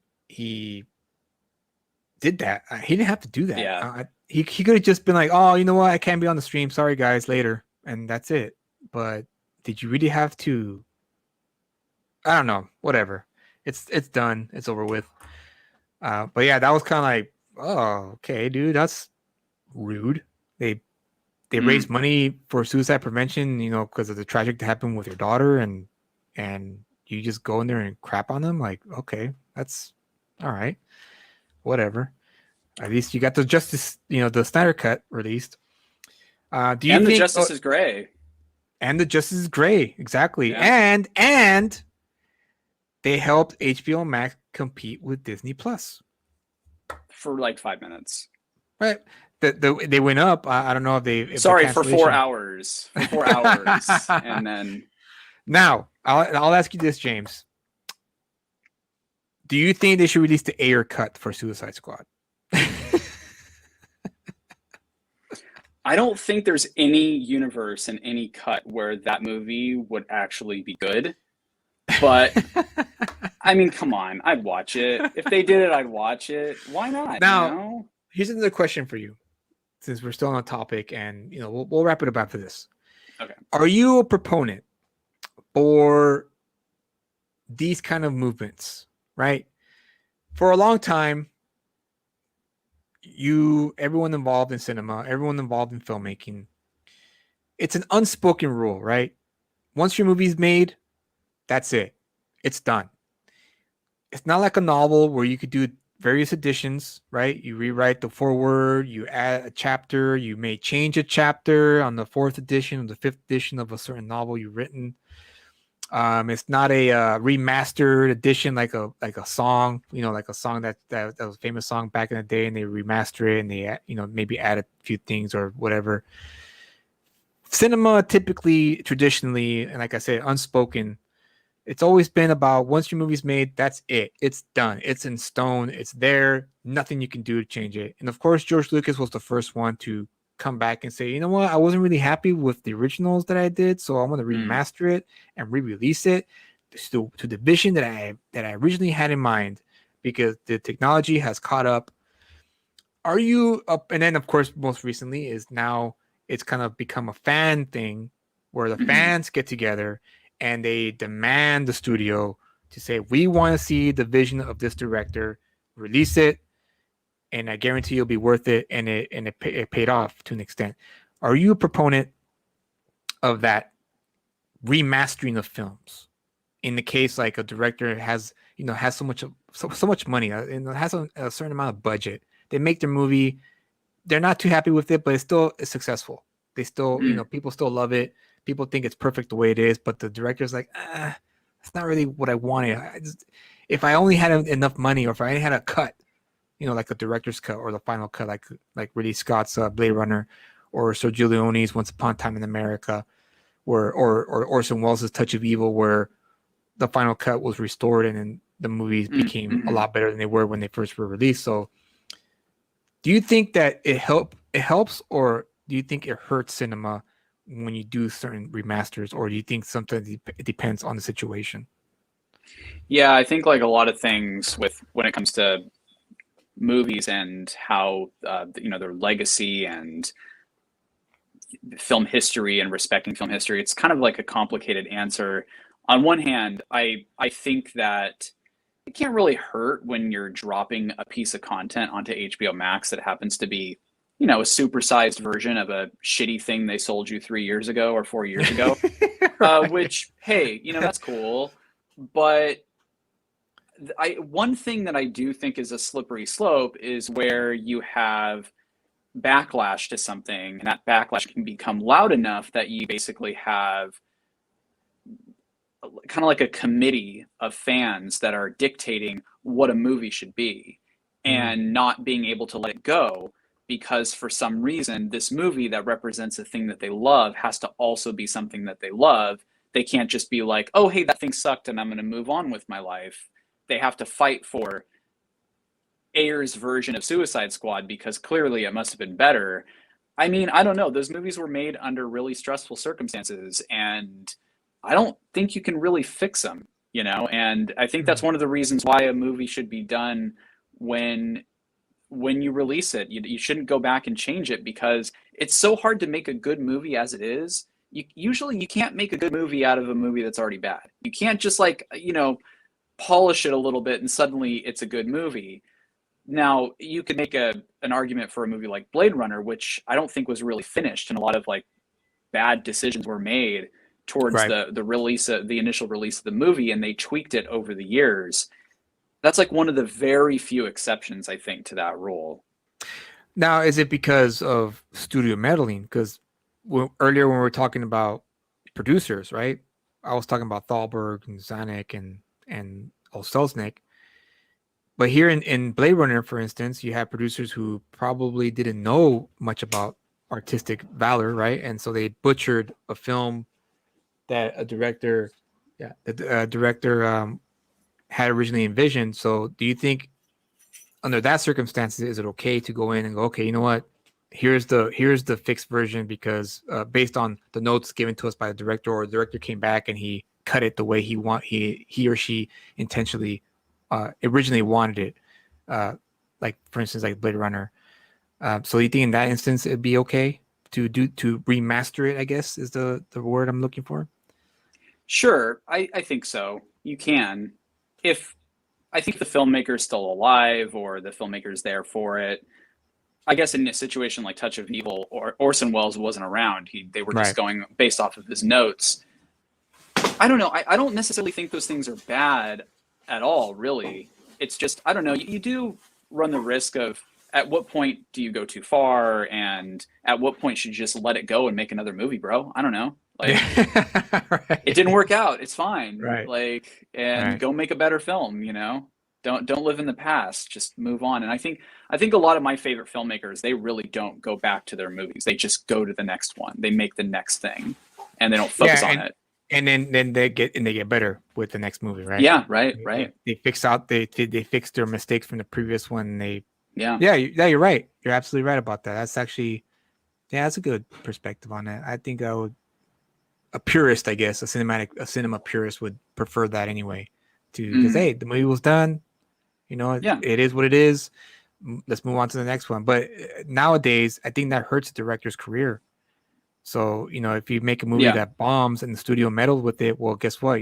B: did that. He didn't have to do that.
A: Yeah.
B: He could have just been like, oh, you know what? I can't be on the stream. Sorry, guys. Later. And that's it. But did you really have to? I don't know. Whatever. It's done. It's over with. But yeah, that was kind of like, oh, okay, dude, that's rude. They raised money for suicide prevention, because of the tragic that happened with your daughter, and you just go in there and crap on them. Like, okay, that's all right. Whatever. At least you got the Justice, the Snyder Cut released. Do you think
A: the Justice is Gray?
B: And the Justice is Gray, exactly. Yeah. And they helped HBO Max compete with Disney Plus
A: for like 5 minutes.
B: Right. They went up. I don't know if they.
A: Sorry, for 4 hours. For 4 hours, and then.
B: Now I'll ask you this, James. Do you think they should release the Ayer cut for Suicide Squad?
A: I don't think there's any universe and any cut where that movie would actually be good. But I mean, come on, I'd watch it. If they did it, I'd watch it. Why not?
B: Now, here's another question for you, since we're still on topic, and we'll wrap it up after this.
A: Okay.
B: Are you a proponent for these kind of movements? Right? For a long time, everyone involved in cinema, everyone involved in filmmaking, it's an unspoken rule, right? Once your movie's made, that's it. It's done. It's not like a novel where you could do various editions, right? You rewrite the foreword, you add a chapter, you may change a chapter on the 4th edition or the 5th edition of a certain novel you've written. It's not a remastered edition like a song, like a song that was a famous song back in the day, and they remaster it and they maybe add a few things or whatever. Cinema typically, traditionally, and like I said, unspoken, It's always been about once your movie's made, that's it. It's done. It's in stone. It's there. Nothing you can do to change it. And of course, George Lucas was the first one to come back and say, you know what, I wasn't really happy with the originals that I did, so I'm going to remaster it and re-release it to the vision that I originally had in mind, because the technology has caught up. Are you up? And then of course, most recently is now it's kind of become a fan thing where the fans get together and they demand the studio to say, we want to see the vision of this director, release it, and I guarantee you'll be worth it. And it paid off to an extent. Are you a proponent of that remastering of films? In the case like a director has so much money and has a certain amount of budget, they make their movie, they're not too happy with it, but it's still successful. They still, people still love it. People think it's perfect the way it is, but the director's like, that's not really what I wanted. If I only had enough money, or if I only had a cut, like a director's cut or the final cut, like Ridley Scott's Blade Runner, or Sergio Leone's Once Upon a Time in America, or Orson Welles' Touch of Evil, where the final cut was restored and then the movies became a lot better than they were when they first were released. So do you think that it helps, or do you think it hurts cinema when you do certain remasters, or do you think sometimes it depends on the situation?
A: Yeah, I think like a lot of things when it comes to movies and how their legacy and film history and respecting film history, it's kind of like a complicated answer. On one hand, I think that it can't really hurt when you're dropping a piece of content onto HBO Max that happens to be, a supersized version of a shitty thing they sold you 3 years ago or 4 years ago. Right. Which, hey, that's cool. But one thing that I do think is a slippery slope is where you have backlash to something, and that backlash can become loud enough that you basically have kind of like a committee of fans that are dictating what a movie should be and not being able to let it go, because for some reason this movie that represents a thing that they love has to also be something that they love. They can't just be like, oh, hey, that thing sucked and I'm going to move on with my life. They have to fight for Ayer's version of Suicide Squad because clearly it must have been better. I mean, I don't know. Those movies were made under really stressful circumstances, and I don't think you can really fix them, and I think that's one of the reasons why a movie should be done when you release it. You shouldn't go back and change it, because it's so hard to make a good movie as it is. Usually you can't make a good movie out of a movie that's already bad. You can't just polish it a little bit and suddenly it's a good movie. Now, you could make an argument for a movie like Blade Runner, which I don't think was really finished, and a lot of bad decisions were made towards the initial release of the movie, and they tweaked it over the years. That's one of the very few exceptions, I think, to that rule.
B: Now, is it because of studio meddling? Because earlier when we were talking about producers, right? I was talking about Thalberg and Zanuck and Selznick. But here in Blade Runner, for instance, you have producers who probably didn't know much about artistic valor, right? And so they butchered a film that a director had originally envisioned. So do you think under that circumstances, is it okay to go in and go, okay, you know what? Here's the fixed version, because based on the notes given to us by the director, or the director came back and he cut it the way he or she intentionally originally wanted it, like for instance, like Blade Runner. So you think in that instance it'd be okay to remaster it, I guess is the word I'm looking for?
A: Sure, I think so. You can, if I think the filmmaker's still alive or the filmmaker's there for it. I guess in a situation like Touch of Evil, or Orson Welles wasn't around. They were just going based off of his notes. I don't know. I don't necessarily think those things are bad at all, really. It's just, I don't know. You do run the risk of, at what point do you go too far, and at what point should you just let it go and make another movie, bro? I don't know. It didn't work out. It's fine.
B: Right.
A: Go make a better film. Don't live in the past. Just move on. And I think a lot of my favorite filmmakers, they really don't go back to their movies. They just go to the next one. They make the next thing, and they don't focus on it.
B: And then they get better with the next movie, right?
A: Yeah, right.
B: They fix their mistakes from the previous one.
A: Yeah.
B: You're right. You're absolutely right about that. That's actually, that's a good perspective on that. I think a purist, I guess, a cinema purist would prefer that anyway. Because hey, the movie was done. It is what it is. Let's move on to the next one. But nowadays, I think that hurts the director's career. So if you make a movie that bombs and the studio meddles with it, well, guess what?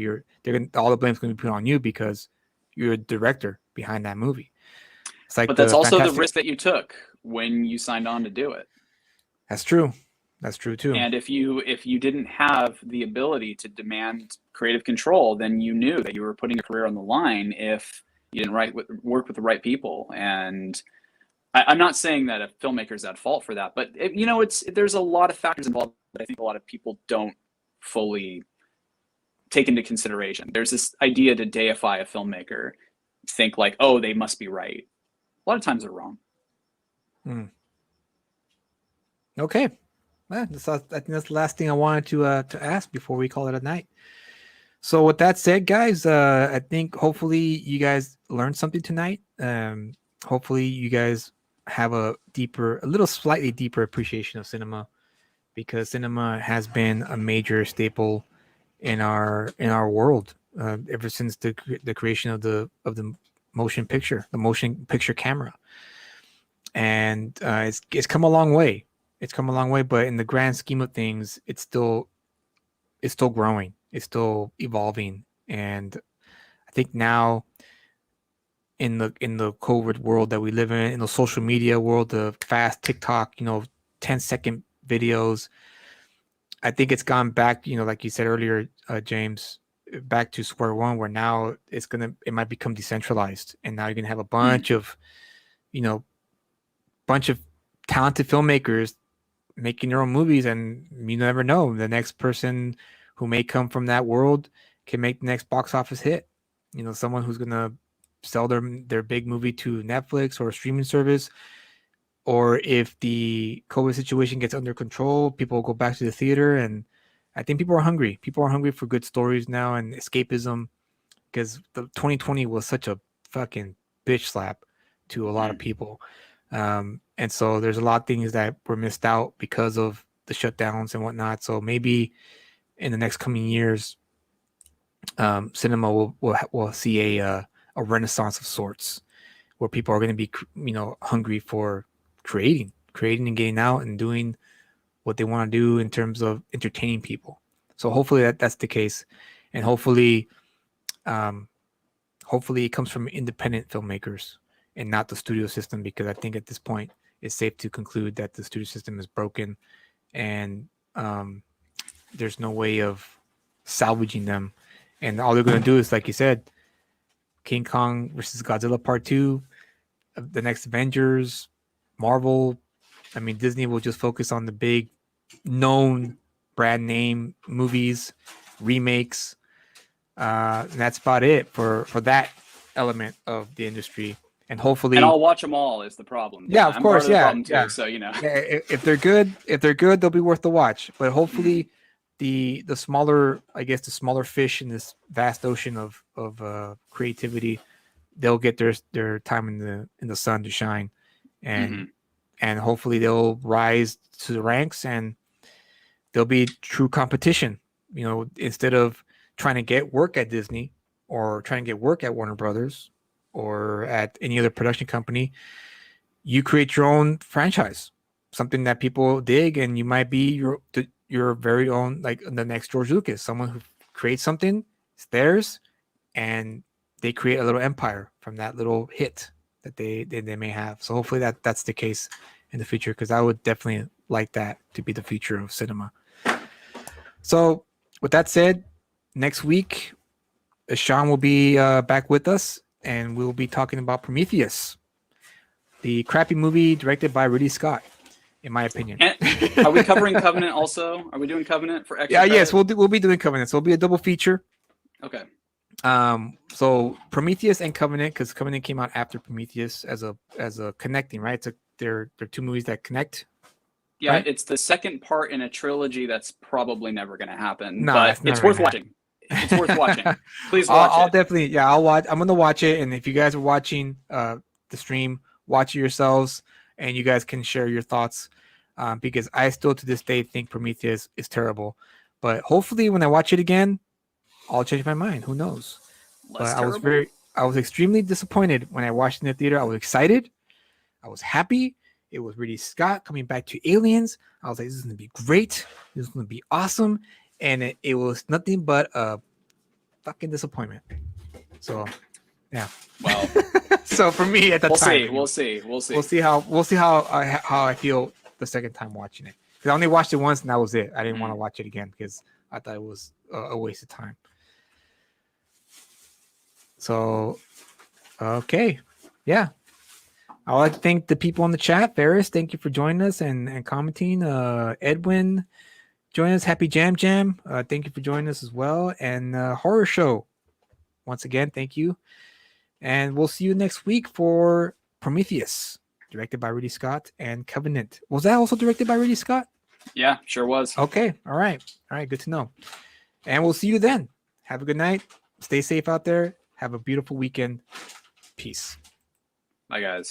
B: All the blame's going to be put on you because you're a director behind that movie. It's like,
A: but that's also the risk that you took when you signed on to do it.
B: That's true. That's true too.
A: And if you didn't have the ability to demand creative control, then you knew that you were putting your career on the line if you didn't work with the right people. And I'm not saying that a filmmaker is at fault for that, but there's a lot of factors involved that I think a lot of people don't fully take into consideration. There's this idea to deify a filmmaker, think like, oh, they must be right. A lot of times they're wrong.
B: Okay. Well, I think that's the last thing I wanted to ask before we call it a night. So with that said, guys, I think hopefully you guys learned something tonight. Hopefully you guys have a slightly deeper appreciation of cinema, because cinema has been a major staple in our world ever since the creation of the motion picture camera, and it's come a long way. It's come a long way, but in the grand scheme of things, it's still growing. It's still evolving, and I think now in the COVID world that we live in the social media world, the fast TikTok, 10-second videos, I think it's gone back, like you said earlier, James, back to square one, where now it might become decentralized, and now you're gonna have a bunch of talented filmmakers making their own movies, and you never know, the next person who may come from that world can make the next box office hit. Someone who's gonna sell their big movie to Netflix or a streaming service, or if the COVID situation gets under control, people will go back to the theater. And I think people are hungry. People are hungry for good stories now and escapism, because the 2020 was such a fucking bitch slap to a lot of people. And so there's a lot of things that were missed out because of the shutdowns and whatnot. So maybe in the next coming years, cinema will see a renaissance of sorts, where people are going to be, hungry for creating and getting out and doing what they want to do in terms of entertaining people. So hopefully that's the case, and hopefully it comes from independent filmmakers and not the studio system, because I think at this point it's safe to conclude that the studio system is broken, and there's no way of salvaging them. And all they're going to do is, like you said, King Kong versus Godzilla Part 2, the next Avengers, Marvel. I mean, Disney will just focus on the big known brand name movies, remakes. And that's about it for that element of the industry. And hopefully,
A: and I'll watch them all is the problem.
B: Yeah, of course. Yeah.
A: Too, so
B: if they're good, they'll be worth the watch. But hopefully, the smaller fish in this vast ocean of creativity, they'll get their time in the sun to shine, and hopefully they'll rise to the ranks, and there'll be true competition. Instead of trying to get work at Disney or trying to get work at Warner Brothers or at any other production company, you create your own franchise, something that people dig, and you might be your very own, like the next George Lucas, someone who creates something, it's theirs, and they create a little empire from that little hit that they may have. So hopefully that's the case in the future, because I would definitely like that to be the future of cinema. So with that said, next week, Sean will be back with us, and we'll be talking about Prometheus, the crappy movie directed by Ridley Scott, in my opinion.
A: And are we covering Covenant also? Are we doing Covenant for extra?
B: Yeah, yes, we'll be doing Covenant. So it'll be a double feature.
A: Okay.
B: So Prometheus and Covenant, because Covenant came out after Prometheus as a connecting, right? They're two movies that connect.
A: Yeah,
B: right?
A: it's the second part in a trilogy that's probably never going to happen,
B: No,
A: but
B: it's
A: it's
B: never
A: worth
B: gonna happen.
A: watching. It's worth watching. Please watch
B: I'll
A: it.
B: definitely, yeah, I'll watch. I'm gonna watch it, and if you guys are watching the stream, watch it yourselves, and you guys can share your thoughts, because I still to this day think Prometheus is terrible, but hopefully when I watch it again, I'll change my mind. Who knows?
A: Less
B: But
A: terrible?
B: I was extremely disappointed when I watched it in the theater. I was excited, I was happy. It was Ridley Scott coming back to Aliens. I was like, this is gonna be great. This is gonna be awesome, and it was nothing but a fucking disappointment. So, yeah.
A: Well,
B: So for me at the
A: we'll
B: time,
A: see.
B: anyway,
A: We'll see. We'll see.
B: we'll see how I feel the second time watching it. Because I only watched it once and that was it. I didn't want to watch it again because I thought it was a waste of time. So, okay, yeah. I would like to thank the people in the chat. Ferris, thank you for joining us and commenting. Edwin, join us. Happy Jam Jam. Thank you for joining us as well. And Horror Show, once again, thank you. And we'll see you next week for Prometheus, directed by Ridley Scott, and Covenant. Was that also directed by Ridley Scott?
A: Yeah, sure was.
B: Okay. All right. Good to know. And we'll see you then. Have a good night. Stay safe out there. Have a beautiful weekend. Peace.
A: Bye, guys.